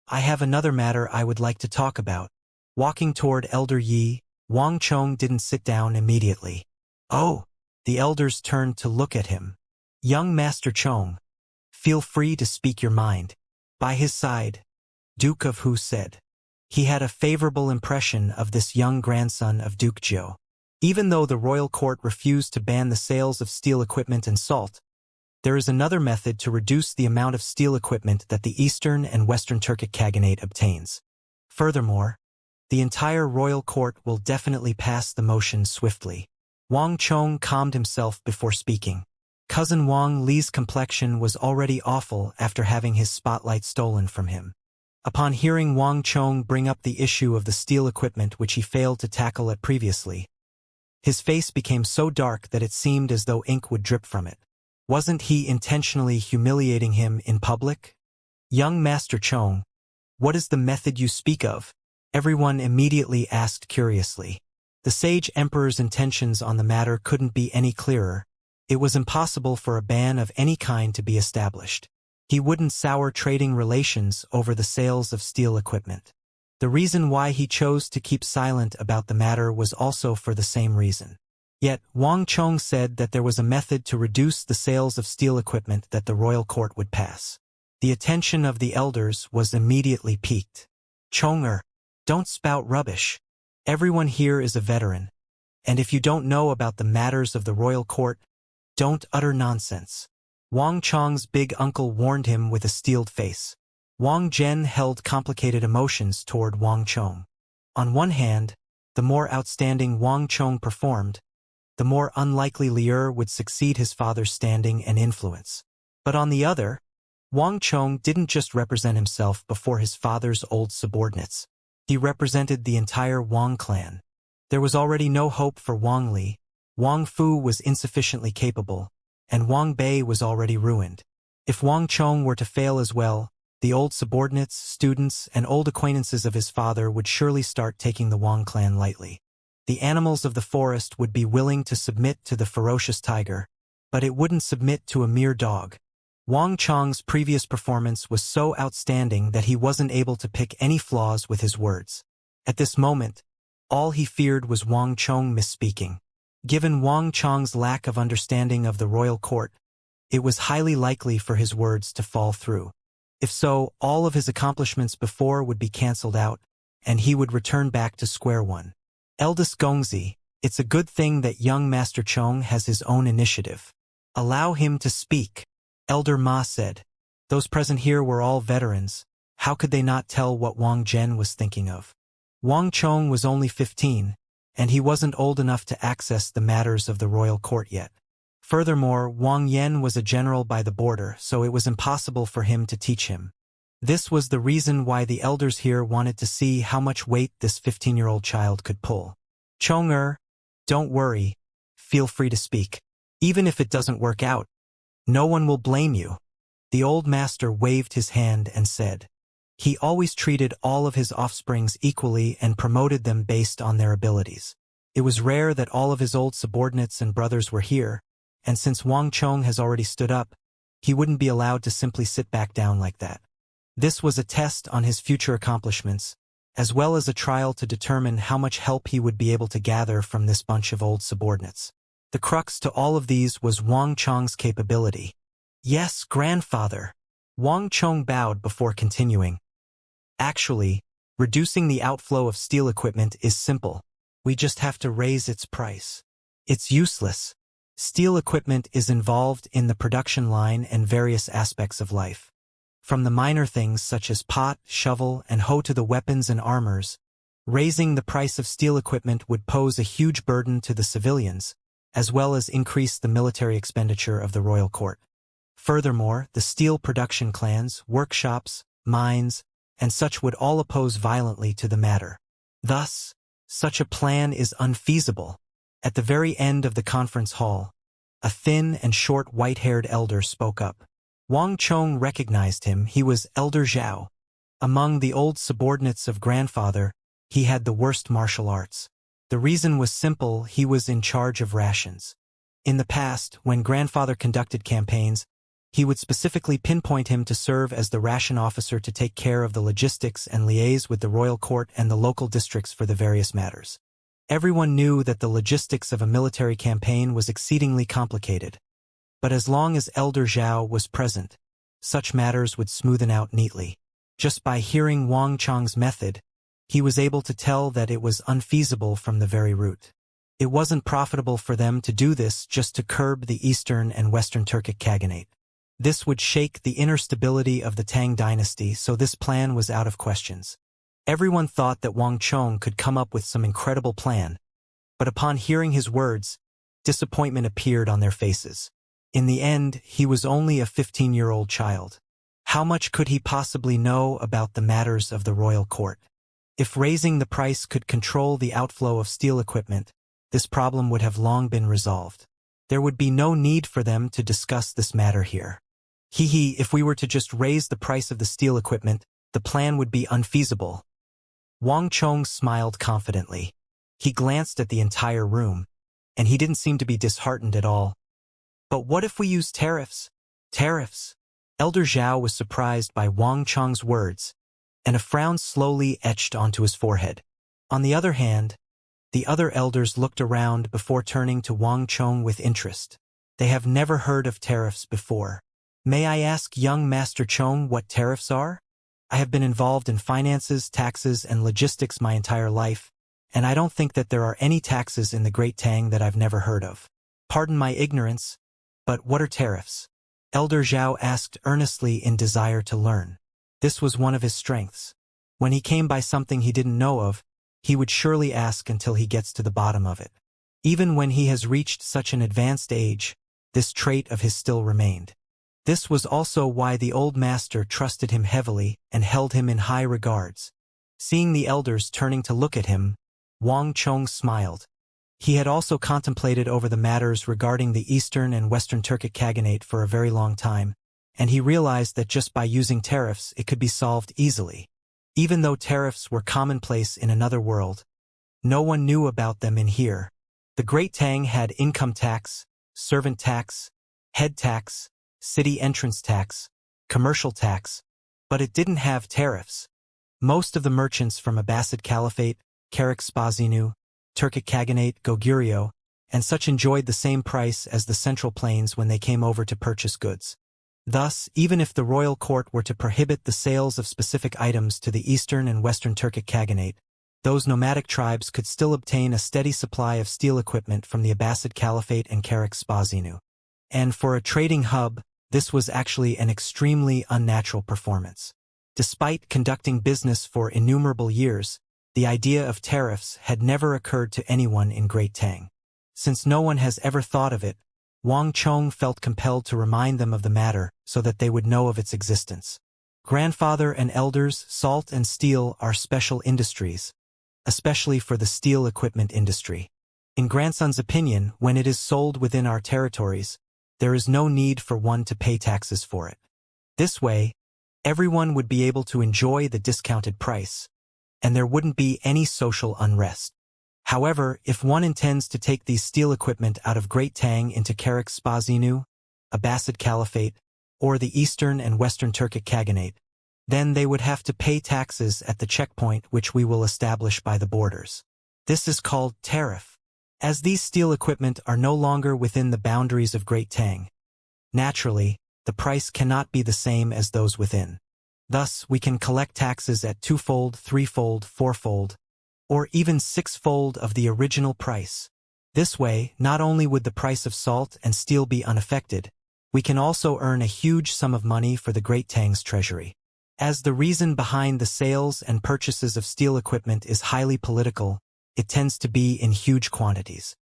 S1: I have another matter I would like to talk about. Walking toward Elder Yi, Wang Chong didn't sit down immediately. Oh, the elders turned to look at him. Young Master Chong, feel free to speak your mind. By his side, Duke of Hu said. He had a favorable impression of this young grandson of Duke Jiu. Even though the royal court refused to ban the sales of steel equipment and salt, there is another method to reduce the amount of steel equipment that the Eastern and Western Turkic Khaganate obtains. Furthermore, the entire royal court will definitely pass the motion swiftly. Wang Chong calmed himself before speaking. Cousin Wang Li's complexion was already awful after having his spotlight stolen from him. Upon hearing Wang Chong bring up the issue of the steel equipment which he failed to tackle at previously, his face became so dark that it seemed as though ink would drip from it. Wasn't he intentionally humiliating him in public? Young Master Chong, what is the method you speak of? Everyone immediately asked curiously. The sage emperor's intentions on the matter couldn't be any clearer. It was impossible for a ban of any kind to be established. He wouldn't sour trading relations over the sales of steel equipment. The reason why he chose to keep silent about the matter was also for the same reason. Yet, Wang Chong said that there was a method to reduce the sales of steel equipment that the royal court would pass. The attention of the elders was immediately piqued. Chong-er, don't spout rubbish. Everyone here is a veteran. And if you don't know about the matters of the royal court, don't utter nonsense. Wang Chong's big uncle warned him with a steeled face. Wang Zhen held complicated emotions toward Wang Chong. On one hand, the more outstanding Wang Chong performed, the more unlikely Liu would succeed his father's standing and influence. But on the other, Wang Chong didn't just represent himself before his father's old subordinates. He represented the entire Wang clan. There was already no hope for Wang Li. Wang Fu was insufficiently capable, and Wang Bei was already ruined. If Wang Chong were to fail as well, the old subordinates, students, and old acquaintances of his father would surely start taking the Wang clan lightly. The animals of the forest would be willing to submit to the ferocious tiger, but it wouldn't submit to a mere dog. Wang Chong's previous performance was so outstanding that he wasn't able to pick any flaws with his words. At this moment, all he feared was Wang Chong misspeaking. Given Wang Chong's lack of understanding of the royal court, it was highly likely for his words to fall through. If so, all of his accomplishments before would be cancelled out, and he would return back to square one. Eldest Gongzi, it's a good thing that young Master Chong has his own initiative. Allow him to speak, Elder Ma said. Those present here were all veterans. How could they not tell what Wang Zhen was thinking of? Wang Chong was only 15, and he wasn't old enough to access the matters of the royal court yet. Furthermore, Wang Yan was a general by the border, so it was impossible for him to teach him. This was the reason why the elders here wanted to see how much weight this 15-year-old child could pull. Chong-er, don't worry. Feel free to speak. Even if it doesn't work out, no one will blame you. The old master waved his hand and said. He always treated all of his offsprings equally and promoted them based on their abilities. It was rare that all of his old subordinates and brothers were here, and since Wang Chong has already stood up, he wouldn't be allowed to simply sit back down like that. This was a test on his future accomplishments, as well as a trial to determine how much help he would be able to gather from this bunch of old subordinates. The crux to all of these was Wang Chong's capability. Yes, grandfather. Wang Chong bowed before continuing. Actually, reducing the outflow of steel equipment is simple. We just have to raise its price. It's useless. Steel equipment is involved in the production line and various aspects of life. From the minor things such as pot, shovel, and hoe to the weapons and armors, raising the price of steel equipment would pose a huge burden to the civilians, as well as increase the military expenditure of the royal court. Furthermore, the steel production clans, workshops, mines, and such would all oppose violently to the matter. Thus, such a plan is unfeasible. At the very end of the conference hall, a thin and short white-haired elder spoke up. Wang Chong recognized him. He was Elder Zhao. Among the old subordinates of grandfather, he had the worst martial arts. The reason was simple: he was in charge of rations. In the past, when grandfather conducted campaigns, he would specifically pinpoint him to serve as the ration officer to take care of the logistics and liaise with the royal court and the local districts for the various matters. Everyone knew that the logistics of a military campaign was exceedingly complicated. But as long as Elder Zhao was present, such matters would smoothen out neatly. Just by hearing Wang Chong's method, he was able to tell that it was unfeasible from the very root. It wasn't profitable for them to do this just to curb the Eastern and Western Turkic Khaganate. This would shake the inner stability of the Tang dynasty, so this plan was out of questions. Everyone thought that Wang Chong could come up with some incredible plan, but upon hearing his words, disappointment appeared on their faces. In the end, he was only a 15-year-old child. How much could he possibly know about the matters of the royal court? If raising the price could control the outflow of steel equipment, this problem would have long been resolved. There would be no need for them to discuss this matter here. If we were to just raise the price of the steel equipment, the plan would be unfeasible. Wang Chong smiled confidently. He glanced at the entire room, and he didn't seem to be disheartened at all. But what if we use tariffs? Tariffs? Elder Zhao was surprised by Wang Chong's words, and a frown slowly etched onto his forehead. On the other hand, the other elders looked around before turning to Wang Chong with interest. They have never heard of tariffs before. May I ask young Master Chong what tariffs are? I have been involved in finances, taxes, and logistics my entire life, and I don't think that there are any taxes in the Great Tang that I've never heard of. Pardon my ignorance, but what are tariffs? Elder Zhao asked earnestly in desire to learn. This was one of his strengths. When he came by something he didn't know of, he would surely ask until he gets to the bottom of it. Even when he has reached such an advanced age, this trait of his still remained. This was also why the old master trusted him heavily and held him in high regards. Seeing the elders turning to look at him, Wang Chong smiled. He had also contemplated over the matters regarding the Eastern and Western Turkic Khaganate for a very long time, and he realized that just by using tariffs it could be solved easily. Even though tariffs were commonplace in another world, no one knew about them in here. The Great Tang had income tax, servant tax, head tax, city entrance tax, commercial tax, but it didn't have tariffs. Most of the merchants from Abbasid Caliphate, Charax-Spazinu, Turkic Khaganate, Goguryeo, and such enjoyed the same price as the Central Plains when they came over to purchase goods. Thus, even if the royal court were to prohibit the sales of specific items to the Eastern and Western Turkic Khaganate, those nomadic tribes could still obtain a steady supply of steel equipment from the Abbasid Caliphate and Charax-Spazinu. And for a trading hub, this was actually an extremely unnatural performance. Despite conducting business for innumerable years, the idea of tariffs had never occurred to anyone in Great Tang. Since no one has ever thought of it, Wang Chong felt compelled to remind them of the matter so that they would know of its existence. Grandfather and elders, salt and steel are special industries, especially for the steel equipment industry. In grandson's opinion, when it is sold within our territories, there is no need for one to pay taxes for it. This way, everyone would be able to enjoy the discounted price, and there wouldn't be any social unrest. However, if one intends to take these steel equipment out of Great Tang into Charax-Spazinu, Abbasid Caliphate, or the Eastern and Western Turkic Khaganate, then they would have to pay taxes at the checkpoint which we will establish by the borders. This is called tariff. As these steel equipment are no longer within the boundaries of Great Tang, naturally, the price cannot be the same as those within. Thus, we can collect taxes at twofold, threefold, fourfold, or even sixfold of the original price. This way, not only would the price of salt and steel be unaffected, we can also earn a huge sum of money for the Great Tang's treasury. As the reason behind the sales and purchases of steel equipment is highly political, it tends to be in huge quantities.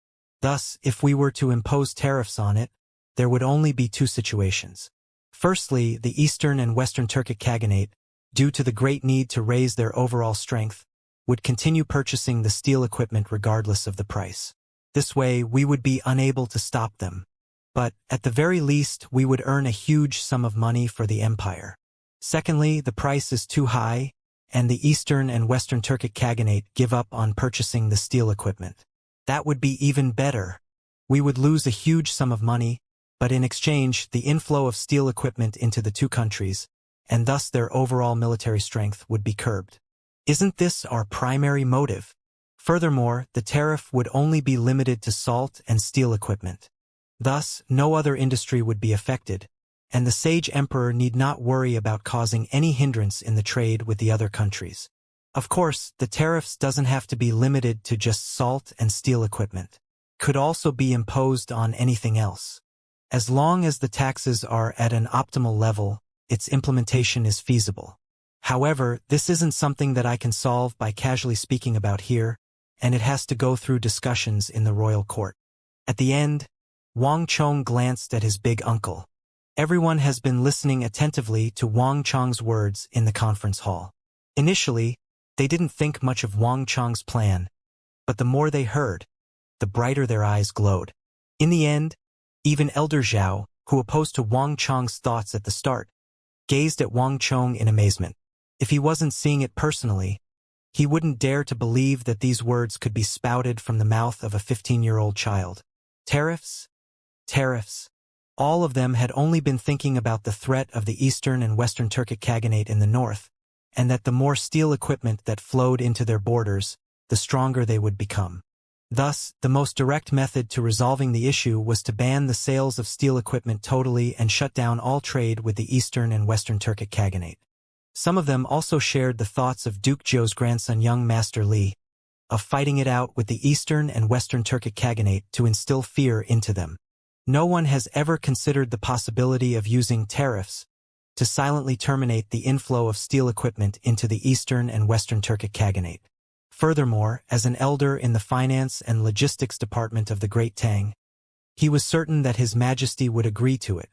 S1: Thus, if we were to impose tariffs on it, there would only be two situations. Firstly, the Eastern and Western Turkic Khaganate, due to the great need to raise their overall strength, would continue purchasing the steel equipment regardless of the price. This way, we would be unable to stop them. But, at the very least, we would earn a huge sum of money for the empire. Secondly, the price is too high, and the Eastern and Western Turkic Khaganate give up on purchasing the steel equipment. That would be even better. We would lose a huge sum of money, but in exchange, the inflow of steel equipment into the two countries, and thus their overall military strength, would be curbed. Isn't this our primary motive? Furthermore, the tariff would only be limited to salt and steel equipment. Thus, no other industry would be affected, and the sage emperor need not worry about causing any hindrance in the trade with the other countries. Of course, the tariffs doesn't have to be limited to just salt and steel equipment. Could also be imposed on anything else. As long as the taxes are at an optimal level, its implementation is feasible. However, this isn't something that I can solve by casually speaking about here, and it has to go through discussions in the royal court. At the end, Wang Chong glanced at his big uncle. Everyone has been listening attentively to Wang Chong's words in the conference hall. Initially, they didn't think much of Wang Chong's plan, but the more they heard, the brighter their eyes glowed. In the end, even Elder Zhao, who opposed to Wang Chong's thoughts at the start, gazed at Wang Chong in amazement. If he wasn't seeing it personally, he wouldn't dare to believe that these words could be spouted from the mouth of a 15-year-old child. Tariffs? Tariffs. All of them had only been thinking about the threat of the Eastern and Western Turkic Khaganate in the north, and that the more steel equipment that flowed into their borders, the stronger they would become. Thus, the most direct method to resolving the issue was to ban the sales of steel equipment totally and shut down all trade with the Eastern and Western Turkic Khaganate. Some of them also shared the thoughts of Duke Zhou's grandson young Master Li, of fighting it out with the Eastern and Western Turkic Khaganate to instill fear into them. No one has ever considered the possibility of using tariffs to silently terminate the inflow of steel equipment into the Eastern and Western Turkic Khaganate. Furthermore, as an elder in the finance and logistics department of the Great Tang, he was certain that His Majesty would agree to it.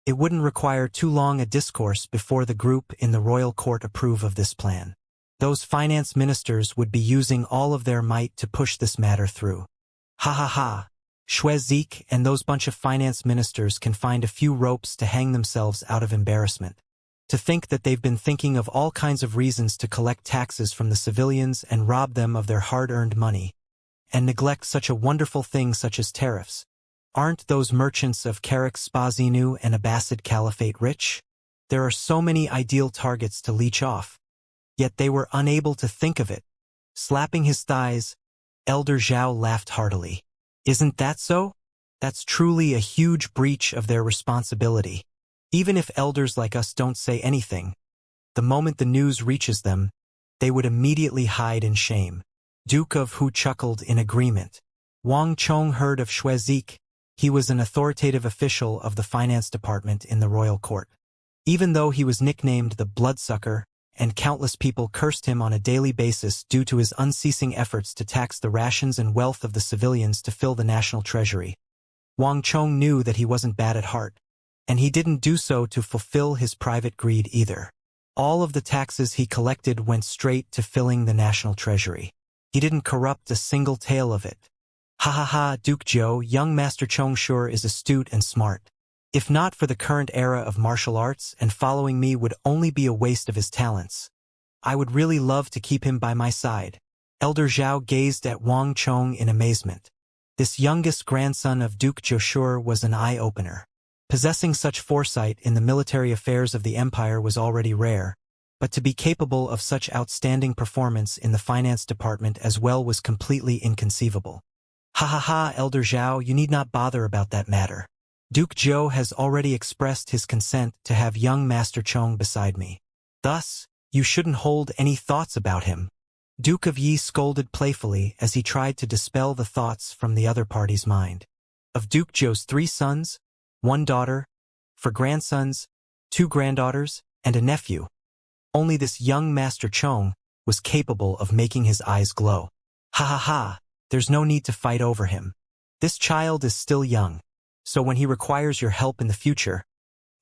S1: It wouldn't require too long a discourse before the group in the royal court approve of this plan. Those finance ministers would be using all of their might to push this matter through. Ha ha ha! Shwezik and those bunch of finance ministers can find a few ropes to hang themselves out of embarrassment. To think that they've been thinking of all kinds of reasons to collect taxes from the civilians and rob them of their hard-earned money, and neglect such a wonderful thing such as tariffs. Aren't those merchants of Karak Spazinu and Abbasid Caliphate rich? There are so many ideal targets to leech off. Yet they were unable to think of it. Slapping his thighs, Elder Zhao laughed heartily. Isn't that so? That's truly a huge breach of their responsibility. Even if elders like us don't say anything, the moment the news reaches them, they would immediately hide in shame. Duke of Hu chuckled in agreement. Wang Chong heard of Shwezik. He was an authoritative official of the finance department in the royal court. Even though he was nicknamed the Bloodsucker, and countless people cursed him on a daily basis due to his unceasing efforts to tax the rations and wealth of the civilians to fill the national treasury, Wang Chong knew that he wasn't bad at heart. And he didn't do so to fulfill his private greed either. All of the taxes he collected went straight to filling the national treasury. He didn't corrupt a single tael of it. Ha ha ha, Duke Zhou, young Master Chong sure is astute and smart. If not for the current era of martial arts, and following me would only be a waste of his talents. I would really love to keep him by my side. Elder Zhao gazed at Wang Chong in amazement. This youngest grandson of Duke Joshua was an eye-opener. Possessing such foresight in the military affairs of the empire was already rare, but to be capable of such outstanding performance in the finance department as well was completely inconceivable. Ha ha ha, Elder Zhao, you need not bother about that matter. Duke Zhou has already expressed his consent to have young Master Chong beside me. Thus, you shouldn't hold any thoughts about him. Duke of Yi scolded playfully as he tried to dispel the thoughts from the other party's mind. Of Duke Zhou's 3 sons, 1 daughter, 4 grandsons, 2 granddaughters, and a nephew. Only this young Master Chong was capable of making his eyes glow. Ha ha ha, there's no need to fight over him. This child is still young, so when he requires your help in the future,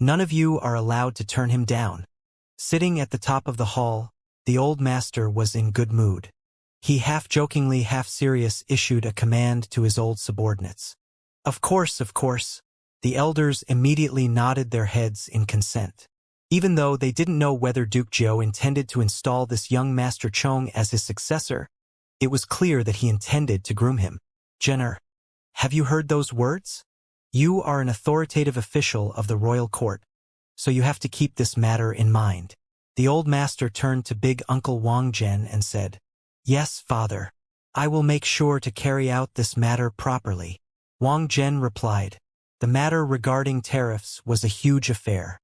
S1: none of you are allowed to turn him down. Sitting at the top of the hall, the old master was in good mood. He half-jokingly, half-serious issued a command to his old subordinates. Of course, of course. The elders immediately nodded their heads in consent. Even though they didn't know whether Duke Zhou intended to install this young Master Chong as his successor, it was clear that he intended to groom him. Jenner, have you heard those words? You are an authoritative official of the royal court, so you have to keep this matter in mind. The old master turned to big Uncle Wang Zhen and said, Yes, father. I will make sure to carry out this matter properly. Wang Zhen replied. The matter regarding tariffs was a huge affair.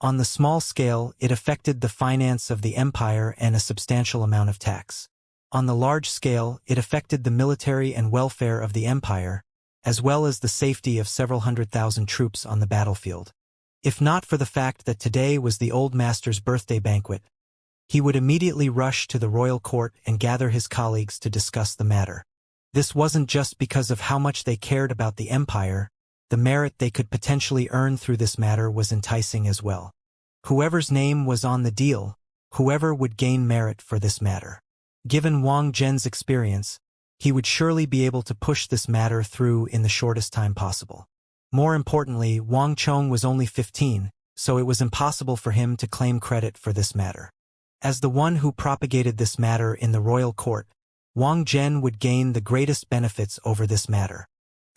S1: On the small scale, it affected the finance of the empire and a substantial amount of tax. On the large scale, it affected the military and welfare of the empire, as well as the safety of several 100,000 troops on the battlefield. If not for the fact that today was the old master's birthday banquet, he would immediately rush to the royal court and gather his colleagues to discuss the matter. This wasn't just because of how much they cared about the empire. The merit they could potentially earn through this matter was enticing as well. Whoever's name was on the deal, whoever would gain merit for this matter. Given Wang Zhen's experience, he would surely be able to push this matter through in the shortest time possible. More importantly, Wang Chong was only 15, so it was impossible for him to claim credit for this matter. As the one who propagated this matter in the royal court, Wang Zhen would gain the greatest benefits over this matter.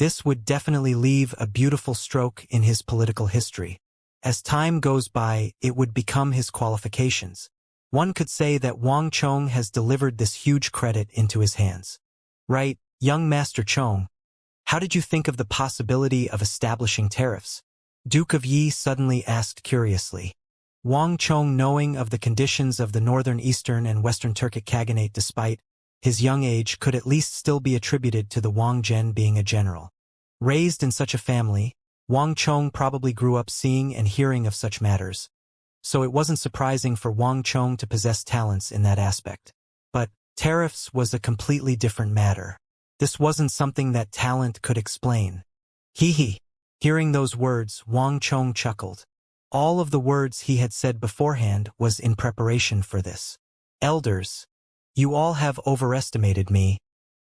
S1: This would definitely leave a beautiful stroke in his political history. As time goes by, it would become his qualifications. One could say that Wang Chong has delivered this huge credit into his hands. Right, young Master Chong, how did you think of the possibility of establishing tariffs? Duke of Yi suddenly asked curiously. Wang Chong, knowing of the conditions of the northern, eastern, and western Turkic Khaganate despite his young age, could at least still be attributed to the Wang Zhen being a general. Raised in such a family, Wang Chong probably grew up seeing and hearing of such matters. So it wasn't surprising for Wang Chong to possess talents in that aspect. But tariffs was a completely different matter. This wasn't something that talent could explain. Hee. Hearing those words, Wang Chong chuckled. All of the words he had said beforehand was in preparation for this. Elders, you all have overestimated me.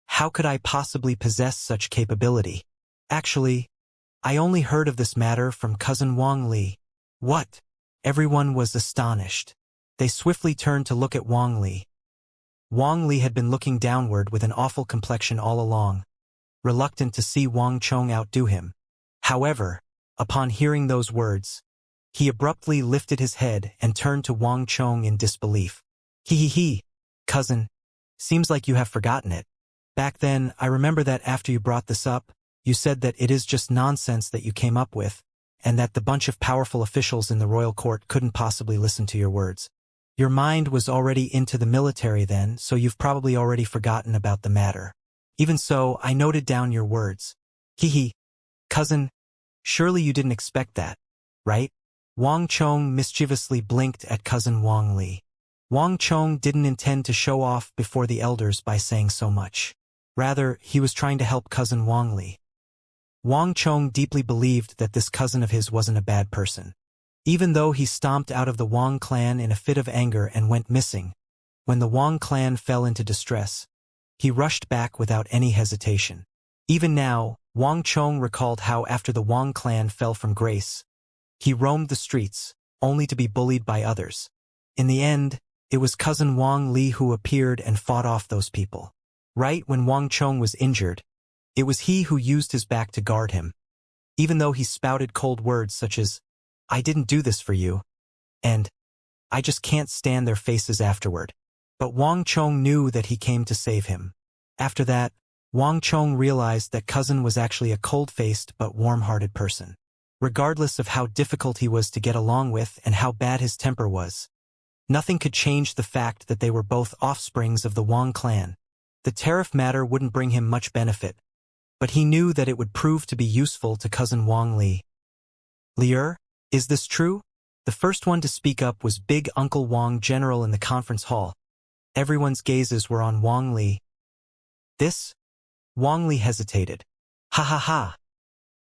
S1: How could I possibly possess such capability? Actually, I only heard of this matter from cousin Wang Li. What? Everyone was astonished. They swiftly turned to look at Wang Li. Wang Li had been looking downward with an awful complexion all along, reluctant to see Wang Chong outdo him. However, upon hearing those words, he abruptly lifted his head and turned to Wang Chong in disbelief. He, cousin, seems like you have forgotten it. Back then, I remember that after you brought this up, you said that it is just nonsense that you came up with, and that the bunch of powerful officials in the royal court couldn't possibly listen to your words. Your mind was already into the military then, so you've probably already forgotten about the matter. Even so, I noted down your words. Cousin, surely you didn't expect that, right? Wang Chong mischievously blinked at cousin Wang Li. Wang Chong didn't intend to show off before the elders by saying so much. Rather, he was trying to help cousin Wang Li. Wang Chong deeply believed that this cousin of his wasn't a bad person. Even though he stomped out of the Wang clan in a fit of anger and went missing, when the Wang clan fell into distress, he rushed back without any hesitation. Even now, Wang Chong recalled how after the Wang clan fell from grace, he roamed the streets, only to be bullied by others. In the end, it was cousin Wang Li who appeared and fought off those people. Right when Wang Chong was injured, it was he who used his back to guard him. Even though he spouted cold words such as, "I didn't do this for you," and "I just can't stand their faces afterward." But Wang Chong knew that he came to save him. After that, Wang Chong realized that cousin was actually a cold-faced but warm-hearted person. Regardless of how difficult he was to get along with and how bad his temper was, nothing could change the fact that they were both offsprings of the Wang clan. The tariff matter wouldn't bring him much benefit, but he knew that it would prove to be useful to cousin Wang Li. "Lier, is this true?" The first one to speak up was Big Uncle Wang, general in the conference hall. Everyone's gazes were on Wang Li. "This?" Wang Li hesitated. Ha.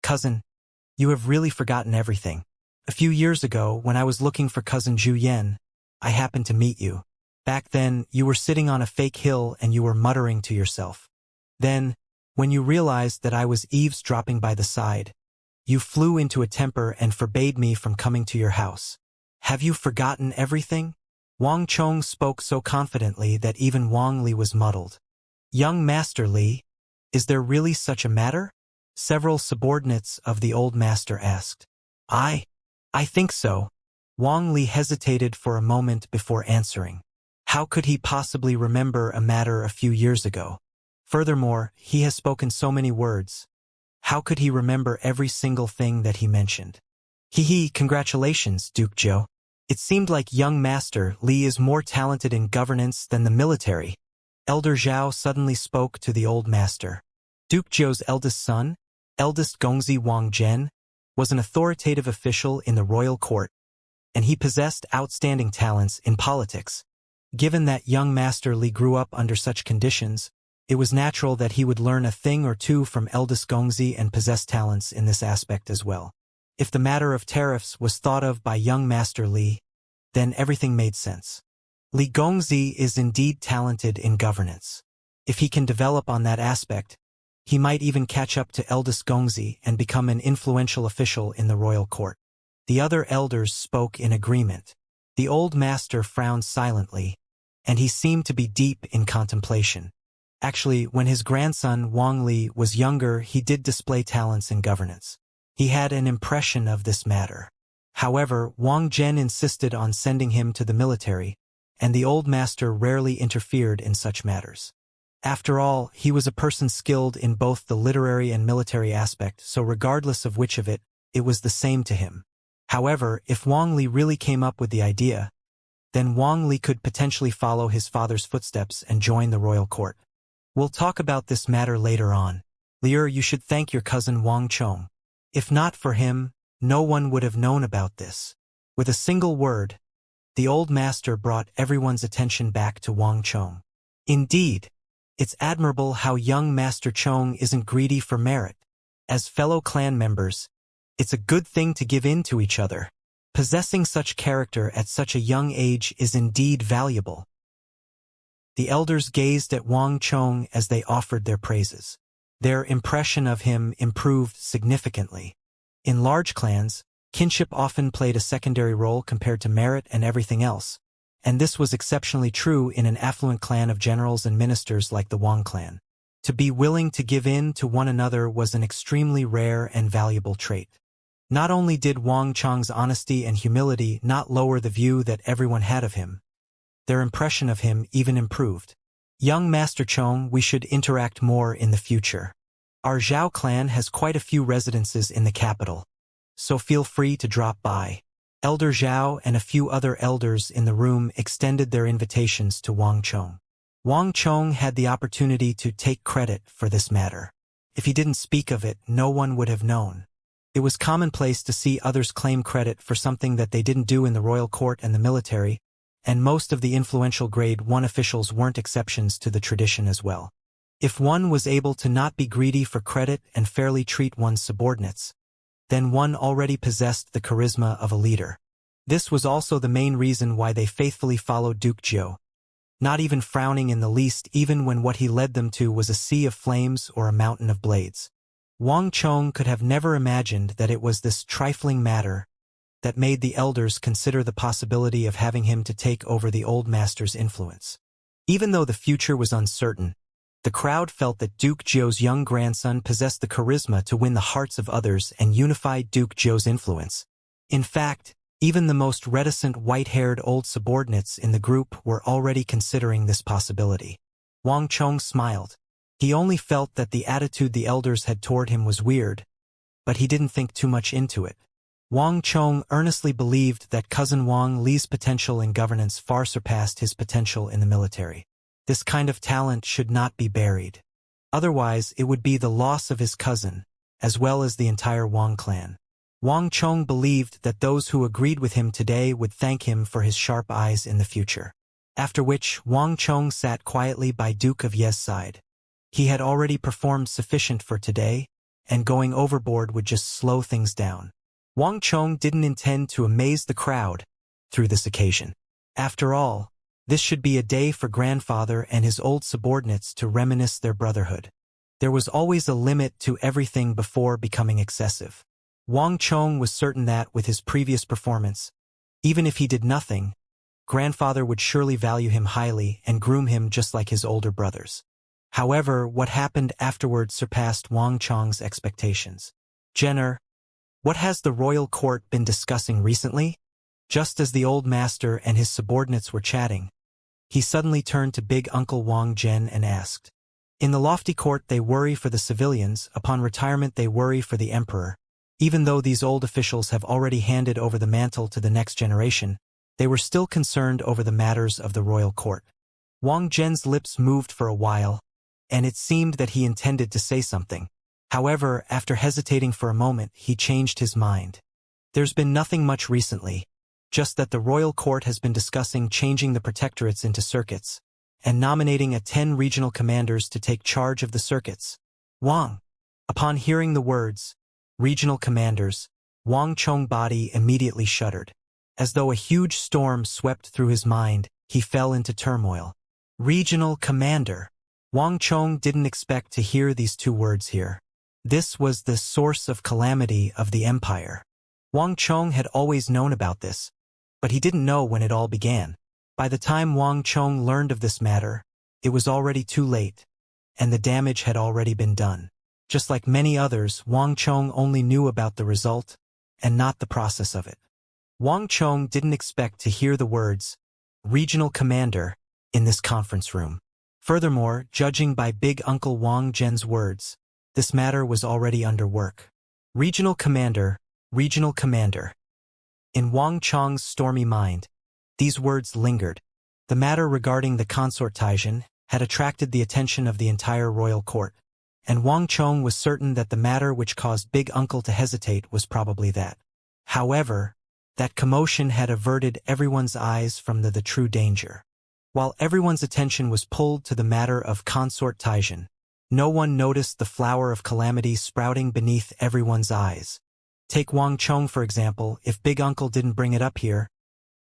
S1: Cousin, you have really forgotten everything. A few years ago, when I was looking for cousin Zhu Yan, I happened to meet you. Back then, you were sitting on a fake hill and you were muttering to yourself. Then, when you realized that I was eavesdropping by the side, you flew into a temper and forbade me from coming to your house. Have you forgotten everything? Wang Chong spoke so confidently that even Wang Li was muddled. Young Master Li, is there really such a matter? Several subordinates of the old master asked. I think so. Wang Li hesitated for a moment before answering. How could he possibly remember a matter a few years ago? Furthermore, he has spoken so many words. How could he remember every single thing that he mentioned? Congratulations, Duke Zhou. It seemed like young Master Li is more talented in governance than the military. Elder Zhao suddenly spoke to the old master. Duke Zhou's eldest son, eldest Gongzi Wang Zhen, was an authoritative official in the royal court, and he possessed outstanding talents in politics. Given that young Master Li grew up under such conditions, it was natural that he would learn a thing or two from eldest Gongzi and possess talents in this aspect as well. If the matter of tariffs was thought of by young Master Li, then everything made sense. Li Gongzi is indeed talented in governance. If he can develop on that aspect, he might even catch up to eldest Gongzi and become an influential official in the royal court. The other elders spoke in agreement. The old master frowned silently, and he seemed to be deep in contemplation. Actually, when his grandson Wang Li was younger, he did display talents in governance. He had an impression of this matter. However, Wang Zhen insisted on sending him to the military, and the old master rarely interfered in such matters. After all, he was a person skilled in both the literary and military aspect, so regardless of which of it, it was the same to him. However, if Wang Li really came up with the idea, then Wang Li could potentially follow his father's footsteps and join the royal court. We'll talk about this matter later on. Lier, you should thank your cousin Wang Chong. If not for him, no one would have known about this. With a single word, the old master brought everyone's attention back to Wang Chong. Indeed, it's admirable how young Master Chong isn't greedy for merit. As fellow clan members, it's a good thing to give in to each other. Possessing such character at such a young age is indeed valuable. The elders gazed at Wang Chong as they offered their praises. Their impression of him improved significantly. In large clans, kinship often played a secondary role compared to merit and everything else, and this was exceptionally true in an affluent clan of generals and ministers like the Wang clan. To be willing to give in to one another was an extremely rare and valuable trait. Not only did Wang Chong's honesty and humility not lower the view that everyone had of him, their impression of him even improved. Young Master Chong, we should interact more in the future. Our Zhao clan has quite a few residences in the capital, so feel free to drop by. Elder Zhao and a few other elders in the room extended their invitations to Wang Chong. Wang Chong had the opportunity to take credit for this matter. If he didn't speak of it, no one would have known. It was commonplace to see others claim credit for something that they didn't do in the royal court and the military, and most of the influential grade 1 officials weren't exceptions to the tradition as well. If one was able to not be greedy for credit and fairly treat one's subordinates, then one already possessed the charisma of a leader. This was also the main reason why they faithfully followed Duke Jiu, not even frowning in the least even when what he led them to was a sea of flames or a mountain of blades. Wang Chong could have never imagined that it was this trifling matter that made the elders consider the possibility of having him to take over the old master's influence. Even though the future was uncertain, the crowd felt that Duke Jiu's young grandson possessed the charisma to win the hearts of others and unify Duke Jiu's influence. In fact, even the most reticent white-haired old subordinates in the group were already considering this possibility. Wang Chong smiled. He only felt that the attitude the elders had toward him was weird, but he didn't think too much into it. Wang Chong earnestly believed that cousin Wang Li's potential in governance far surpassed his potential in the military. This kind of talent should not be buried. Otherwise, it would be the loss of his cousin, as well as the entire Wang clan. Wang Chong believed that those who agreed with him today would thank him for his sharp eyes in the future. After which, Wang Chong sat quietly by Duke of Ye's side. He had already performed sufficient for today, and going overboard would just slow things down. Wang Chong didn't intend to amaze the crowd through this occasion. After all, this should be a day for grandfather and his old subordinates to reminisce their brotherhood. There was always a limit to everything before becoming excessive. Wang Chong was certain that, with his previous performance, even if he did nothing, grandfather would surely value him highly and groom him just like his older brothers. However, what happened afterwards surpassed Wang Chong's expectations. Jenner, what has the royal court been discussing recently? Just as the old master and his subordinates were chatting, he suddenly turned to big uncle Wang Zhen and asked. In the lofty court they worry for the civilians, upon retirement they worry for the emperor. Even though these old officials have already handed over the mantle to the next generation, they were still concerned over the matters of the royal court. Wang Zhen's lips moved for a while, and it seemed that he intended to say something. However, after hesitating for a moment, he changed his mind. There's been nothing much recently, just that the royal court has been discussing changing the protectorates into circuits, and nominating 10 regional commanders to take charge of the circuits. Wang. Upon hearing the words, regional commanders, Wang Chong's body immediately shuddered. As though a huge storm swept through his mind, he fell into turmoil. Regional commander. Wang Chong didn't expect to hear these two words here. This was the source of calamity of the empire. Wang Chong had always known about this, but he didn't know when it all began. By the time Wang Chong learned of this matter, it was already too late. and the damage had already been done. Just like many others, Wang Chong only knew about the result, and not the process of it. Wang Chong didn't expect to hear the words, "Regional Commander," in this conference room. Furthermore, judging by Big Uncle Wang Zhen's words, this matter was already under work. Regional Commander, Regional Commander. In Wang Chong's stormy mind, these words lingered. The matter regarding the consortation had attracted the attention of the entire royal court, and Wang Chong was certain that the matter which caused Big Uncle to hesitate was probably that. However, that commotion had averted everyone's eyes from the true danger. While everyone's attention was pulled to the matter of consort Taizhen, no one noticed the flower of calamity sprouting beneath everyone's eyes. Take Wang Chong for example. If Big Uncle didn't bring it up here,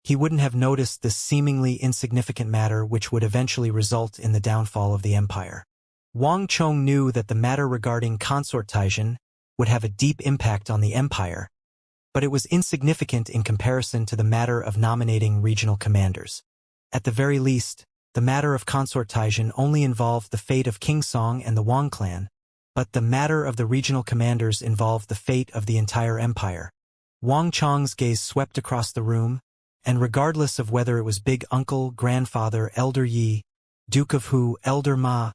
S1: he wouldn't have noticed this seemingly insignificant matter which would eventually result in the downfall of the empire. Wang Chong knew that the matter regarding consort Taizhen would have a deep impact on the empire, but it was insignificant in comparison to the matter of nominating regional commanders. At the very least, the matter of consort Taizhen only involved the fate of King Song and the Wang clan, but the matter of the regional commanders involved the fate of the entire empire. Wang Chong's gaze swept across the room, and regardless of whether it was Big Uncle, Grandfather, Elder Yi, Duke of Hu, Elder Ma,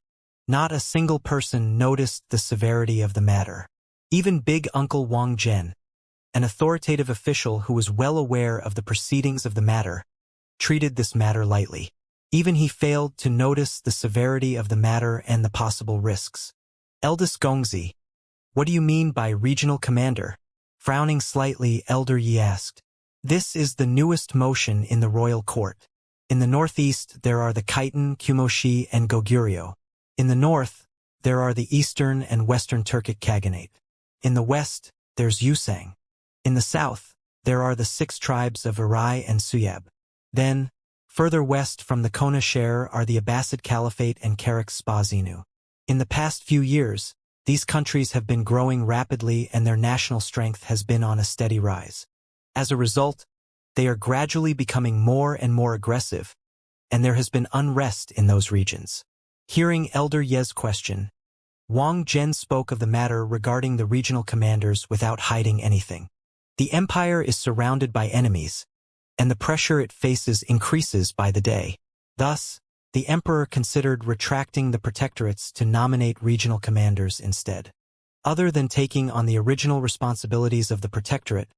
S1: not a single person noticed the severity of the matter. Even Big Uncle Wang Zhen, an authoritative official who was well aware of the proceedings of the matter, treated this matter lightly. Even he failed to notice the severity of the matter and the possible risks. Eldest Gongzi, what do you mean by regional commander? Frowning slightly, Elder Yi asked. This is the newest motion in the royal court. In the northeast there are the Khitan, Kumoshi, and Goguryeo. In the north, there are the eastern and western Turkic Khaganate. In the west, there's Yusang. In the south, there are the 6 tribes of Irai and Suyab. Then, further west from the Kona Sher are the Abbasid Caliphate and Karak Spazinu. In the past few years, these countries have been growing rapidly and their national strength has been on a steady rise. As a result, they are gradually becoming more and more aggressive, and there has been unrest in those regions. Hearing Elder Ye's question, Wang Zhen spoke of the matter regarding the regional commanders without hiding anything. The empire is surrounded by enemies, and the pressure it faces increases by the day. Thus, the emperor considered retracting the protectorates to nominate regional commanders instead. Other than taking on the original responsibilities of the protectorate,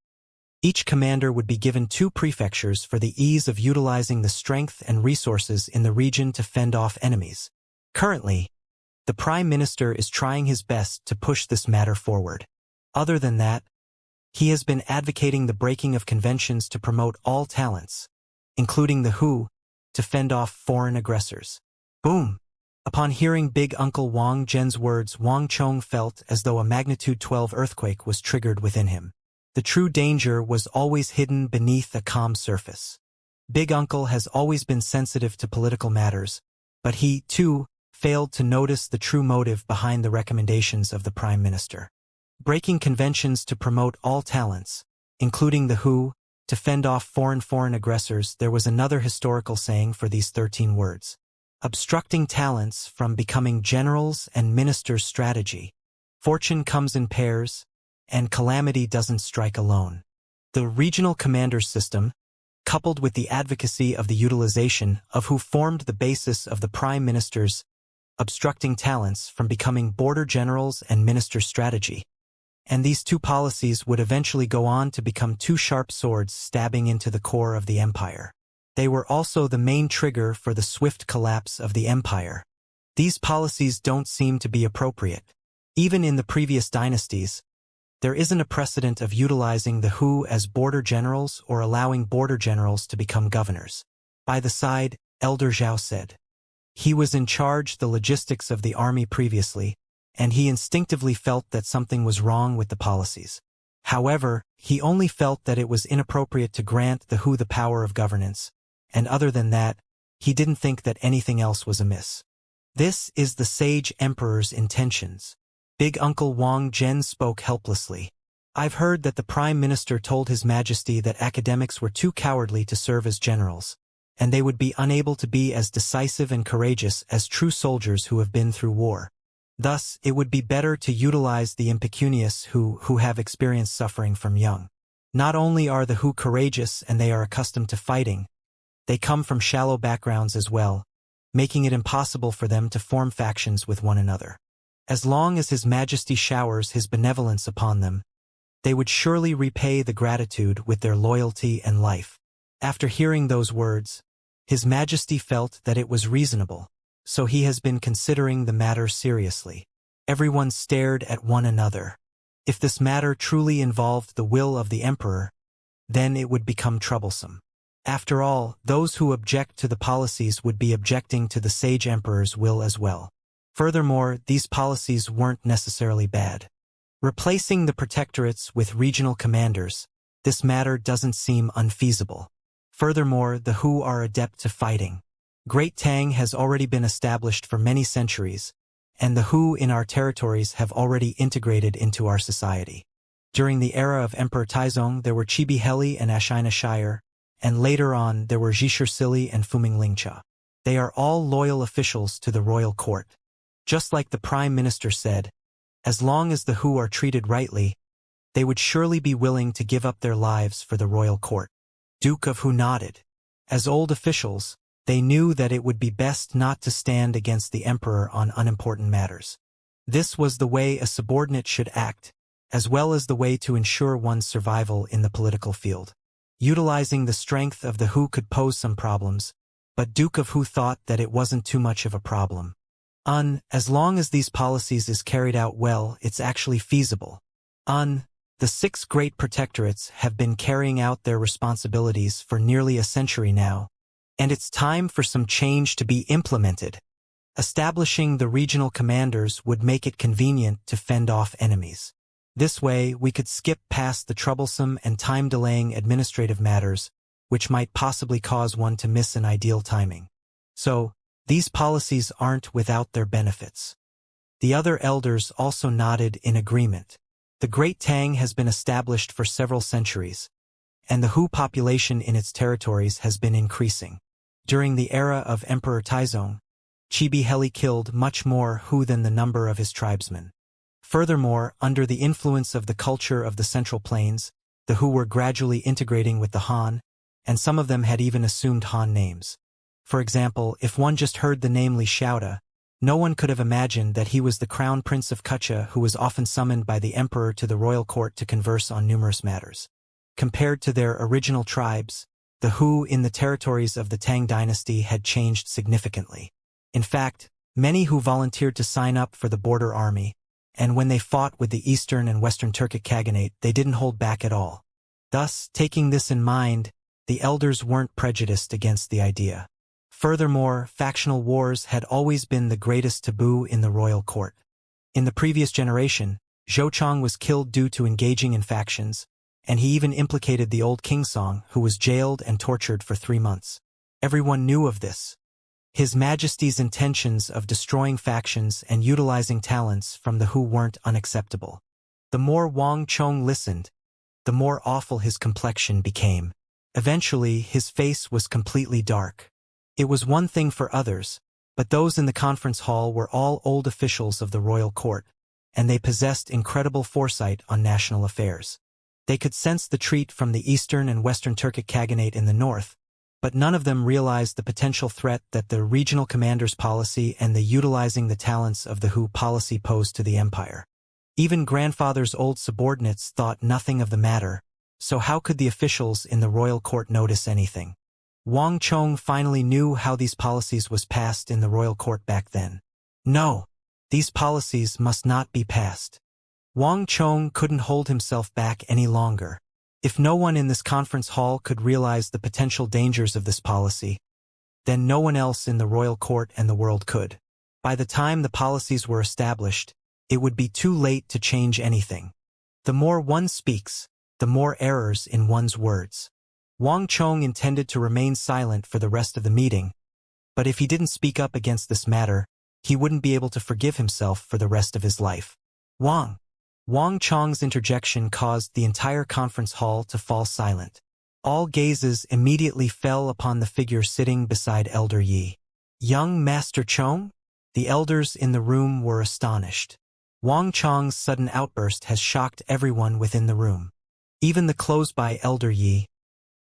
S1: each commander would be given 2 prefectures for the ease of utilizing the strength and resources in the region to fend off enemies. Currently, the Prime Minister is trying his best to push this matter forward. Other than that, he has been advocating the breaking of conventions to promote all talents, including the Hu, to fend off foreign aggressors. Boom! Upon hearing Big Uncle Wang Zhen's words, Wang Chong felt as though a magnitude 12 earthquake was triggered within him. The true danger was always hidden beneath a calm surface. Big Uncle has always been sensitive to political matters, but he, too, failed to notice the true motive behind the recommendations of the Prime Minister. Breaking conventions to promote all talents, including the Hu, to fend off foreign aggressors. There was another historical saying for these 13 words. Obstructing talents from becoming generals and ministers' strategy. Fortune comes in pairs, and calamity doesn't strike alone. The regional commanders system, coupled with the advocacy of the utilization of who formed the basis of the Prime Minister's obstructing talents from becoming border generals and ministers' strategy. And these 2 policies would eventually go on to become 2 sharp swords stabbing into the core of the empire. They were also the main trigger for the swift collapse of the empire. These policies don't seem to be appropriate. Even in the previous dynasties, there isn't a precedent of utilizing the Hu as border generals or allowing border generals to become governors. By the side, Elder Zhao said. He was in charge the logistics of the army previously, and he instinctively felt that something was wrong with the policies. However, he only felt that it was inappropriate to grant the Hu the power of governance, and other than that, he didn't think that anything else was amiss. This is the sage emperor's intentions. Big Uncle Wang Zhen spoke helplessly. I've heard that the Prime Minister told His Majesty that academics were too cowardly to serve as generals, and they would be unable to be as decisive and courageous as true soldiers who have been through war. Thus, it would be better to utilize the impecunious who have experienced suffering from young. Not only are the who courageous and they are accustomed to fighting, they come from shallow backgrounds as well, making it impossible for them to form factions with one another. As long as His Majesty showers His benevolence upon them, they would surely repay the gratitude with their loyalty and life. After hearing those words, His Majesty felt that it was reasonable, so he has been considering the matter seriously. Everyone stared at one another. If this matter truly involved the will of the emperor, then it would become troublesome. After all, those who object to the policies would be objecting to the sage emperor's will as well. Furthermore, these policies weren't necessarily bad. Replacing the protectorates with regional commanders, this matter doesn't seem unfeasible. Furthermore, the who are adept to fighting. Great Tang has already been established for many centuries, and the who in our territories have already integrated into our society. During the era of Emperor Taizong, there were Chibi Heli and Ashina Shire, and later on there were Zhishursili and Fuming Lingcha. They are all loyal officials to the royal court. Just like the Prime Minister said, as long as the who are treated rightly, they would surely be willing to give up their lives for the royal court. Duke of Hu nodded. As old officials, they knew that it would be best not to stand against the emperor on unimportant matters. This was the way a subordinate should act, as well as the way to ensure one's survival in the political field. Utilizing the strength of the who could pose some problems, but Duke of Hu thought that it wasn't too much of a problem. As long as these policies is carried out well, it's actually feasible. The 6 great protectorates have been carrying out their responsibilities for nearly a century now, and it's time for some change to be implemented. Establishing the regional commanders would make it convenient to fend off enemies. This way, we could skip past the troublesome and time-delaying administrative matters, which might possibly cause one to miss an ideal timing. So, these policies aren't without their benefits. The other elders also nodded in agreement. The Great Tang has been established for several centuries, and the Hu population in its territories has been increasing. During the era of Emperor Taizong, Chibi Heli killed much more Hu than the number of his tribesmen. Furthermore, under the influence of the culture of the Central Plains, the Hu were gradually integrating with the Han, and some of them had even assumed Han names. For example, if one just heard the name Li Xiaoda, no one could have imagined that he was the crown prince of Wuxia who was often summoned by the emperor to the royal court to converse on numerous matters. Compared to their original tribes, the Hu in the territories of the Tang dynasty had changed significantly. In fact, many who volunteered to sign up for the border army, and when they fought with the Eastern and Western Turkic Khaganate, they didn't hold back at all. Thus, taking this in mind, the elders weren't prejudiced against the idea. Furthermore, factional wars had always been the greatest taboo in the royal court. In the previous generation, Zhou Chong was killed due to engaging in factions, and he even implicated the old King Song, who was jailed and tortured for 3 months. Everyone knew of this. His Majesty's intentions of destroying factions and utilizing talents from the Hu weren't unacceptable. The more Wang Chong listened, the more awful his complexion became. Eventually, his face was completely dark. It was one thing for others, but those in the conference hall were all old officials of the royal court, and they possessed incredible foresight on national affairs. They could sense the threat from the Eastern and Western Turkic Khaganate in the north, but none of them realized the potential threat that the regional commander's policy and the utilizing the talents of the Hu policy posed to the empire. Even grandfather's old subordinates thought nothing of the matter, so how could the officials in the royal court notice anything? Wang Chong finally knew how these policies was passed in the royal court back then. No, these policies must not be passed. Wang Chong couldn't hold himself back any longer. If no one in this conference hall could realize the potential dangers of this policy, then no one else in the royal court and the world could. By the time the policies were established, it would be too late to change anything. The more one speaks, the more errors in one's words. Wang Chong intended to remain silent for the rest of the meeting, but if he didn't speak up against this matter, he wouldn't be able to forgive himself for the rest of his life. Wang Chong's interjection caused the entire conference hall to fall silent. All gazes immediately fell upon the figure sitting beside Elder Yi. Young Master Chong? The elders in the room were astonished. Wang Chong's sudden outburst has shocked everyone within the room. Even the close-by Elder Yi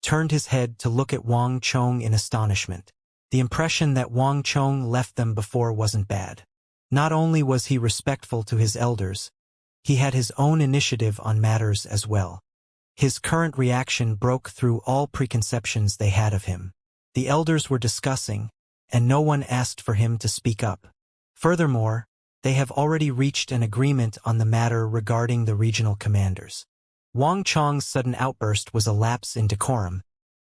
S1: turned his head to look at Wang Chong in astonishment. The impression that Wang Chong left them before wasn't bad. Not only was he respectful to his elders, he had his own initiative on matters as well. His current reaction broke through all preconceptions they had of him. The elders were discussing, and no one asked for him to speak up. Furthermore, they have already reached an agreement on the matter regarding the regional commanders. Wang Chong's sudden outburst was a lapse in decorum,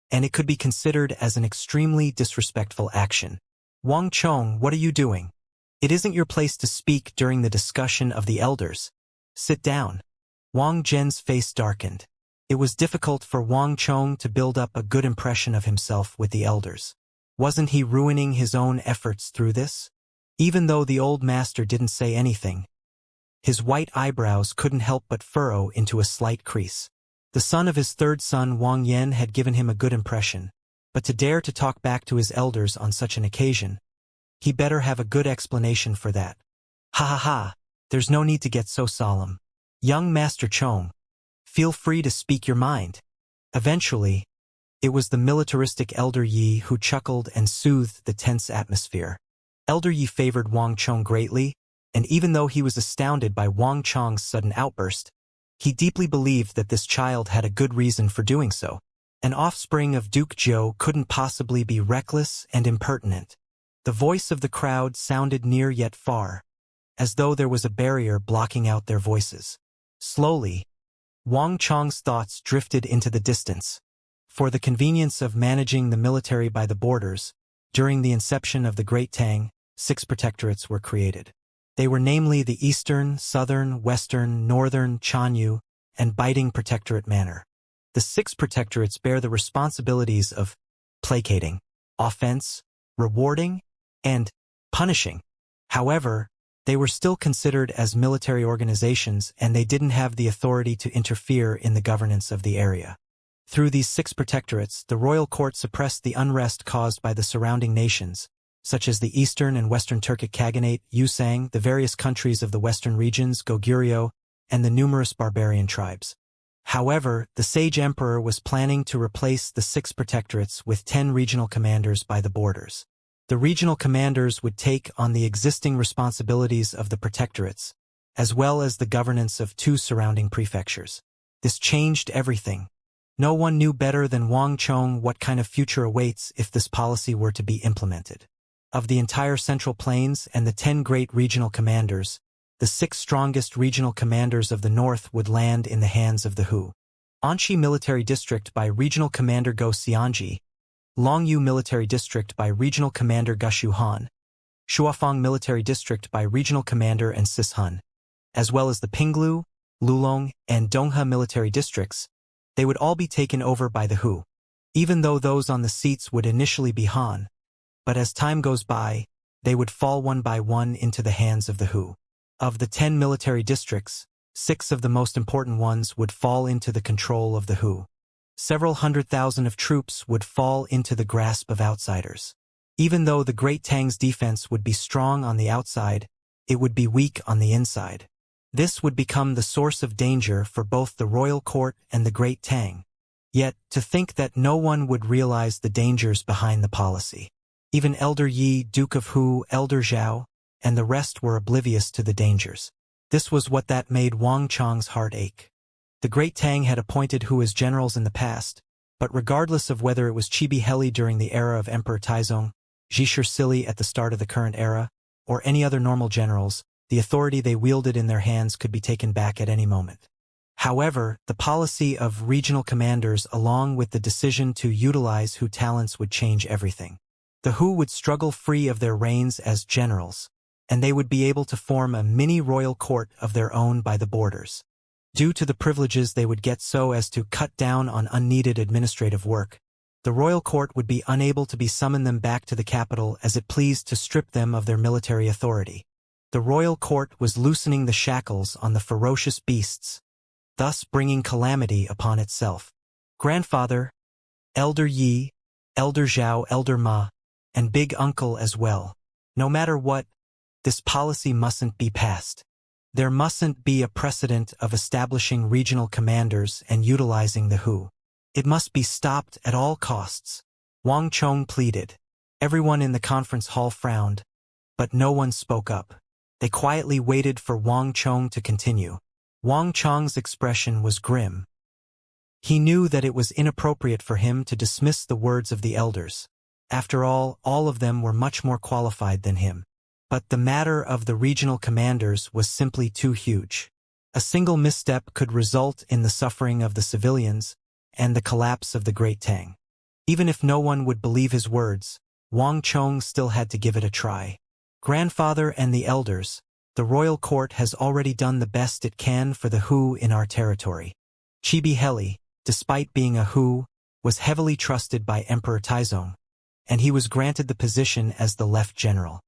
S1: and it could be considered as an extremely disrespectful action. Wang Chong, what are you doing? It isn't your place to speak during the discussion of the elders. Sit down. Wang Zhen's face darkened. It was difficult for Wang Chong to build up a good impression of himself with the elders. Wasn't he ruining his own efforts through this? Even though the old master didn't say anything, his white eyebrows couldn't help but furrow into a slight crease. The son of his third son Wang Yan had given him a good impression, but to dare to talk back to his elders on such an occasion, he better have a good explanation for that. Ha ha ha, there's no need to get so solemn. Young Master Chong, feel free to speak your mind. Eventually, it was the militaristic Elder Yi who chuckled and soothed the tense atmosphere. Elder Yi favored Wang Chong greatly, and even though he was astounded by Wang Chong's sudden outburst, he deeply believed that this child had a good reason for doing so. An offspring of Duke Zhou couldn't possibly be reckless and impertinent. The voice of the crowd sounded near yet far, as though there was a barrier blocking out their voices. Slowly, Wang Chong's thoughts drifted into the distance. For the convenience of managing the military by the borders, during the inception of the Great Tang, 6 protectorates were created. They were namely the Eastern, Southern, Western, Northern, Chanyu, and Biting Protectorate Manor. The 6 protectorates bear the responsibilities of placating, offense, rewarding, and punishing. However, they were still considered as military organizations, and they didn't have the authority to interfere in the governance of the area. Through these 6 protectorates, the royal court suppressed the unrest caused by the surrounding nations, such as the Eastern and Western Turkic Khaganate, Yusang, the various countries of the western regions, Goguryeo, and the numerous barbarian tribes. However, the sage emperor was planning to replace the 6 protectorates with 10 regional commanders by the borders. The regional commanders would take on the existing responsibilities of the protectorates, as well as the governance of 2 surrounding prefectures. This changed everything. No one knew better than Wang Chong what kind of future awaits if this policy were to be implemented. Of the entire Central Plains and the 10 great regional commanders, the 6 strongest regional commanders of the north would land in the hands of the Hu. Anxi Military District by Regional Commander Go Xianxia, Longyu Military District by Regional Commander Gushu Han, Shuafang Military District by Regional Commander and Sis Hun, as well as the Pinglu, Lulong, and Donghe Military Districts. They would all be taken over by the Hu. Even though those on the seats would initially be Han, but as time goes by, they would fall one by one into the hands of the Hu. Of the 10 military districts, 6 of the most important ones would fall into the control of the Hu. Several 100,000 of troops would fall into the grasp of outsiders. Even though the Great Tang's defense would be strong on the outside, it would be weak on the inside. This would become the source of danger for both the royal court and the Great Tang. Yet, to think that no one would realize the dangers behind the policy. Even Elder Yi, Duke of Hu, Elder Zhao, and the rest were oblivious to the dangers. This was what that made Wang Chong's heart ache. The Great Tang had appointed Hu as generals in the past, but regardless of whether it was Chibi Heli during the era of Emperor Taizong, Zhishir Sili at the start of the current era, or any other normal generals, the authority they wielded in their hands could be taken back at any moment. However, the policy of regional commanders along with the decision to utilize Hu talents would change everything. The Hu would struggle free of their reigns as generals, and they would be able to form a mini-royal court of their own by the borders. Due to the privileges they would get so as to cut down on unneeded administrative work, the royal court would be unable to summon them back to the capital as it pleased to strip them of their military authority. The royal court was loosening the shackles on the ferocious beasts, thus bringing calamity upon itself. Grandfather, Elder Yi, Elder Zhao, Elder Ma, and Big Uncle as well. No matter what, this policy mustn't be passed. There mustn't be a precedent of establishing regional commanders and utilizing the WHO. It must be stopped at all costs. Wang Chong pleaded. Everyone in the conference hall frowned, but no one spoke up. They quietly waited for Wang Chong to continue. Wang Chong's expression was grim. He knew that it was inappropriate for him to dismiss the words of the elders. After all of them were much more qualified than him. But the matter of the regional commanders was simply too huge. A single misstep could result in the suffering of the civilians and the collapse of the Great Tang. Even if no one would believe his words, Wang Chong still had to give it a try. Grandfather and the elders, the royal court has already done the best it can for the WHO in our territory. Chibi Heli, despite being a WHO, was heavily trusted by Emperor Taizong, and he was granted the position as the left general.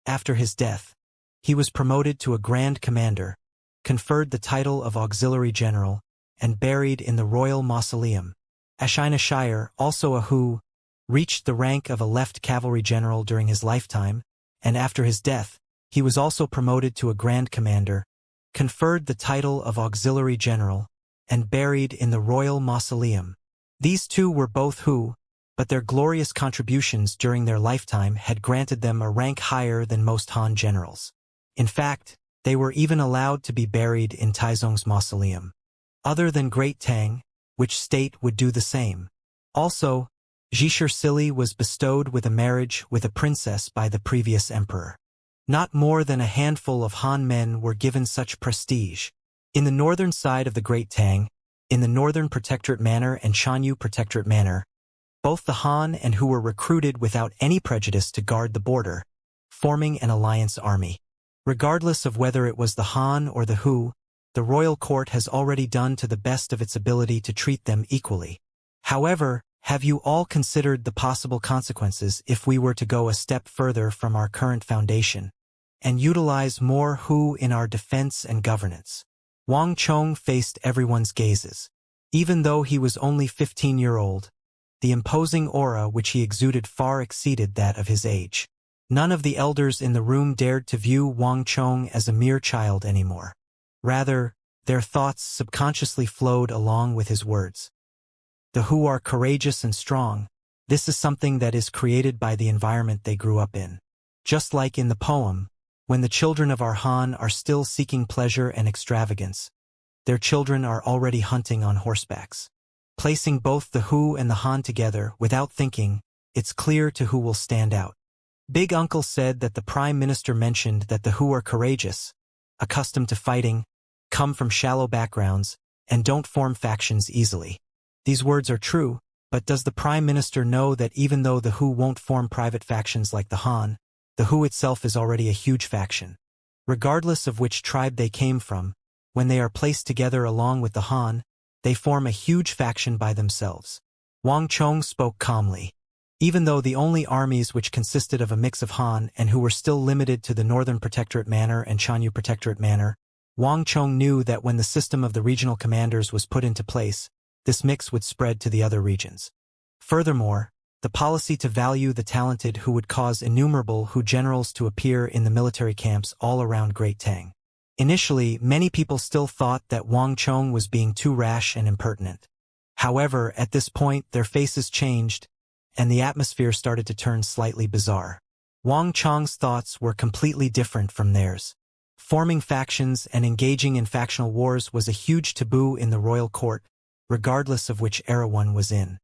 S1: After his death, he was promoted to a Grand Commander, conferred the title of Auxiliary General, and buried in the Royal Mausoleum. Xianxia, also a WHO, reached the rank of a left cavalry general during his lifetime, and after his death, he was also promoted to a Grand Commander, conferred the title of Auxiliary General, and buried in the Royal Mausoleum. These two were both WHO, but their glorious contributions during their lifetime had granted them a rank higher than most Han generals. In fact, they were even allowed to be buried in Taizong's mausoleum. Other than Great Tang, which state would do the same? Also, Xianxia was bestowed with a marriage with a princess by the previous emperor. Not more than a handful of Han men were given such prestige. In the northern side of the Great Tang, in the Northern Protectorate Manor and Shanyu Protectorate Manor, both the Han and WHO were recruited without any prejudice to guard the border, forming an alliance army. Regardless of whether it was the Han or the WHO, the royal court has already done to the best of its ability to treat them equally. However, have you all considered the possible consequences if we were to go a step further from our current foundation and utilize more WHO in our defense and governance? Wang Chong faced everyone's gazes. Even though he was only 15-year-old, the imposing aura which he exuded far exceeded that of his age. None of the elders in the room dared to view Wang Chong as a mere child anymore. Rather, their thoughts subconsciously flowed along with his words. The WHO are courageous and strong. This is something that is created by the environment they grew up in. Just like in the poem, when the children of our Han are still seeking pleasure and extravagance, their children are already hunting on horsebacks. Placing both the WHO and the Han together without thinking, it's clear to who will stand out. Big Uncle said that the Prime Minister mentioned that the WHO are courageous, accustomed to fighting, come from shallow backgrounds, and don't form factions easily. These words are true, but does the Prime Minister know that even though the WHO won't form private factions like the Han, the WHO itself is already a huge faction? Regardless of which tribe they came from, when they are placed together along with the Han, they form a huge faction by themselves. Wang Chong spoke calmly. Even though the only armies which consisted of a mix of Han and WHO were still limited to the Northern Protectorate Manor and Shanyu Protectorate Manor, Wang Chong knew that when the system of the regional commanders was put into place, this mix would spread to the other regions. Furthermore, the policy to value the talented WHO would cause innumerable WHO generals to appear in the military camps all around Great Tang. Initially, many people still thought that Wang Chong was being too rash and impertinent. However, at this point, their faces changed, and the atmosphere started to turn slightly bizarre. Wang Chong's thoughts were completely different from theirs. Forming factions and engaging in factional wars was a huge taboo in the royal court, regardless of which era one was in.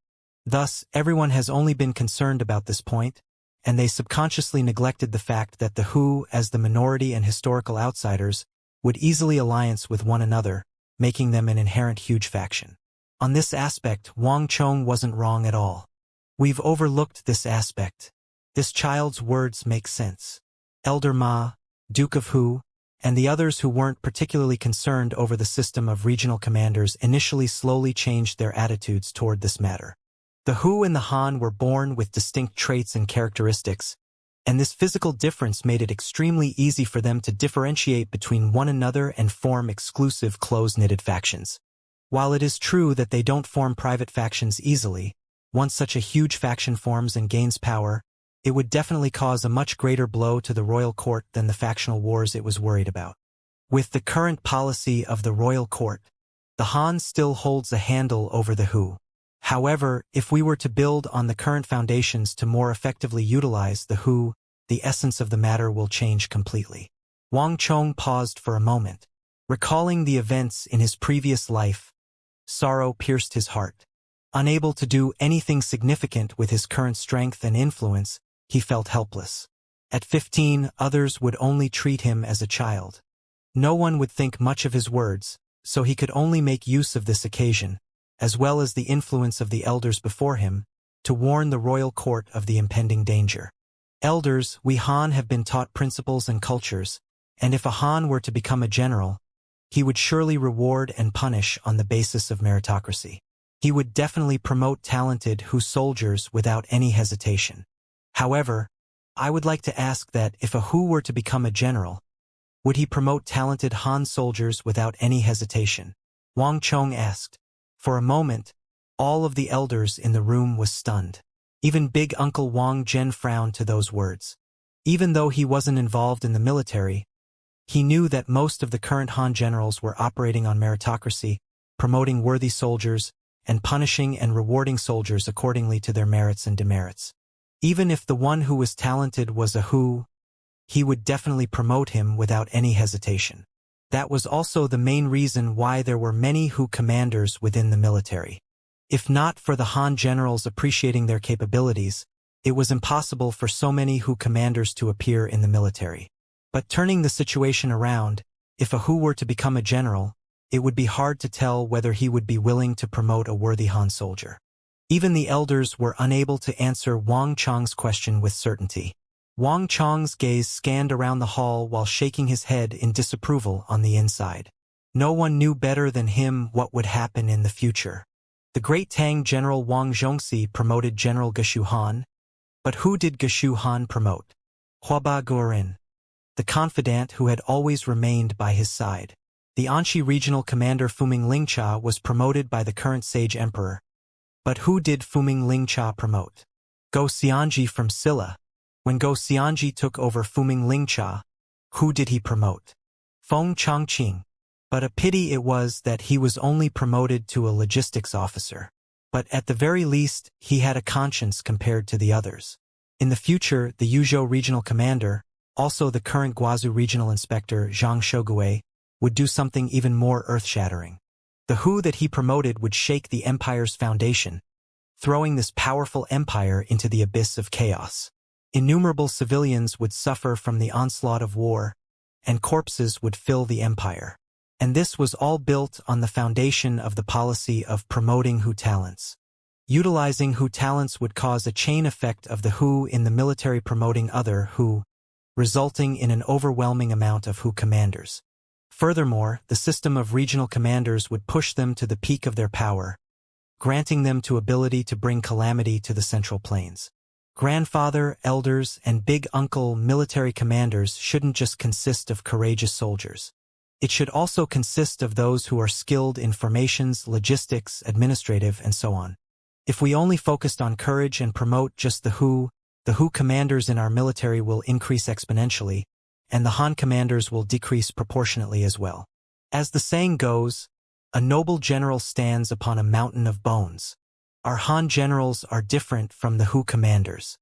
S1: Thus, everyone has only been concerned about this point, and they subconsciously neglected the fact that the WHO, as the minority and historical outsiders, would easily alliance with one another, making them an inherent huge faction. On this aspect, Wang Chong wasn't wrong at all. We've overlooked this aspect. This child's words make sense. Elder Ma, Duke of WHO, and the others who weren't particularly concerned over the system of regional commanders initially slowly changed their attitudes toward this matter. The WHO and the Han were born with distinct traits and characteristics, and this physical difference made it extremely easy for them to differentiate between one another and form exclusive close-knitted factions. While it is true that they don't form private factions easily, Once such a huge faction forms and gains power, it would definitely cause a much greater blow to the royal court than the factional wars it was worried about. With the current policy of the royal court, the Han still holds a handle over the Hu. However, if we were to build on the current foundations to more effectively utilize the Hu, the essence of the matter will change completely. Wang Chong paused for a moment. Recalling the events in his previous life, sorrow pierced his heart. Unable to do anything significant with his current strength and influence, he felt helpless. At 15, others would only treat him as a child. No one would think much of his words, so he could only make use of this occasion, as well as the influence of the elders before him, to warn the royal court of the impending danger. Elders, we Han have been taught principles and cultures, and if a Han were to become a general, he would surely reward and punish on the basis of meritocracy. He would definitely promote talented Hu soldiers without any hesitation. However, I would like to ask that if a Hu were to become a general, would he promote talented Han soldiers without any hesitation? Wang Chong asked. For a moment, all of the elders in the room was stunned. Even big Uncle Wang Zhen frowned to those words. Even though he wasn't involved in the military, he knew that most of the current Han generals were operating on meritocracy, promoting worthy soldiers, and punishing and rewarding soldiers accordingly to their merits and demerits. Even if the one who was talented was a Hu, he would definitely promote him without any hesitation. That was also the main reason why there were many Hu commanders within the military. If not for the Han generals appreciating their capabilities, it was impossible for so many Hu commanders to appear in the military. But turning the situation around, if a Hu were to become a general, it would be hard to tell whether he would be willing to promote a worthy Han soldier. Even the elders were unable to answer Wang Chong's question with certainty. Wang Chong's gaze scanned around the hall while shaking his head in disapproval on the inside. No one knew better than him what would happen in the future. The great Tang General Wang Zhongxi promoted General Geshu Han, but who did Geshu Han promote? Huaba Guorin, the confidant who had always remained by his side. The Anxi regional commander Fuming Lingcha was promoted by the current Sage Emperor. But who did Fuming Lingcha promote? Go Xianxia from Silla. When Go Xianxia took over Fuming Lingcha, who did he promote? Feng Changqing. But a pity it was that he was only promoted to a logistics officer. But at the very least, he had a conscience compared to the others. In the future, the Yuzhou regional commander, also the current Guazhou regional inspector Zhang Shogui, would do something even more earth-shattering. The Hu that he promoted would shake the empire's foundation, throwing this powerful empire into the abyss of chaos. Innumerable civilians would suffer from the onslaught of war, and corpses would fill the empire. And this was all built on the foundation of the policy of promoting Hu talents. Utilizing Hu talents would cause a chain effect of the Hu in the military promoting other Hu, resulting in an overwhelming amount of Hu commanders. Furthermore, the system of regional commanders would push them to the peak of their power, granting them to ability to bring calamity to the Central Plains. Grandfather, elders, and big uncle military commanders shouldn't just consist of courageous soldiers. It should also consist of those who are skilled in formations, logistics, administrative, and so on. If we only focused on courage and promote just the Hu commanders in our military will increase exponentially, and the Han commanders will decrease proportionately as well. As the saying goes, a noble general stands upon a mountain of bones. Our Han generals are different from the Hu commanders.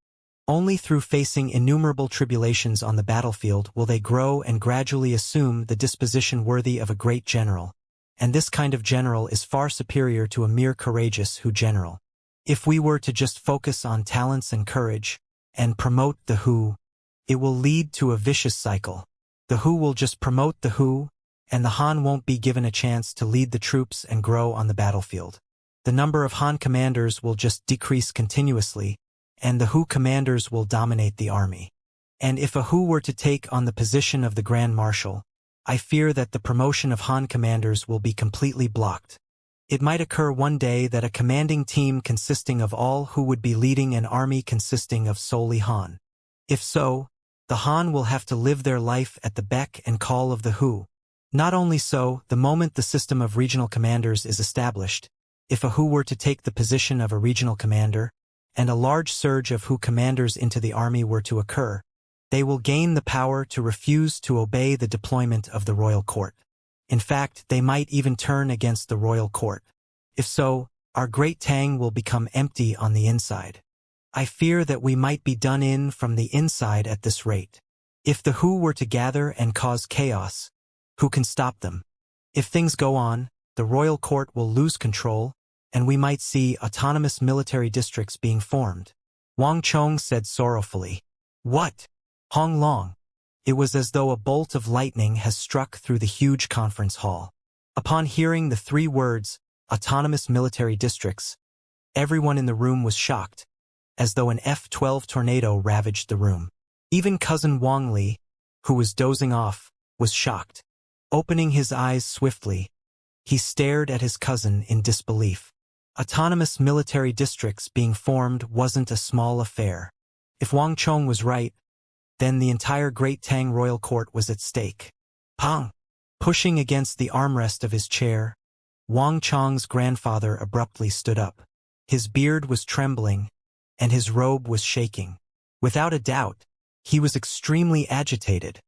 S1: Only through facing innumerable tribulations on the battlefield will they grow and gradually assume the disposition worthy of a great general, and this kind of general is far superior to a mere courageous Hu general. If we were to just focus on talents and courage, and promote the Hu, it will lead to a vicious cycle. The Hu will just promote the Hu, and the Han won't be given a chance to lead the troops and grow on the battlefield. The number of Han commanders will just decrease continuously, and the Hu commanders will dominate the army. And if a Hu were to take on the position of the Grand Marshal, I fear that the promotion of Han commanders will be completely blocked. It might occur one day that a commanding team consisting of all Hu would be leading an army consisting of solely Han. If so, the Han will have to live their life at the beck and call of the Hu. Not only so, the moment the system of regional commanders is established, If a Hu were to take the position of a regional commander, and a large surge of Hu commanders into the army were to occur, they will gain the power to refuse to obey the deployment of the royal court. In fact, they might even turn against the royal court. If so, our great Tang will become empty on the inside. I fear that we might be done in from the inside at this rate. If the Hu were to gather and cause chaos, who can stop them? If things go on, the royal court will lose control, and we might see autonomous military districts being formed. Wang Chong said sorrowfully. What? Hong Long. It was as though a bolt of lightning has struck through the huge conference hall. Upon hearing the 3 words, autonomous military districts, everyone in the room was shocked, as though an F-12 tornado ravaged the room. Even cousin Wang Li, who was dozing off, was shocked. Opening his eyes swiftly, he stared at his cousin in disbelief. Autonomous military districts being formed wasn't a small affair. If Wang Chong was right, then the entire Great Tang royal court was at stake. Pang! Pushing against the armrest of his chair, Wang Chong's grandfather abruptly stood up. His beard was trembling, and his robe was shaking. Without a doubt, he was extremely agitated.